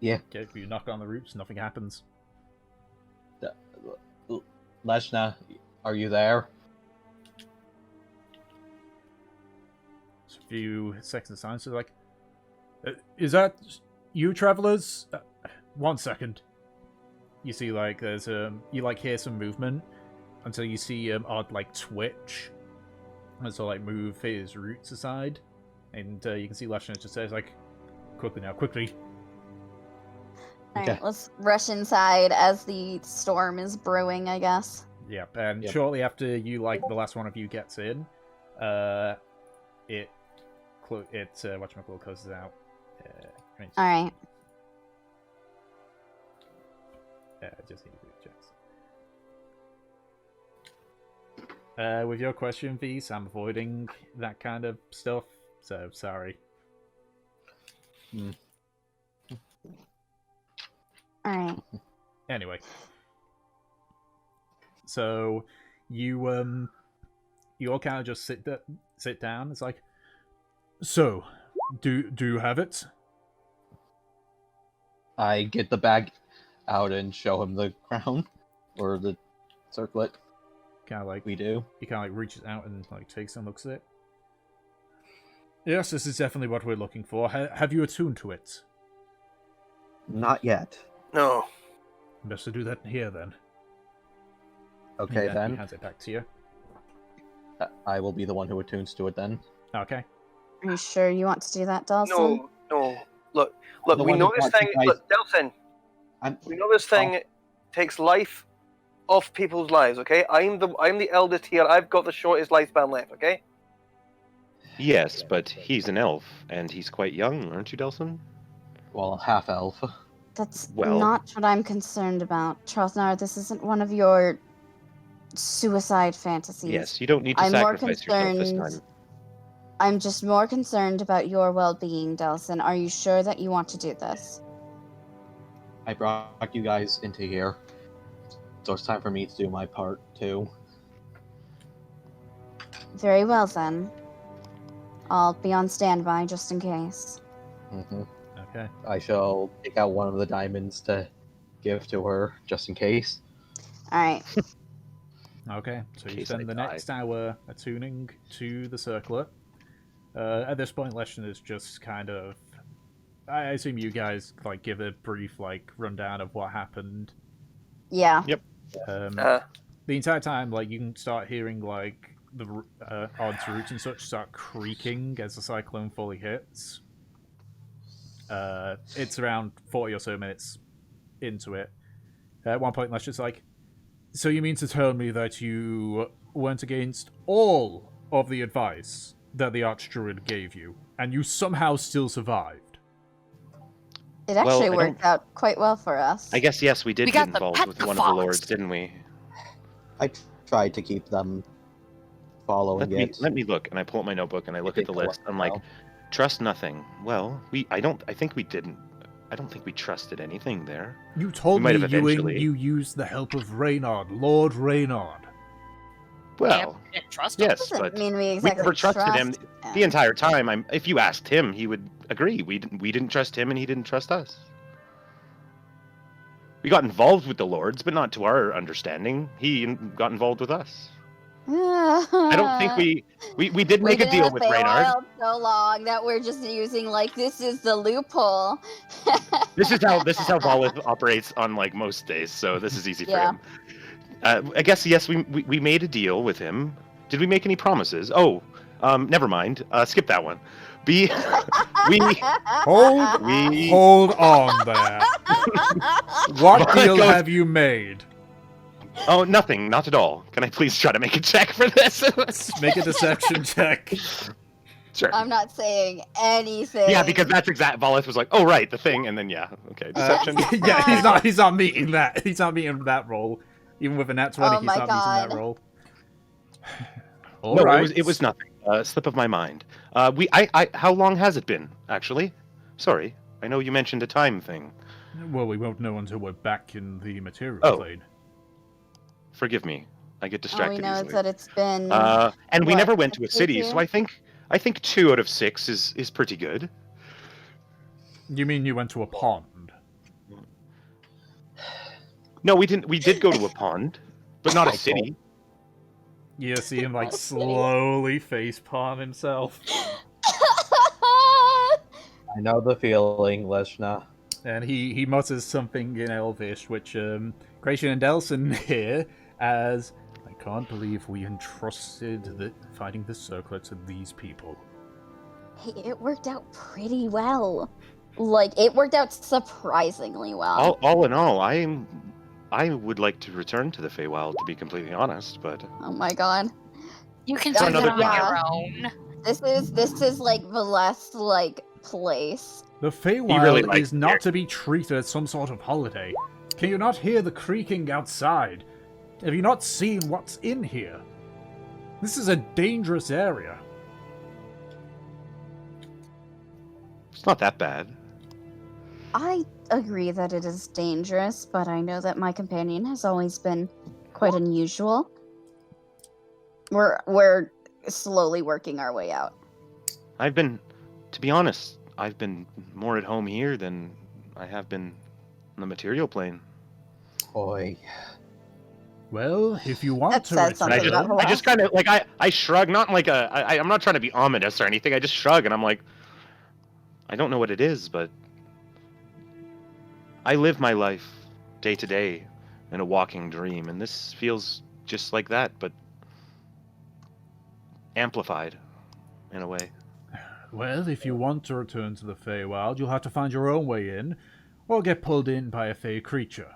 Okay, if you knock on the roots, nothing happens. Leshna, are you there? So a few seconds of silence. So like, is that you, travelers? 1 second. You see, like, there's you like hear some movement until you see Odd like twitch, and so like move his roots aside, and you can see Leshna just says like, quickly now, quickly. Alright, Okay. let's rush inside as the storm is brewing, I guess. Yep, and Yep. shortly after you, like, the last one of you gets in, whatchamacallit closes out. Alright. Just need to do checks. With your question, V's, I'm avoiding that kind of stuff, so sorry. Alright. Anyway, so you all kind of just sit down. It's like, so do you have it? I get the bag out and show him the crown or the circlet. Kind of like We do. he kind of like reaches out and like takes and looks at it. Yes, this is definitely what we're looking for. Have you attuned to it? Not yet. No. Best to do that here then. Okay, He then. hands it back to you. I will be the one who attunes to it then. Okay. Are you sure you want to do that, Dawson? No. Look. The We one know who this brought you thing. guys- Look, Delson. We know this thing takes life off people's lives. Okay. I'm the eldest here. I've got the shortest lifespan left. Okay. Yes, but he's an elf, and he's quite young, aren't you, Delson? Well, half elf. That's Well- not what I'm concerned about. Charles Nar, this isn't one of your suicide fantasies. Yes, you don't need to I'm more sacrifice yourself this concerned. time. I'm just more concerned about your well-being, Delson. Are you sure that you want to do this? I brought you guys into here so it's time for me to do my part too. Very well then. I'll be on standby just in case. Hmm. Okay. I shall pick out one of the diamonds to give to her, just in case. Alright. Okay, so you Case spend I the die. next hour attuning to the circlet. At this point, Leshen is just kind of... I assume you guys like give a brief like rundown of what happened. Yeah. Uh, The entire time, like you can start hearing like the odds roots and such start creaking as the cyclone fully hits. It's around 40 or so minutes into it. At one point, Leshen's like, "So you mean to tell me that you went against all of the advice that the Archdruid gave you, and you somehow still survived?" It Well, actually I worked out quite well for us. I guess yes, we did We get got the involved pet with one of the lords, fox. didn't we? I tried to keep them following Let me look, and I pull up my notebook and I look at the list. I'm like, trust nothing. Well, I don't think we didn't. I don't think we trusted anything there. You told We me might have eventually- you used the help of Reynard, Lord Reynard. Well, We didn't trust him. yes, Doesn't but mean we we exactly never trusted him trust the entire time. If you asked him, he would agree. We didn't trust him, and he didn't trust us. We got involved with the lords, but not to our understanding. He got involved with us. I don't think we did make a deal with Reynard. So long that we're just using like this is the loophole. This is how Volith operates on like most days, so this is easy for Yeah. him. I guess yes, we made a deal with him. Did we make any promises? Oh, never mind. Skip that one. We Hold on there. What Well, it deal goes- have you made? Oh, nothing, not at all. Can I please try to make a check for this? Make a deception check. Sure. I'm not saying anything. Yeah, because that's exact. Volith was like, "Oh right, the thing," and then yeah, okay, deception. Yeah, he's not meeting that. He's not meeting that roll. Even with a nat 20, Oh he's my not meeting that God. roll. No, Alright. it was nothing. Slip of my mind. How long has it been? Actually, sorry. I know you mentioned a time thing. Well, we won't know until we're back in the material Oh. plane. Forgive me. I get All we distracted know is easily. that it's been. And we what, never went to a 50 city, years? so I think 2 out of 6 is pretty good. You mean you went to a pond? No, we didn't. We did go to a pond, but not a city. You see him like slowly facepalm himself. I know the feeling, Leshna. And he mutters something in Elvish, which Gratian and Delson hear as, "I can't believe we entrusted fighting the circlet to these people." Hey, it worked out pretty well. Like it worked out surprisingly well. All in all, I would like to return to the Feywild, to be completely honest, but Oh my god. You can For do another that on time. your own. This is like the last like place. The Feywild really likes is not to be treated as some sort of holiday. Can you not hear the creaking outside? Have you not seen what's in here? This is a dangerous area. it's not that bad. I agree that it is dangerous, but I know that my companion has always been quite unusual. We're slowly working our way out. To be honest, I've been more at home here than I have been on the material plane. Oi. Well, if you want That to says And I something just, about I just kind of like I shrug, not like I'm not trying to be ominous or anything. I just shrug and I'm like, I don't know what it is, but I live my life day to day in a walking dream, and this feels just like that, but amplified in a way. Well, if you want to return to the Feywild, you'll have to find your own way in, or get pulled in by a Fey creature.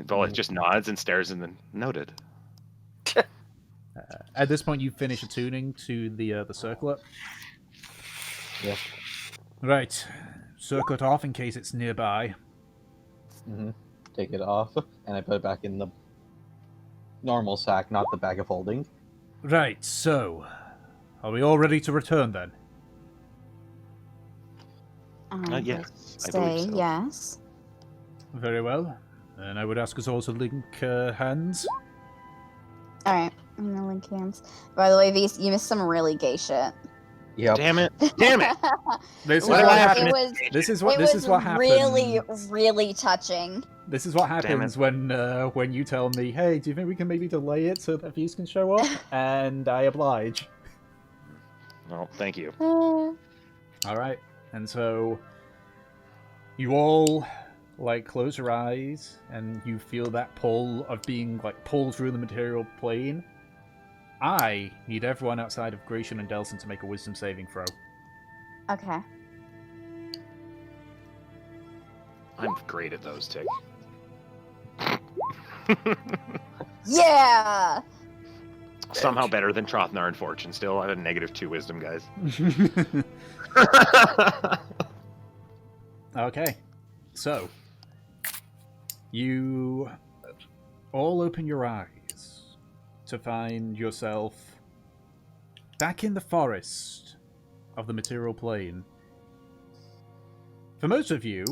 Volith just nods and stares and then noted. At this point, you finish attuning to the circlet. Yep. Right. Circlet off in case it's nearby. Hmm. Take it off, and I put it back in the normal sack, not the bag of holding. Right, so... Are we all ready to return, then? Yes, I Say believe so. yes. Very well. And I would ask us all to link hands. All right, I'm gonna link hands. By the way, Vs, you missed some really gay shit. Yep. Damn it! Damn it! This is What what happened? happens. This is what happens. really, really touching. This is what happens when you tell me, "Hey, do you think we can maybe delay it so that views can show up?" And I oblige. Well, thank you. All right, and so you all close your eyes, and you feel that pull of being pulled through the material plane. I need everyone outside of Gratian and Delson to make a wisdom saving throw. Okay. I'm great at those, Tick. Yeah. Somehow better than Trothnar and Fortune. Still, I have a -2 wisdom, guys. Okay, so you all open your eyes to find yourself back in the forest of the material plane. For most of you,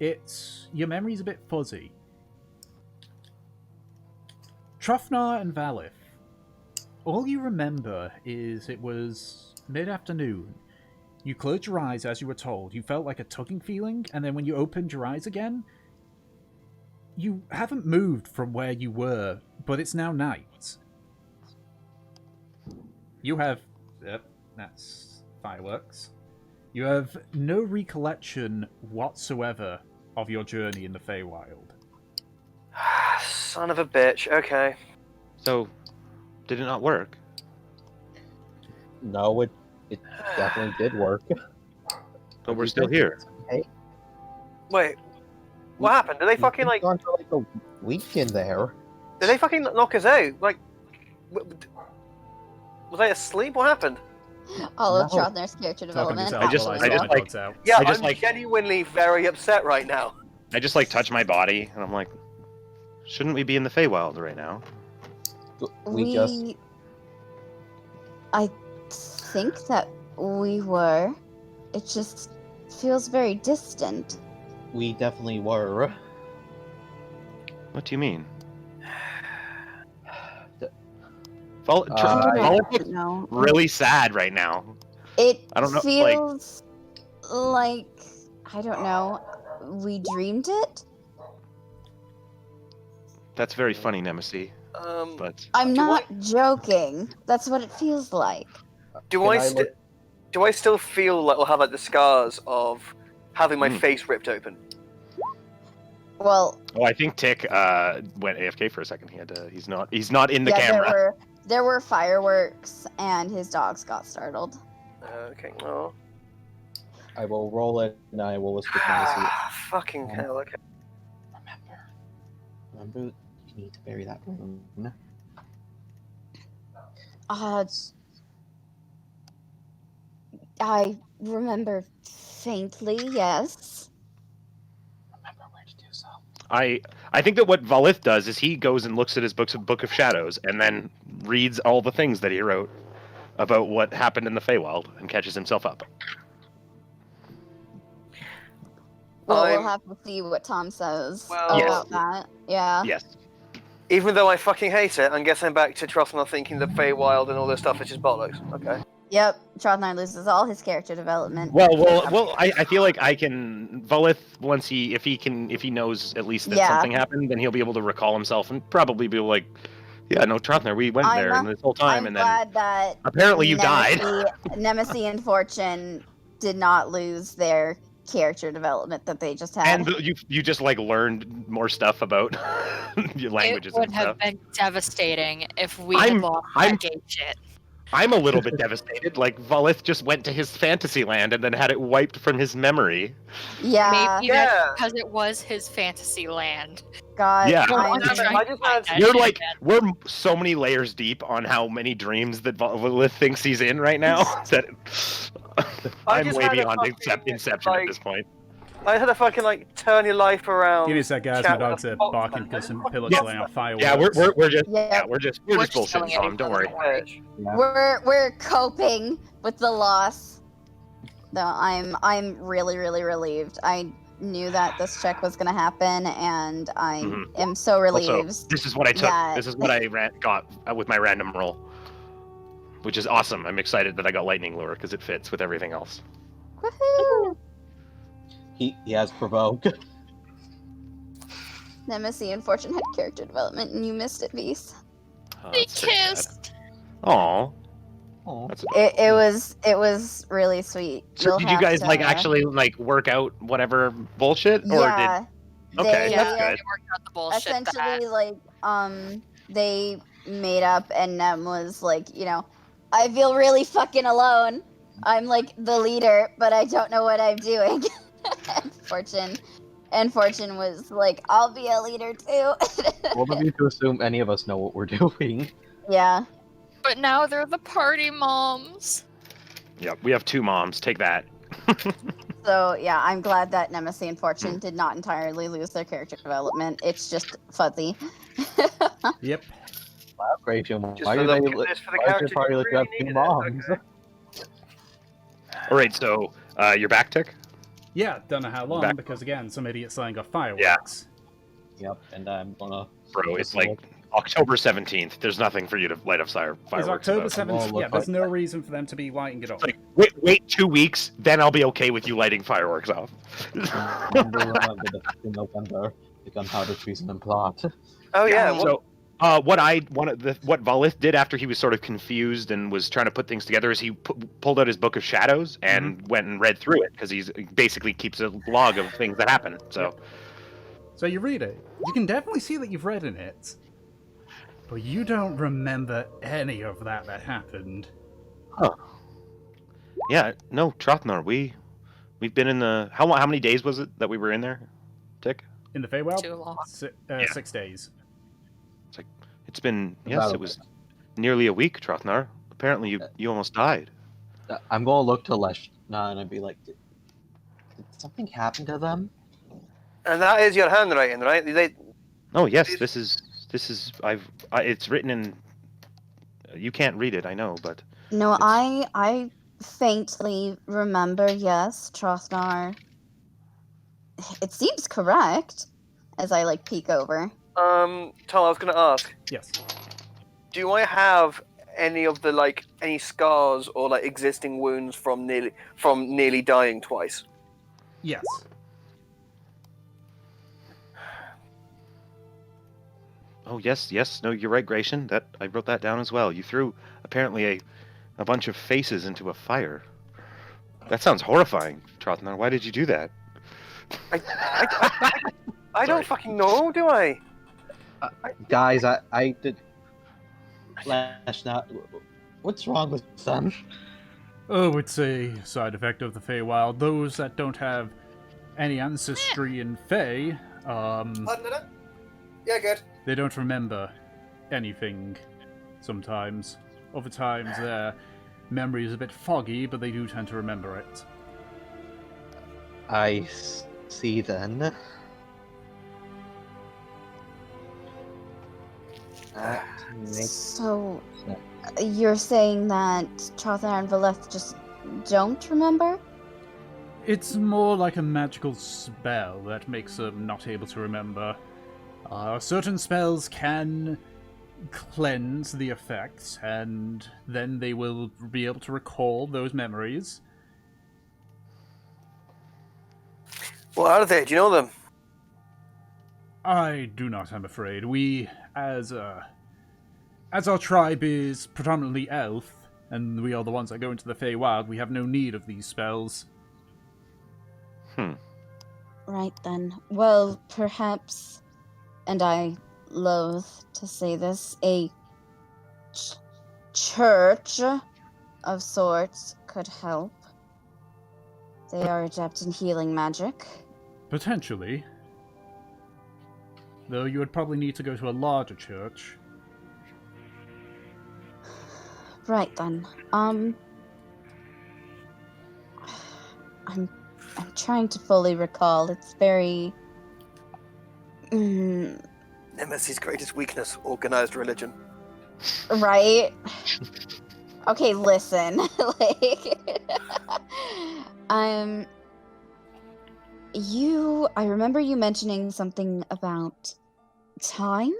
your memory's a bit fuzzy. Trothnar and Valith, all you remember is it was mid-afternoon. You closed your eyes as you were told. You felt like a tugging feeling, and then when you opened your eyes again, you haven't moved from where you were, but it's now night. You have... Yep, that's fireworks. You have no recollection whatsoever of your journey in the Feywild. Son of a bitch. Okay. So, did it not work? No, it definitely did work. But we're still here. Wait. What happened? Did they fucking We've gone for a week in there. Did they fucking knock us out? Was I asleep? What happened? All of No. Trothnar's character development. I just like- Yeah, I just, I'm genuinely very upset right now. I just touch my body, and I'm like, shouldn't we be in the Feywild right now? We just I think that we were. It just feels very distant. we definitely were. What do you mean? I Volith looks No. really sad right now. It I don't know, feels like I don't know. We dreamed it. That's very funny, Nemesis. But I'm Do not joking. That's what it feels like. Do Can I, I look- do I still feel like I'll have the scars of having my face ripped open? Well, I think Tick went AFK for a second. He's not in the camera. there were fireworks, and his dogs got startled. Okay. Oh. I will roll it, and I will whisper to Missy. Fucking hell. Okay. Remember, you need to bury that rune. I remember faintly, yes. Remember where to do so. I think that what Volith does is he goes and looks at his Book of Shadows and then reads all the things that he wrote about what happened in the Feywild and catches himself up. Well, I'm- we'll have to see what Tom says Well- about that. Yeah. Yes. Even though I fucking hate it, I guess I'm back to Trothnar thinking the Feywild and all this stuff is just bollocks. Okay. Yep. Trothnar loses all his character development. Well. I feel like I can Volith once if he knows at least that Yeah. something happened, then he'll be able to recall himself and probably be like, yeah, no, Trothnar, we went there and this whole time, I'm and then glad that apparently you died. Nemesis and Fortune did not lose their character development that they just had. And you just learned more stuff about your languages It would and have stuff. been devastating if we I'm- had lost I'm- that gay shit. I'm a little bit devastated. Volith just went to his fantasy land and then had it wiped from his memory. yeah. Maybe Yeah. that's because it was his fantasy land. God. Yeah. Well, I'm- I'm I trying to just find had- that You're shit we're so many layers deep on how many dreams that Volith thinks he's in right now that I'm just way had a beyond fucking, Inception at this point. I had to fucking turn your life around. Give me a sec, guys. My chat with dogs a are fox barking man. because some pillars Yeah. laying out fireworks. Yeah, we're just Yeah. we're just We're bullshitting, killing it. Tom. Don't worry. Bitch. We're coping with the loss. No, I'm really really relieved. I knew that this check was gonna happen, and I Mhm. am so relieved. Also, this is what I took. that- This is what I got with my random roll, which is awesome. I'm excited that I got lightning lure because it fits with everything else. Woohoo! He has provoke. Nemesis and Fortune had character development, and you missed it, Beast. Oh, They that's pretty sad. kissed. Aw, Oh. that's It was really sweet. So You'll did you have guys like to- actually like work out whatever bullshit, or Yeah. Okay, they, that's Yeah, good. they worked out the bullshit. essentially like they made up, and Nem was like, I feel really fucking alone. I'm like the leader, but I don't know what I'm doing. and Fortune was like, I'll be a leader too. Bold of you to assume any of us know what we're doing. Yeah. But now they're the party moms. Yeah, we have 2 moms. Take that. So yeah, I'm glad that Nemesis and Fortune did not entirely lose their character development. It's just fuzzy. Yep. Wow, Gratian, Just why for are the they? fitness for the Why is your character party you like you have really 2 needed it, moms? okay. All right, so your back tick. Yeah, don't know how long, Back- because again, some idiot selling off fireworks. Yep, and I'm gonna. Bro, it's like October 17th. There's nothing for you to light up It's fireworks. October about. 7th. Well, Yeah, there's no reason for them to be lighting it off. It's like wait 2 weeks, then I'll be okay with you lighting fireworks off. Remember the 5th of November, the gunpowder treason and plot. Oh yeah. Yeah. Well, So, what Valith did after he was sort of confused and was trying to put things together is he pulled out his book of shadows and went and read through it because he basically keeps a log of things that happen. So, So you read it. You can definitely see that you've read in it. But you don't remember any of that happened. yeah, no, Trothnar, we've been in the how many days was it that we were in there, Tick? In the Feywild? Too long. 6 days. It's been About a it was nearly a week, Trothnar. Apparently you almost died. I'm gonna look to Leshna and I'd be like, did something happen to them? and that is your handwriting, right? Oh yes, this is it's written in. You can't read it, I know, but No, It's- I faintly remember, yes, Trothnar. It seems correct, as I like peek over. Tom, I was gonna ask, Yes. do I have any of the any scars or like existing wounds from nearly dying twice? Yes. oh yes, no, you're right, Gratian. That I wrote that down as well. You threw apparently a bunch of faces into a fire. That sounds horrifying, Trothnar. Why did you do that? I don't fucking know, do I? Guys, I did. Leshna, what's wrong with them? Oh, it's a side effect of the Feywild. Those that don't have any ancestry in Fey, Yeah, good. they don't remember anything sometimes. Other times their memory is a bit foggy, but they do tend to remember it. I see then. That makes So, you're saying that Trothnar and Valeth just don't remember? It's more like a magical spell that makes them not able to remember. Certain spells can cleanse the effects, and then they will be able to recall those memories. What are they? Do you know them? I do not, I'm afraid. We, as our tribe is predominantly elf, and we are the ones that go into the Feywild, we have no need of these spells. Right then. Well, perhaps, and I loathe to say this, a church of sorts could help. They are adept in healing magic. Potentially. Though you would probably need to go to a larger church. Right then. I'm trying to fully recall. It's very Nemesis' greatest weakness: organized religion. right. Okay, listen. Like I remember you mentioning something about time?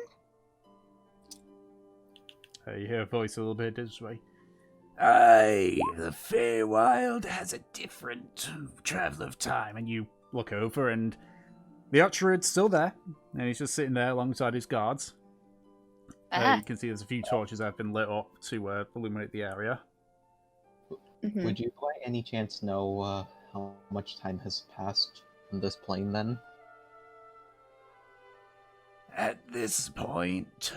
You hear a voice a little bit this way. Aye, the Feywild has a different travel of time. And you look over, and the Archerod's still there, and he's just sitting there alongside his guards. Ah, You can see there's a few torches that have been lit up to illuminate the area. Mhm. Would you by any chance know how much time has passed on this plane then? At this point,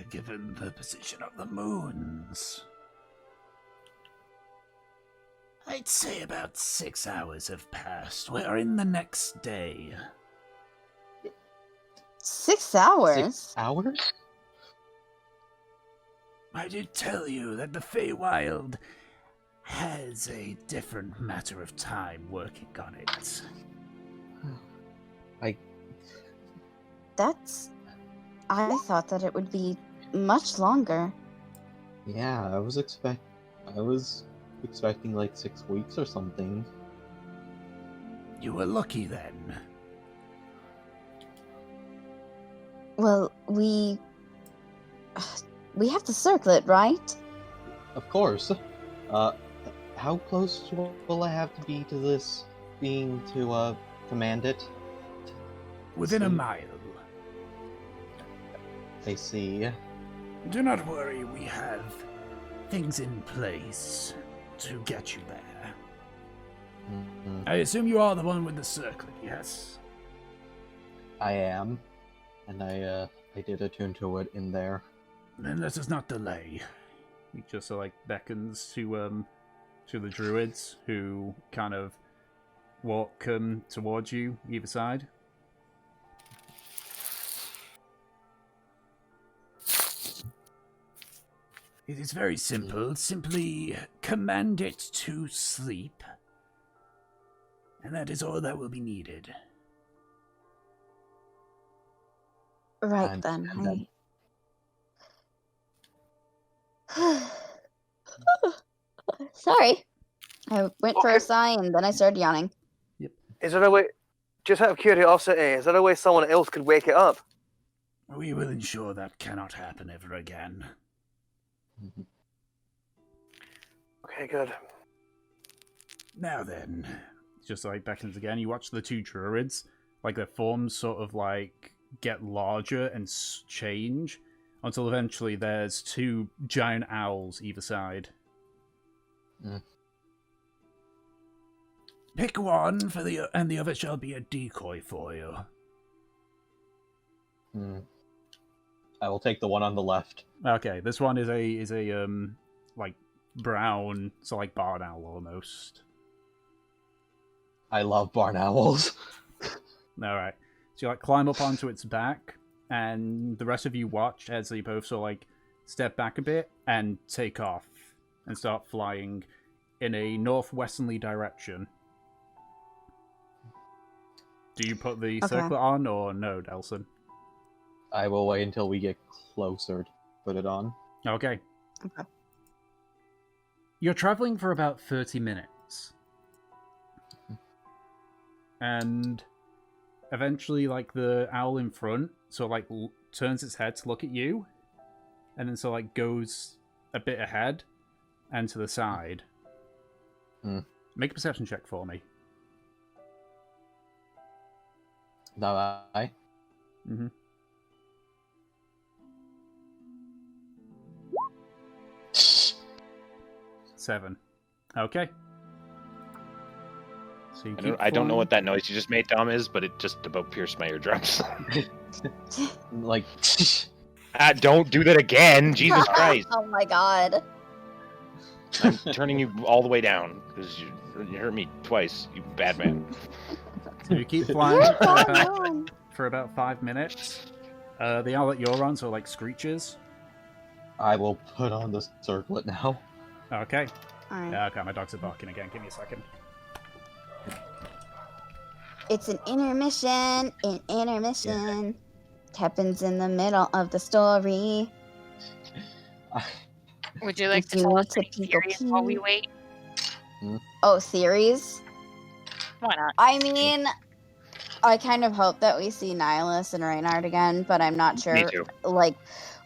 given the position of the moons, I'd say about 6 hours have passed. We're in the next day. 6 hours? 6 hours? I did tell you that the Feywild has a different matter of time working on it. I thought that it would be much longer. Yeah, I was expecting like 6 weeks or something. You were lucky then. Well, we have the circlet, right? Of course. How close will I have to be to this being to command it? Within a See. mile. I see. Do not worry, we have things in place to get you there. Mhm. I assume you are the one with the circlet, yes? I am, and I did attune to it in there. Then let us not delay. He just beckons to the druids, who kind of walk towards you either side. It is very simple. Simply command it to sleep, and that is all that will be needed. Right I then. understand Sorry. I went for a Okay. sigh and then I started yawning. Is there a way, just out of curiosity, is there a way someone else could wake it up? We will ensure that cannot happen ever again. Mhm. Okay, good. Now then, just beckons again. You watch the two druids, their forms sort of get larger and change until eventually there's two giant owls either side. Mm. Pick one and the other shall be a decoy for you. I will take the one on the left. Okay, this one is a brown, so barn owl almost. I love barn owls. All right, so you climb up onto its back, and the rest of you watch as they both sort of step back a bit and take off and start flying in a northwesterly direction. Do you put the Okay. circlet on or no, Delson? I will wait until we get closer to put it on. Okay. Okay. You're traveling for about 30 minutes. And eventually, the owl in front turns its head to look at you, and then goes a bit ahead and to the side. Make a perception check for me. Now I. Mm-hmm. Seven. Okay. So you keep I don't know flying. what that noise you just made, Dom, is, but it just about pierced my eardrums. Like. Don't do that again, Jesus Christ! Oh my god. I'm turning you all the way down because you hurt me twice, you bad man. So you keep flying You're fine. for about 5 minutes. The owl that you're on screeches. I will put on the circlet now. Okay. Alright. Okay, my dogs are barking again. Give me a second. It's an intermission. An intermission. Happens in the middle of the story. would you like If to you tell need us to any theories while we wait? Oh, theories? Why not? I mean, I kind of hope that we see Nihilus and Reynard again, but I'm not sure, Me too. like,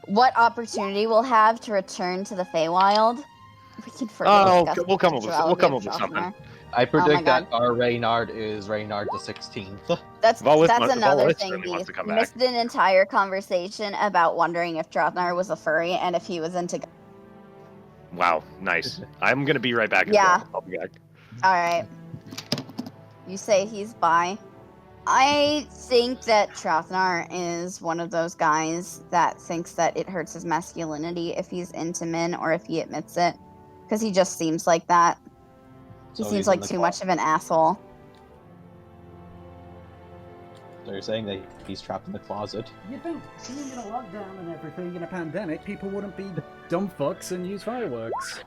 what opportunity we'll have to return to the Feywild. We can further Oh, discuss we'll the come up with sexuality of something. Drothnar. I predict God. that our Reynard is Reynard the 16th. That's Volus another thing. certainly wants We to come back. missed an entire conversation about wondering if Drothnar was a furry and if he was into. Wow, nice. I'm gonna be right back. Yeah. As well. I'll be back. All right. You say he's bi. I think that Drothnar is one of those guys that thinks that it hurts his masculinity if he's into men or if he admits it, because he just seems like that. He So seems he's like in the too much of an asshole. So you're saying that he's trapped in the closet? You think, being in a lockdown and everything in a pandemic, people wouldn't be dumb fucks and use fireworks.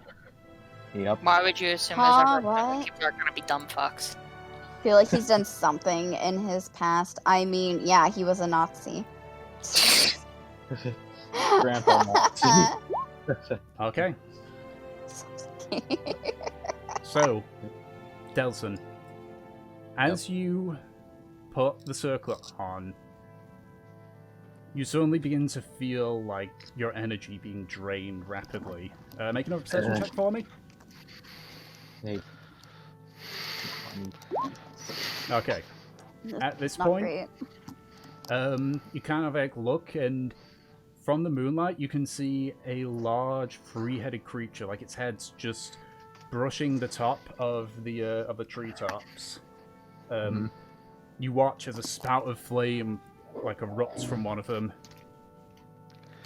Yep. Why would you assume Huh, there's ever what? people are gonna be dumb fucks? I feel like he's done something in his past. I mean, yeah, he was a Nazi. Grandpa Nazi. Okay, so, Delson, as you put the circlet on, you suddenly begin to feel like your energy being drained rapidly. Make another perception check for me. Hey. Okay. At this Not point, great. you kind of like look, and from the moonlight, you can see a large, three-headed creature, like its head's just brushing the top of the treetops. You watch as a spout of flame like erupts from one of them.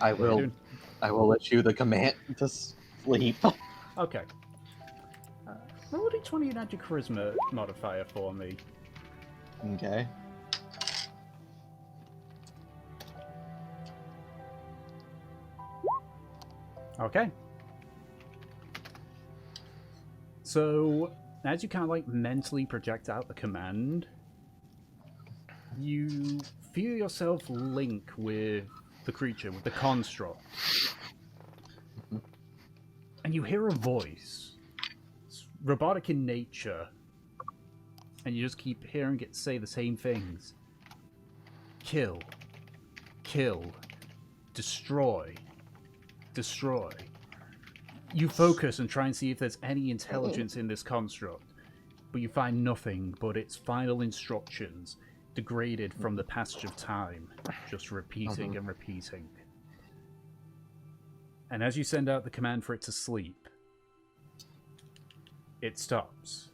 I will let you the command to sleep. Okay. Roll a d20 and add your charisma modifier for me. Okay. Okay. So, as you kind of like mentally project out the command, you feel yourself link with the creature, with the construct. And you hear a voice. It's robotic in nature. And you just keep hearing it say the same things. Kill. Kill. Destroy. Destroy. You focus and try and see if there's any intelligence in this construct, but you find nothing but its final instructions, degraded from the passage of time, just repeating and repeating. And as you send out the command for it to sleep, it stops.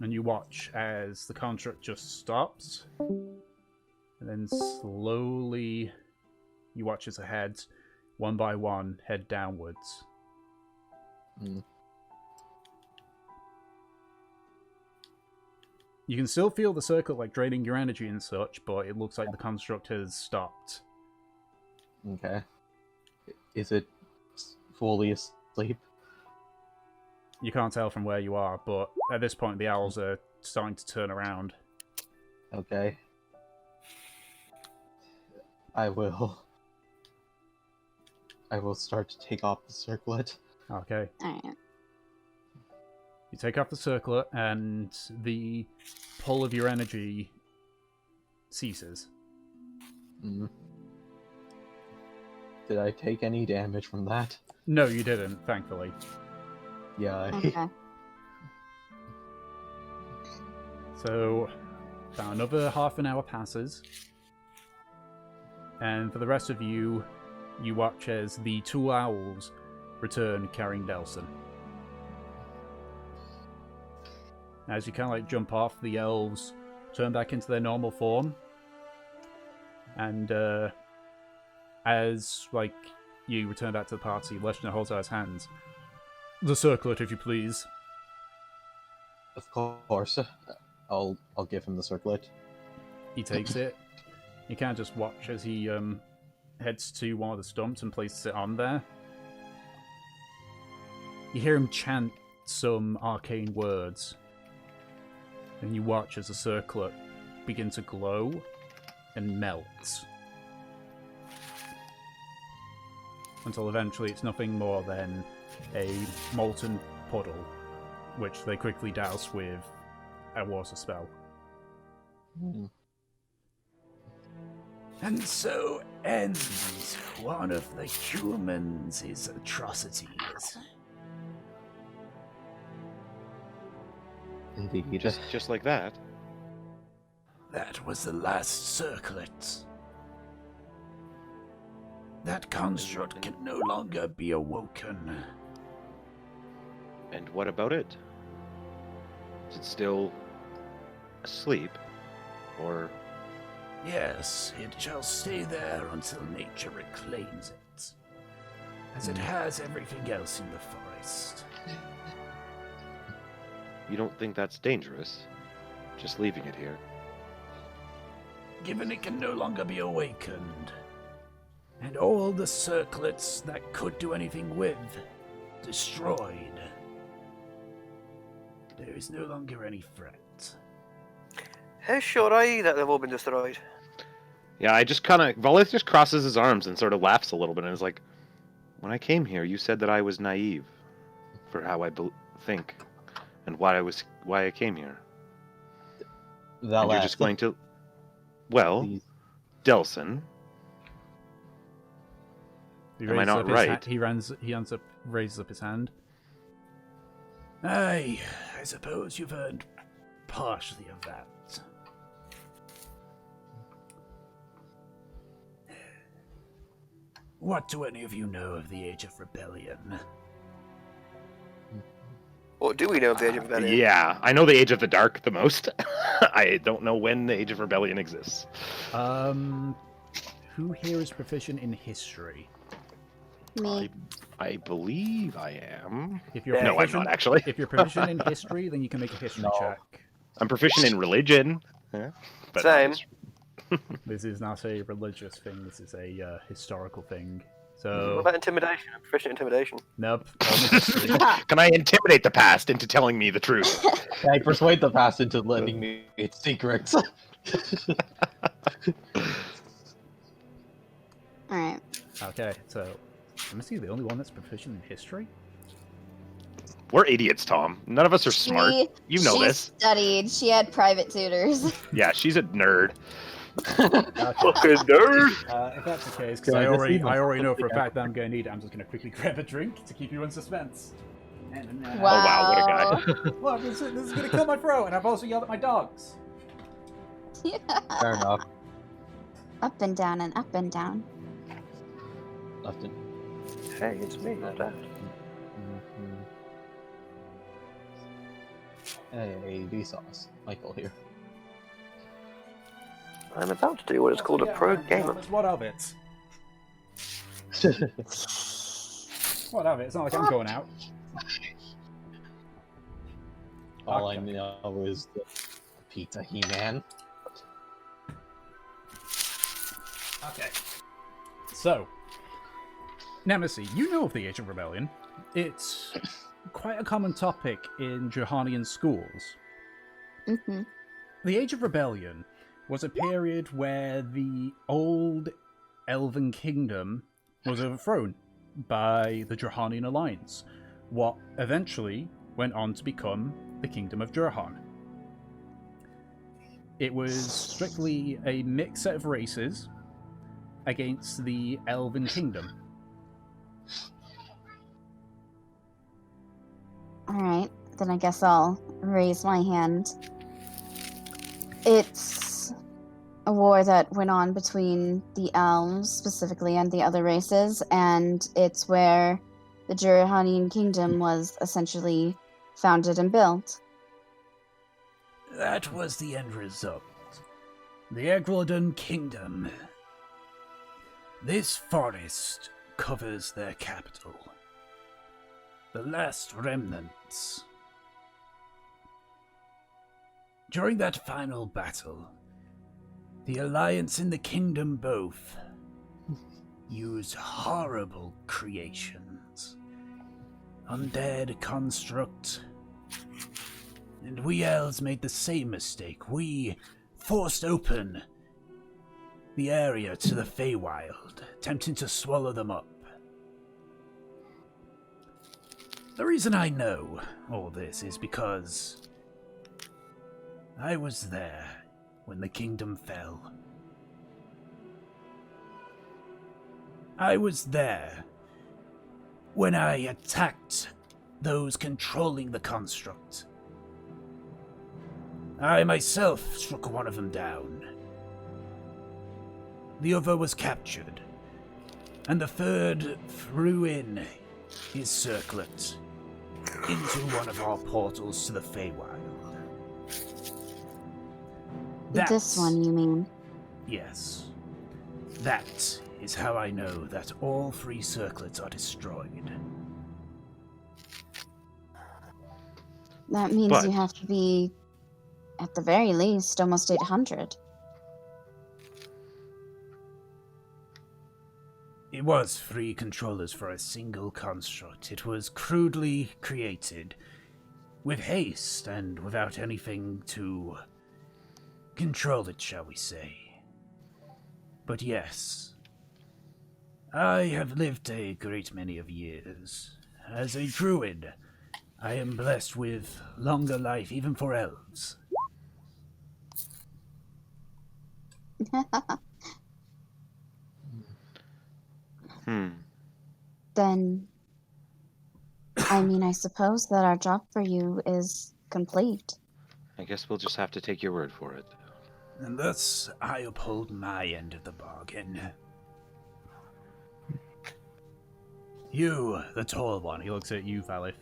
And you watch as the construct just stops, and then slowly you watch as the heads, one by one, head downwards. You can still feel the circle like draining your energy and such, but it looks like the construct has stopped. Okay. Is it fully asleep? You can't tell from where you are, but at this point the owls are starting to turn around. Okay. I will start to take off the circlet. Okay. Alright. You take off the circlet, and the pull of your energy ceases. Did I take any damage from that? No, you didn't, thankfully. Yeah. Okay. So, about another half an hour passes. And for the rest of you, you watch as the two owls return carrying Delson. As you kind of like jump off, the elves turn back into their normal form. And as like you return back to the party, Leshner holds out his hands. The circlet, if you please. Of course. I'll give him the circlet. He takes it. You can't just watch as he heads to one of the stumps and places it on there. You hear him chant some arcane words. And you watch as the circlet begin to glow and melt. Until eventually it's nothing more than a molten puddle, which they quickly douse with a water spell. And so ends one of the humans' atrocities. Indeed. Just like that. That was the last circlet. That construct can no longer be awoken. And what about it? Is it still asleep? Or Yes, it shall stay there until nature reclaims it, as it has everything else in the forest. you don't think that's dangerous? Just leaving it here? Given it can no longer be awakened, and all the circlets that could do anything with destroyed, there is no longer any threat. How sure are you that they've all been destroyed? Yeah, I just kind of... Volith just crosses his arms and sort of laughs a little bit and is like, when I came here, you said that I was naive for how I think and why I came here. And you're just going to... Well, Please. Delson, am I not right? He raises up his hand. Aye, I suppose you've earned partially of that. What do any of you know of the Age of Rebellion? What do we know of the Age of Rebellion? Yeah, I know the Age of the Dark the most. I don't know when the Age of Rebellion exists. Who here is proficient in history? Me. I believe I am. If you're No, I'm proficient, not actually. If you're proficient in history, then you can make a history No. check. I'm proficient in religion. Yeah, but Same. This is not a religious thing. This is a historical thing. What So, about intimidation? I'm proficient in intimidation. nope. Only history. Can I intimidate the past into telling me the truth? I persuade the past into lending me its secrets. Alright. Okay, so let me see. The only one that's proficient in history. We're idiots, Tom. None of us are smart. You know she this. studied. She had private tutors. Yeah, she's a nerd. Okay. Fucking nerd! If that's the case, because Can I I just already leave my know for a something fact that I'm going to need it, I'm just going to quickly grab a drink to keep you in suspense. And, Oh wow, what a guy. Look, this is going to kill my throat, and I've also yelled at my dogs. Fair enough. Up and down and up and down. Left it. Hey, it's me, not that. Hey, Vsauce. Michael here. I'm about to do what is called a pro gamer. What of it? What of it? It's not like I'm going out. All I know is the Pizza He-Man. Okay. So, Nemesis, you know of the Age of Rebellion. It's quite a common topic in Johanian schools. Mm-hmm. The Age of Rebellion was a period where the old Elven Kingdom was overthrown by the Johanian Alliance, what eventually went on to become the Kingdom of Jurhan. It was strictly a mixed set of races against the Elven Kingdom. Alright, then I guess I'll raise my hand. It's a war that went on between the elves, specifically, and the other races, and it's where the Jurahanian kingdom was essentially founded and built. That was the end result. The Egrildan Kingdom. This forest covers their capital. The last remnants. During that final battle, the Alliance and the Kingdom both used horrible creations. Undead construct. And we elves made the same mistake. We forced open the area to the Feywild, attempting to swallow them up. The reason I know all this is because I was there when the kingdom fell. I was there when I attacked those controlling the construct. I myself struck one of them down. The other was captured, and the third threw in his circlet into one of our portals to the Feywild. This one, you mean? Yes. That is how I know that all 3 circlets are destroyed. That means But- you have to be, at the very least, almost 800. It was 3 controllers for a single construct. It was crudely created, with haste and without anything to control it, shall we say. But yes, I have lived a great many of years. As a druid, I am blessed with longer life even for elves. Then, I mean, I suppose that our job for you is complete. I guess we'll just have to take your word for it. And thus, I uphold my end of the bargain. You, the tall one, he looks at you, Valif.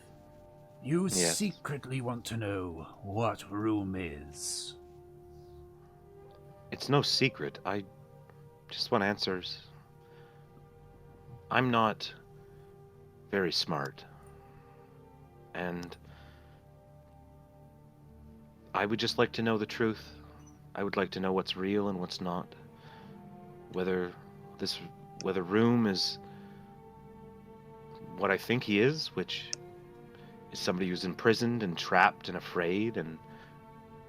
You Yes. secretly want to know what room is. It's no secret. I just want answers. I'm not very smart. And I would just like to know the truth. I would like to know what's real and what's not. Whether Room is what I think he is, which is somebody who's imprisoned and trapped and afraid and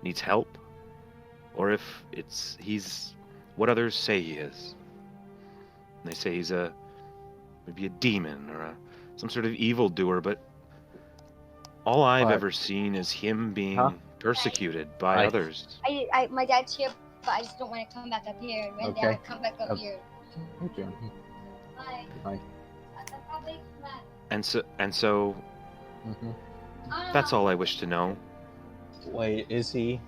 needs help, or if he's what others say he is. And they say he's maybe a demon or some sort of evildoer, but all I've What? ever seen is him being Huh? persecuted by Hi. others. My dad's here, but I just don't want to come back up here. When Okay. Dad come back up Oh. here. Okay. Bye. Hi. And so Mm-hmm. that's all I wish to know. Wait, is he?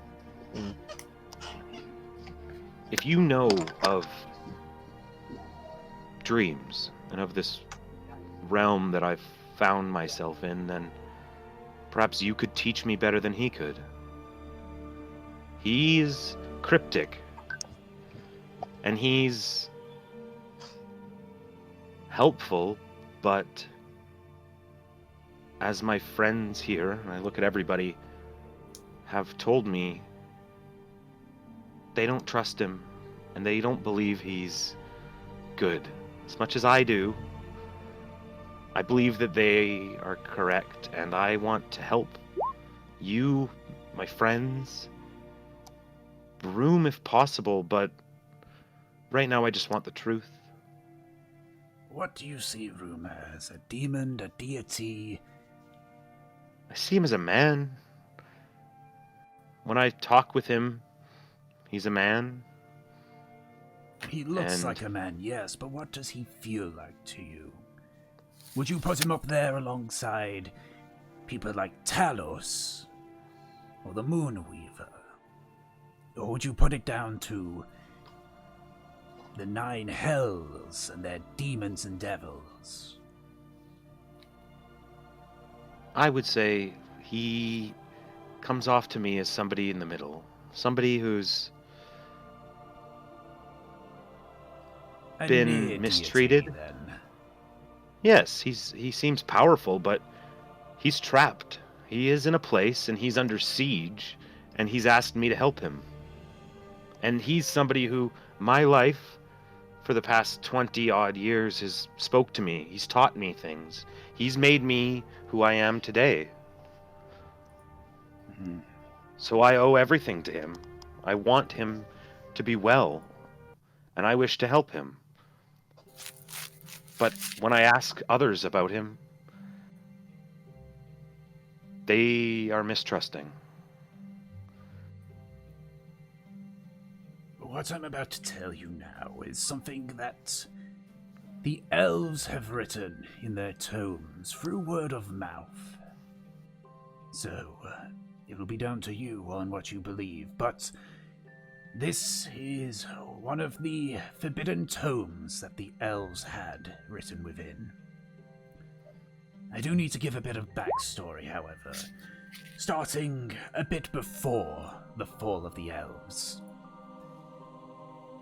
If you know of dreams and of this realm that I've found myself in, then perhaps you could teach me better than he could. He's cryptic, and he's helpful, but as my friends here, and I look at everybody, have told me, they don't trust him, and they don't believe he's good. As much as I do, I believe that they are correct, and I want to help you, my friends, Room if possible, but right now I just want the truth. What do you see Room as? A demon, a deity? I see him as a man. When I talk with him, he's a man. He looks And- like a man, yes, but what does he feel like to you? Would you put him up there alongside people like Talos or the Moonweaver? Or would you put it down to the 9 hells and their demons and devils? I would say he comes off to me as somebody in the middle. Somebody who's A been near deity, mistreated? then. Yes, he seems powerful, but he's trapped. He is in a place and he's under siege, and he's asked me to help him. And he's somebody who my life for the past 20 odd years has spoke to me. He's taught me things. He's made me who I am today. Mhm. So I owe everything to him. I want him to be well, and I wish to help him. But when I ask others about him, they are mistrusting. what I'm about to tell you now is something that the elves have written in their tomes through word of mouth. So, it will be down to you on what you believe, but this is one of the forbidden tomes that the elves had written within. I do need to give a bit of backstory, however, starting a bit before the fall of the elves.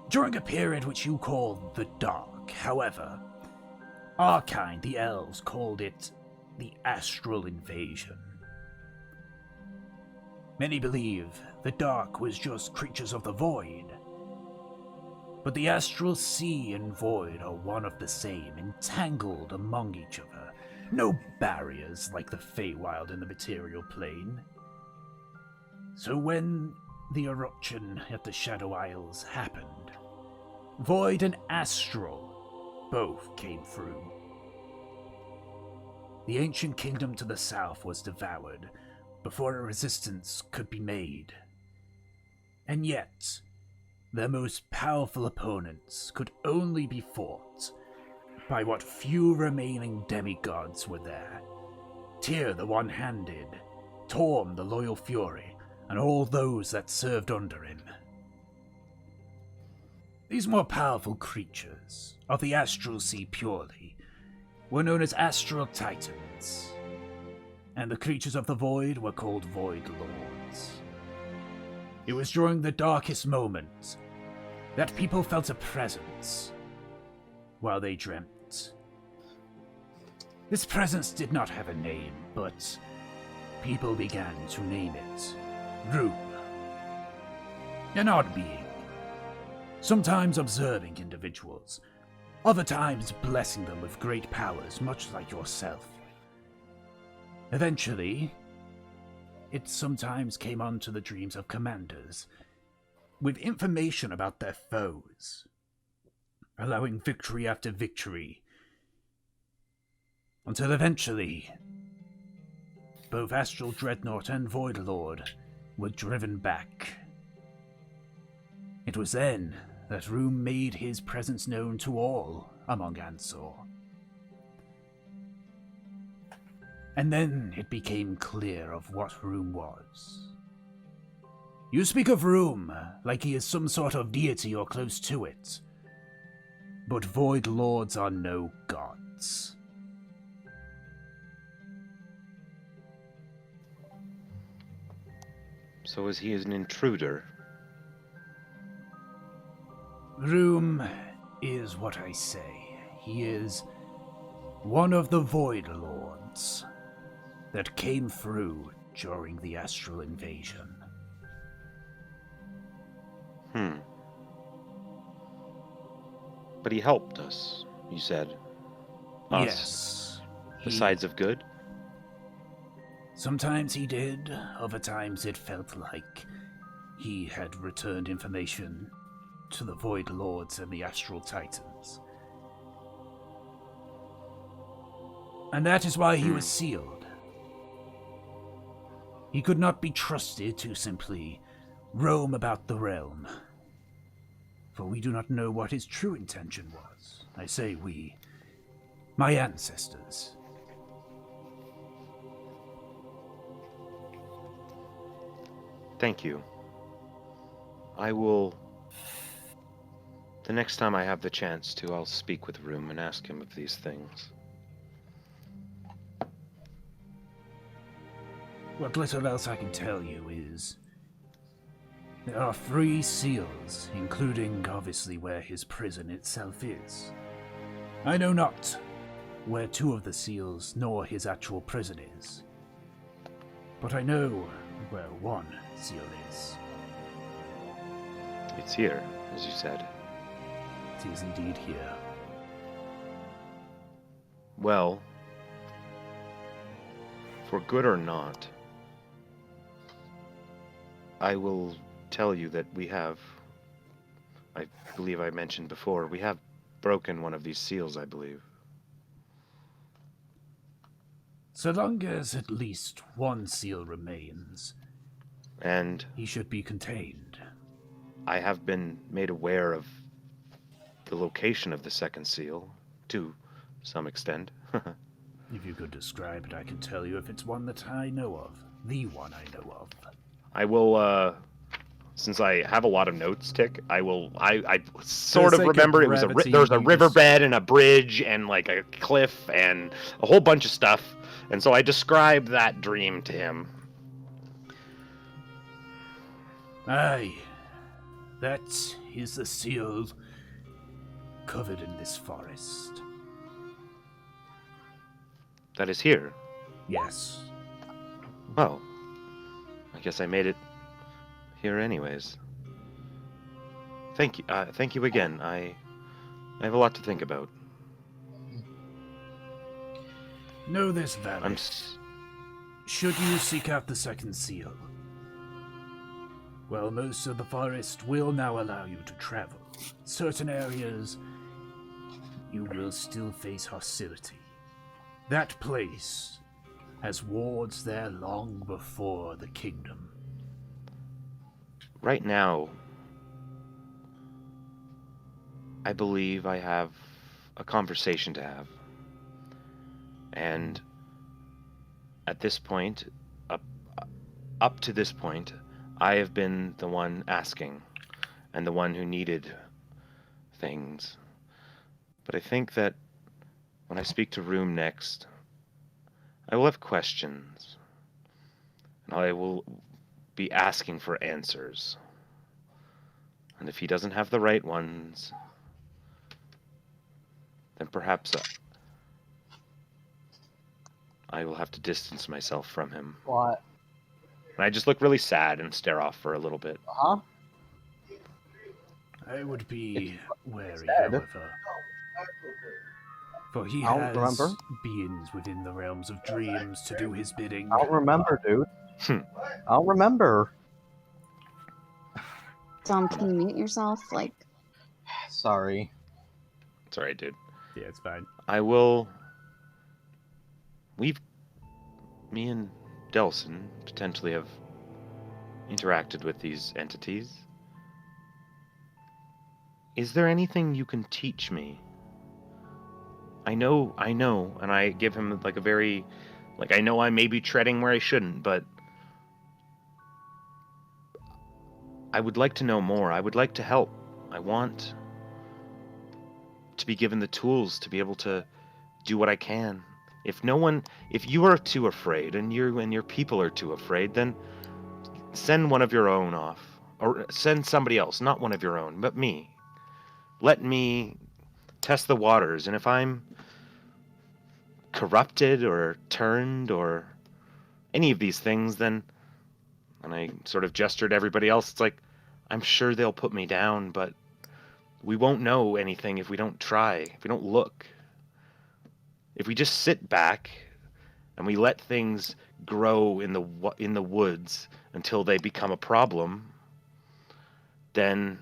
During a period which you call the Dark, however, our kind, the elves, called it the Astral Invasion. Many believe the Dark was just creatures of the Void, but the Astral Sea and Void are one of the same, entangled among each other. No barriers like the Feywild in the material plane. So when the eruption at the Shadow Isles happened, Void and Astral both came through. The ancient kingdom to the south was devoured before a resistance could be made. And yet, their most powerful opponents could only be fought by what few remaining demigods were there. Tyr the One-Handed, Torm the Loyal Fury, and all those that served under him. These more powerful creatures, of the Astral Sea purely, were known as Astral Titans, and the creatures of the Void were called Void Lords. It was during the darkest moment that people felt a presence while they dreamt. This presence did not have a name, but people began to name it Rune. An odd being, sometimes observing individuals, other times blessing them with great powers, much like yourself. Eventually, it sometimes came onto the dreams of commanders, with information about their foes, allowing victory after victory, until eventually, both Astral Dreadnought and Void Lord were driven back. It was then that Rune made his presence known to all among Ansor. And then it became clear of what Rune was. You speak of Rune like he is some sort of deity or close to it, but Void Lords are no gods. So is he an intruder? Rune is what I say. He is one of the Void Lords that came through during the Astral Invasion. But he helped us, you said. Us. Yes. The sides of good? Sometimes he did, other times it felt like he had returned information to the Void Lords and the Astral Titans. And that is why he was sealed. He could not be trusted to simply roam about the realm, for we do not know what his true intention was. I say we, my ancestors. Thank you. I will... The next time I have the chance to, I'll speak with Rune and ask him of these things. What little else I can tell you is there are 3 seals, including obviously where his prison itself is. I know not where 2 of the seals nor his actual prison is, but I know where 1 seal is. It's here, as you said. It is indeed here. Well, for good or not, I will tell you that we have, I believe I mentioned before, we have broken one of these seals, I believe. So long as at least 1 seal remains, And he should be contained. I have been made aware of the location of the second seal, to some extent. If you could describe it, I can tell you if it's one that I know of. The one I know of. I will, since I have a lot of notes, Tick, I sort of sake of remember it was brevity, there was a you just- riverbed and a bridge and like a cliff and a whole bunch of stuff. And so I described that dream to him. Aye, that is the seal covered in this forest. That is here. Yes. Well, I guess I made it here anyways. Thank you again. I have a lot to think about. Know this, Valley. I'm Should you seek out the second seal, well, most of the forest will now allow you to travel. Certain areas, you will still face hostility. That place has wards there long before the kingdom. right now, I believe I have a conversation to have. And at this point, up to this point, I have been the one asking and the one who needed things. But I think that when I speak to Room next, I will have questions. And I will be asking for answers. And if he doesn't have the right ones, then perhaps I will have to distance myself from him. What? And I just look really sad and stare off for a little bit. Huh? I would be wary, sad. however. For he I don't has remember. beings within the realms of dreams to do his bidding. I don't remember, dude. Hmm. I don't remember. Dom, can you mute yourself? Like, Sorry. It's alright, dude. Yeah, it's fine. I will... Me and Delson potentially have interacted with these entities. Is there anything you can teach me? I know, and I give him like a very... Like, I know I may be treading where I shouldn't, but... I would like to know more. I would like to help. I want to be given the tools to be able to do what I can. If you are too afraid and your people are too afraid, then send one of your own off. Or send somebody else, not one of your own, but me. Let me test the waters, and if I'm corrupted or turned or any of these things, then... And I sort of gestured to everybody else. It's like, I'm sure they'll put me down, but we won't know anything if we don't try, if we don't look. If we just sit back and we let things grow in the woods until they become a problem, then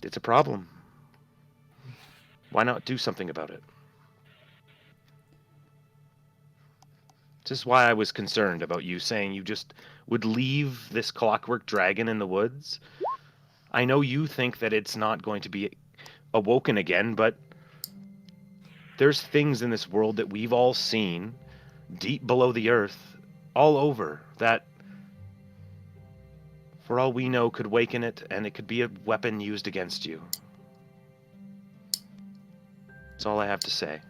it's a problem. Why not do something about it? This is why I was concerned about you saying you just would leave this clockwork dragon in the woods. I know you think that it's not going to be awoken again, but there's things in this world that we've all seen deep below the earth, all over, that for all we know could waken it, and it could be a weapon used against you. That's all I have to say.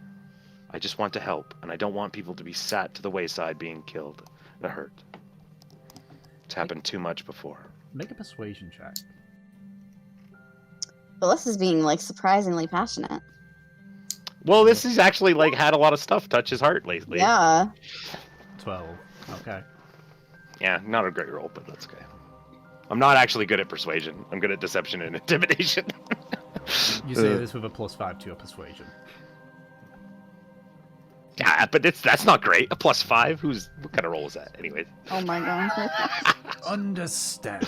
I just want to help, and I don't want people to be sat to the wayside being killed and hurt. It's happened too much before. Make a persuasion check. Phyllis is being like surprisingly passionate. Well, this has actually like had a lot of stuff touch his heart lately. Yeah. 12. Okay. Yeah, not a great roll, but that's okay. I'm not actually good at persuasion. I'm good at deception and intimidation. You say this with a +5 to your persuasion. Yeah, but that's not great. A +5? What kind of roll is that, anyways? Oh my god. Understand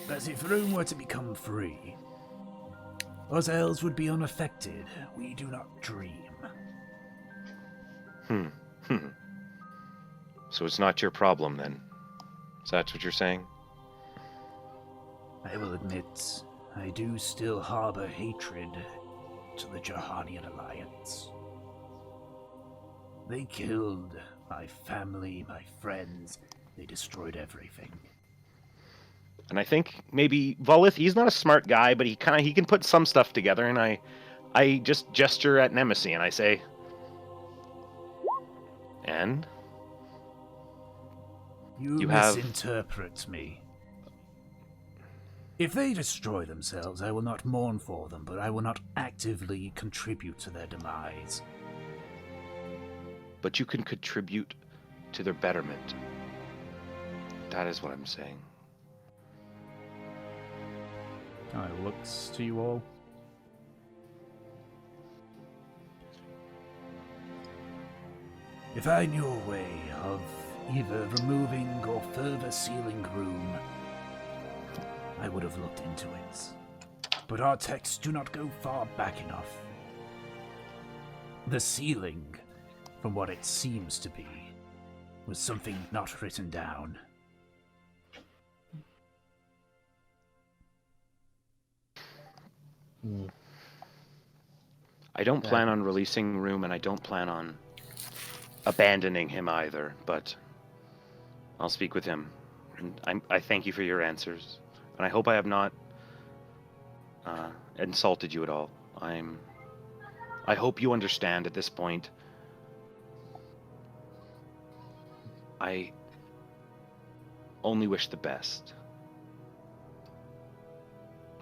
that if Rome were to become free, us elves would be unaffected. We do not dream. So it's not your problem then? Is that what you're saying? I will admit, I do still harbor hatred to the Jahanian Alliance. They killed my family, my friends. They destroyed everything. And I think maybe Volith, he's not a smart guy, but he can put some stuff together. And I just gesture at Nemesis and I say, and You have misinterpret me. If they destroy themselves, I will not mourn for them, but I will not actively contribute to their demise. but you can contribute to their betterment. That is what I'm saying. Kind of looks to you all. If I knew a way of either removing or further sealing room, I would have looked into it. But our texts do not go far back enough. The sealing, from what it seems to be, was something not written down. I don't plan on releasing Room, and I don't plan on abandoning him either, but I'll speak with him. And I thank you for your answers, and I hope I have not insulted you at all. I hope you understand at this point. I only wish the best.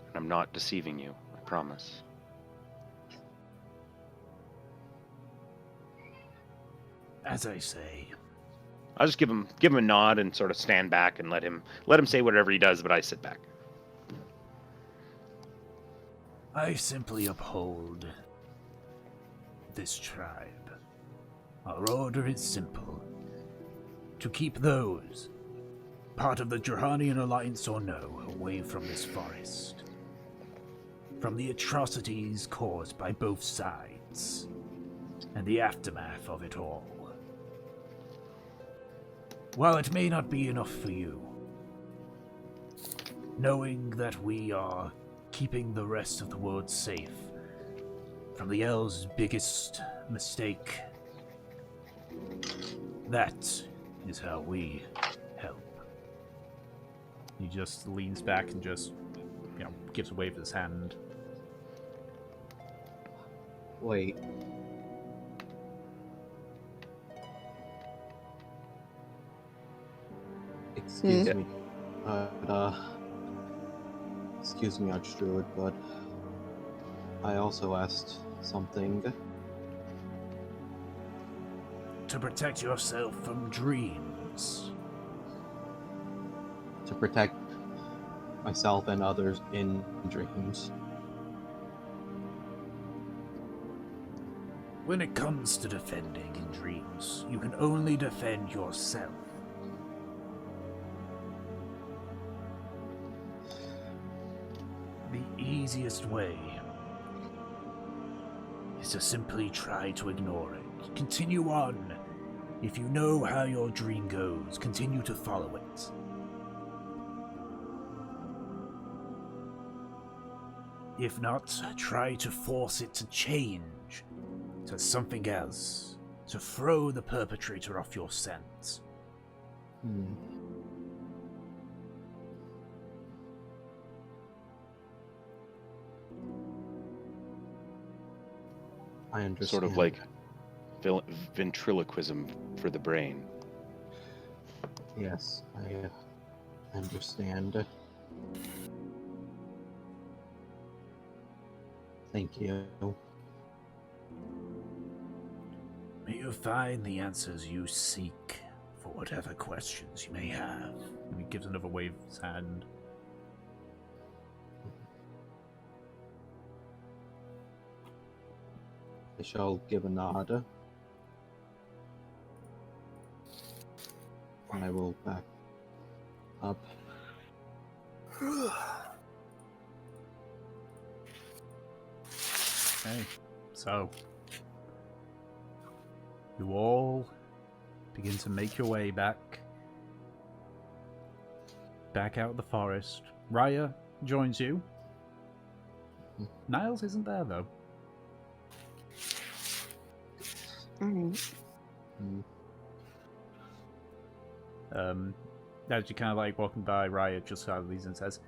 And I'm not deceiving you, I promise. As I say, I'll just give him a nod and sort of stand back and let him say whatever he does, but I sit back. I simply uphold this tribe. Our order is simple. To keep those, part of the Jahanian Alliance or no, away from this forest. From the atrocities caused by both sides, and the aftermath of it all. While it may not be enough for you, knowing that we are keeping the rest of the world safe from the Elves' biggest mistake, that is how we help. He just leans back and just, gives a wave of his hand. Wait. Excuse me. Excuse me, Archdruid, but I also asked something. To protect yourself from dreams. To protect myself and others in dreams. When it comes to defending in dreams, you can only defend yourself. The easiest way is to simply try to ignore it. Continue on. If you know how your dream goes, continue to follow it. If not, try to force it to change to something else, to throw the perpetrator off your scent. I understand. Sort of like ventriloquism for the brain. Yes, I understand. Thank you. May you find the answers you seek for whatever questions you may have. And he gives another wave of his hand. I shall give a nod. And I will back up. Okay, so you all begin to make your way back out of the forest. Raya, joins you. Niles isn't there though. Alright. As you kind of like walking by, Riot just kind of leaves and says,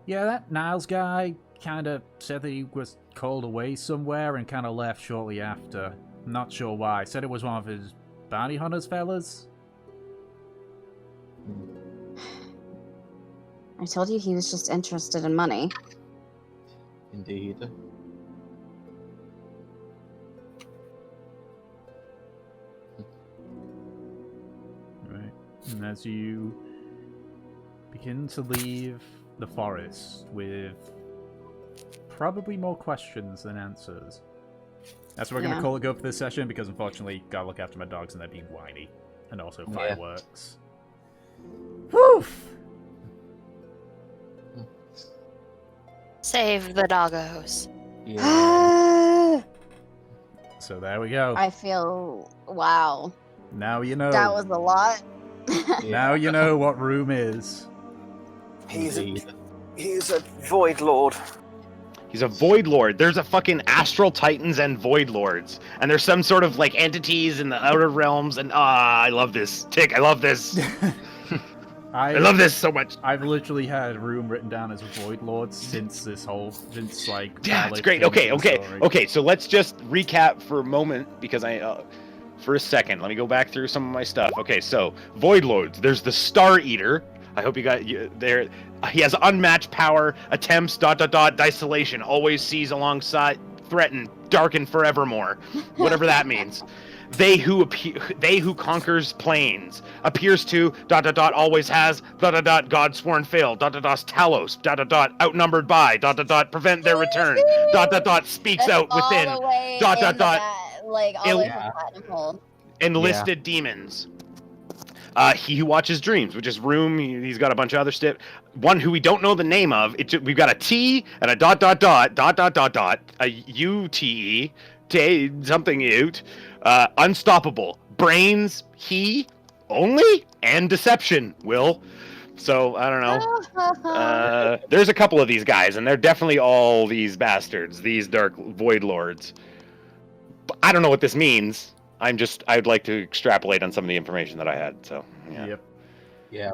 "Yeah, that Niles guy kind of said that he was called away somewhere and kind of left shortly after. Not sure why. Said it was one of his bounty hunters fellas." I told you he was just interested in money. Indeed. Right. And as you begin to leave the forest with probably more questions than answers. That's what we're going to call it go for this session, because unfortunately, gotta look after my dogs and they're being whiny. And also fireworks. Whew! Save the doggos. Yeah. So there we go. I feel wow. Now you know. That was a lot. Now you know what room is. He's Indeed. a void lord. He's a Void Lord. There's a fucking Astral Titans and Void Lords. And there's some sort of like entities in the outer realms. And I love this. Tick, I love this. I love this so much. I've literally had room written down as Void Lord since like Yeah, it's Valid great. came Okay, into the okay, story. okay. So let's just recap for a moment because for a second, let me go back through some of my stuff. Okay, so Void Lords. There's the Star Eater. I hope you got there. He has unmatched power, attempts, ... Desolation, always sees alongside, threaten, darken forevermore. Whatever that means. They who conquers planes, appears to ... always has ... God-sworn fail ... Talos ... outnumbered by ... prevent their return ... speaks That's out all within ... the way dot, in dot, the like all the way Yeah. from Platinum Hold. enlisted demons. He who watches dreams, which is room. He's got a bunch of other stuff. One who we don't know the name of. We've got a T and a ... a UTE, something ute. Unstoppable. Brains, he, only, and deception, Will. So, I don't know. There's a couple of these guys, and they're definitely all these bastards, these Dark Void Lords. But I don't know what this means. I'd like to extrapolate on some of the information that I had, so, yeah. Yep. Yeah.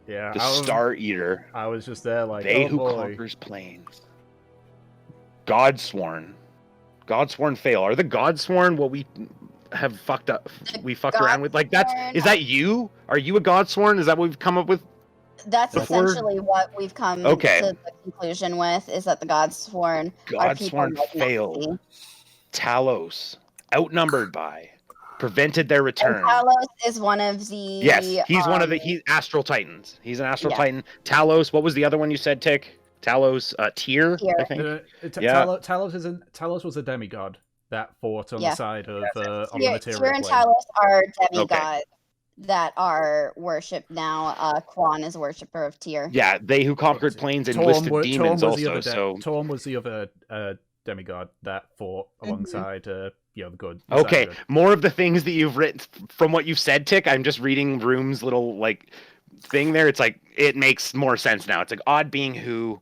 Yeah. The Star Eater. I was just there like, They oh who boy. conquers planes. Godsworn. Godsworn fail. Are the Godsworn what we have fucked up? We fucked around with? Like, is that you? Are you a Godsworn? Is that what we've come up with? That's Before- essentially what we've come Okay. to the conclusion with, is that the Godsworn are people Godsworn like failed. Nancy. Talos. Outnumbered by. Prevented their And return. Talos is one of the Yes, he's one of the he's Astral Titans. He's an Astral Yeah. Titan. Talos, what was the other one you said, Tick? Talos, Tyr, Tyr. I think. Yeah. Talos was a demigod that fought on the Yeah. side of the Tyr material and plane. Talos are demigods that are worshipped now. Quan is a worshiper of Tyr. Yeah, they who conquered planes and listed demons Torm was also. Torm was the other demigod that fought alongside the good. the Okay, side good. more of the things that you've written from what you've said, Tick. I'm just reading Room's little like thing there. It's like it makes more sense now. It's like odd being who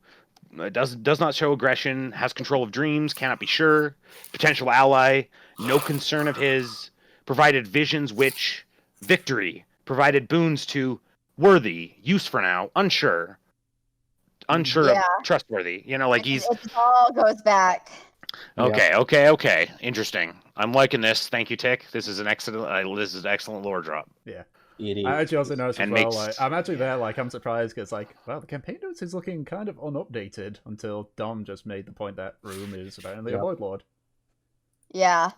does not show aggression, has control of dreams, cannot be sure, potential ally, no concern of his, provided visions which victory, provided boons to worthy, use for now, unsure of trustworthy. Like he's It all goes back. okay. Interesting. I'm liking this. Thank you, Tick. This is an excellent lore drop. Yeah. It is. I actually also noticed as And well, makes- like, I'm actually there, like, I'm surprised, because, like, well, the campaign notes is looking kind of unupdated until Dom just made the point that Room is apparently a Yep. Void Lord. Yeah.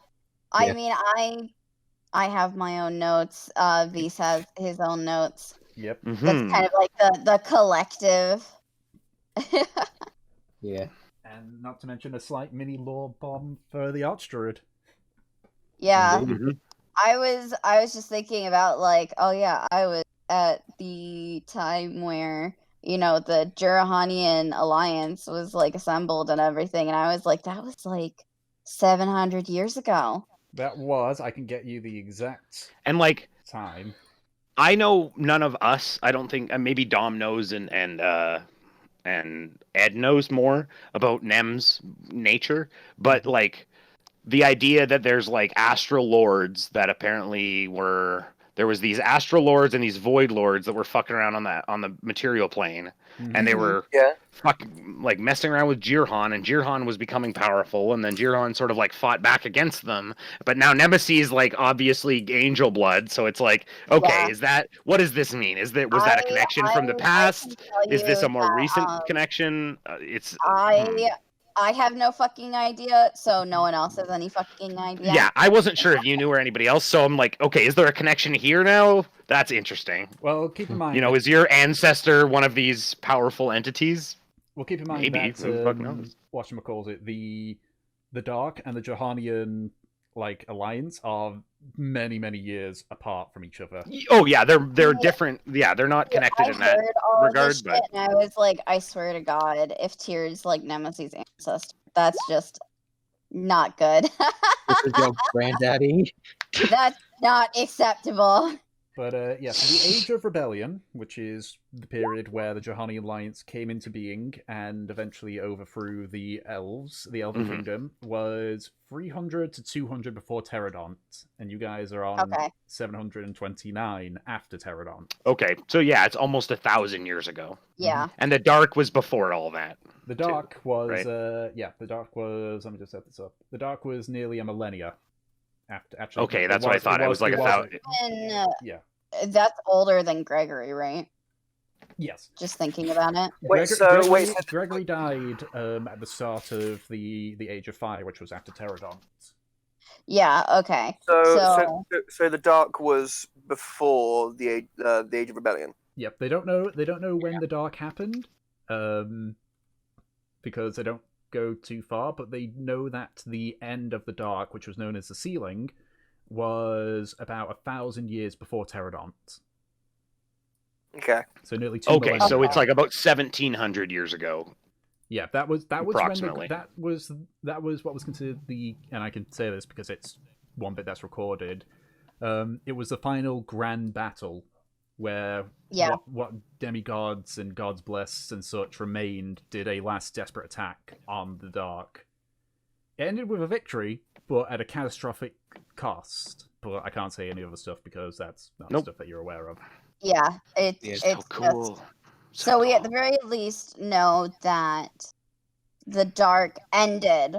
I Yeah. mean, I have my own notes. Vise has his own notes. Yep. That's Mhm. kind of like the collective. Yeah. And not to mention a slight mini lore bomb for the Archdruid. Yeah. Mhm. I was just thinking about, like, oh yeah, I was at the time where, the Jurahanian alliance was like assembled and everything, and I was like, that was like 700 years ago. That was, I can get you the exact And like time. I know none of us. I don't think maybe Dom knows and and Ed knows more about Nem's nature, but like the idea that there's like astral lords that apparently were there was these astral lords and these void lords that were fucking around on the material plane, and they were Yeah. fucking like messing around with Jirhan, and Jirhan was becoming powerful, and then Jirhan sort of like fought back against them. But now Nemesis is like obviously angel blood, so it's like, okay, Yeah. what does this mean? Was that a connection from the I past? can tell Is this you a more that recent connection? I have no fucking idea, so no one else has any fucking idea. Yeah, I wasn't sure if you knew or anybody else, so I'm like, okay, is there a connection here now? That's interesting. Well, keep in mind. You know, is your ancestor one of these powerful entities? Well, keep in mind Maybe. that Who the fuck knows? whatchamacalls it, the Dark and the Johanian like alliance are many years apart from each other. Oh yeah, they're different. Yeah, they're not connected I in that heard all regard. this shit, and I was like, I swear to God, if Tyr's like Nemesis' ancestor, that's just not good. This is your granddaddy. That's not acceptable. But yeah, so the Age of Rebellion, which is the period where the Johani Alliance came into being and eventually overthrew the elves, the Elven Kingdom, was 300 to 200 before Pterodont, and you guys are on 729 after Pterodont. Okay, so yeah, it's almost 1,000 years ago. Yeah. And the Dark was before all that. The Dark was, right? The Dark was, let me just set this up. The Dark was nearly a millennia. Actually, okay, that's what I thought. It was like 1,000. And, yeah. That's older than Gregory, right? Yes. Just thinking about it. Gregory died at the start of the Age of Fire, which was after Pterodont. Yeah. Okay. So the Dark was before the Age of Rebellion. Yep. They don't know when the Dark happened, because they don't go too far. But they know that the end of the Dark, which was known as the Sealing, was about 1,000 years before Pterodont. Okay. So nearly 2 Okay, millennia. so it's like about 1,700 years ago. Yeah, that was approximately. that was what was considered the, and I can say this because it's one bit that's recorded. It was the final grand battle where what demigods and gods blessed and such remained did a last desperate attack on the Dark. It ended with a victory, but at a catastrophic cost. But I can't say any other stuff because that's not stuff that you're aware of. Yeah, it's so cool. So we at the very least know that the Dark ended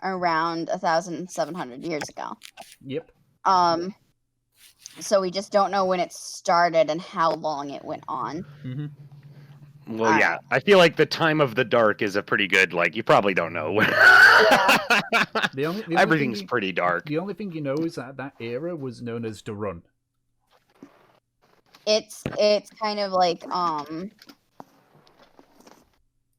around 1,700 years ago. Yep. So we just don't know when it started and how long it went on. Mm-hmm. Well, yeah, I feel like the time of the Dark is a pretty good, like, you probably don't know. Everything's pretty dark. The only thing you know is that era was known as Darun. It's kind of like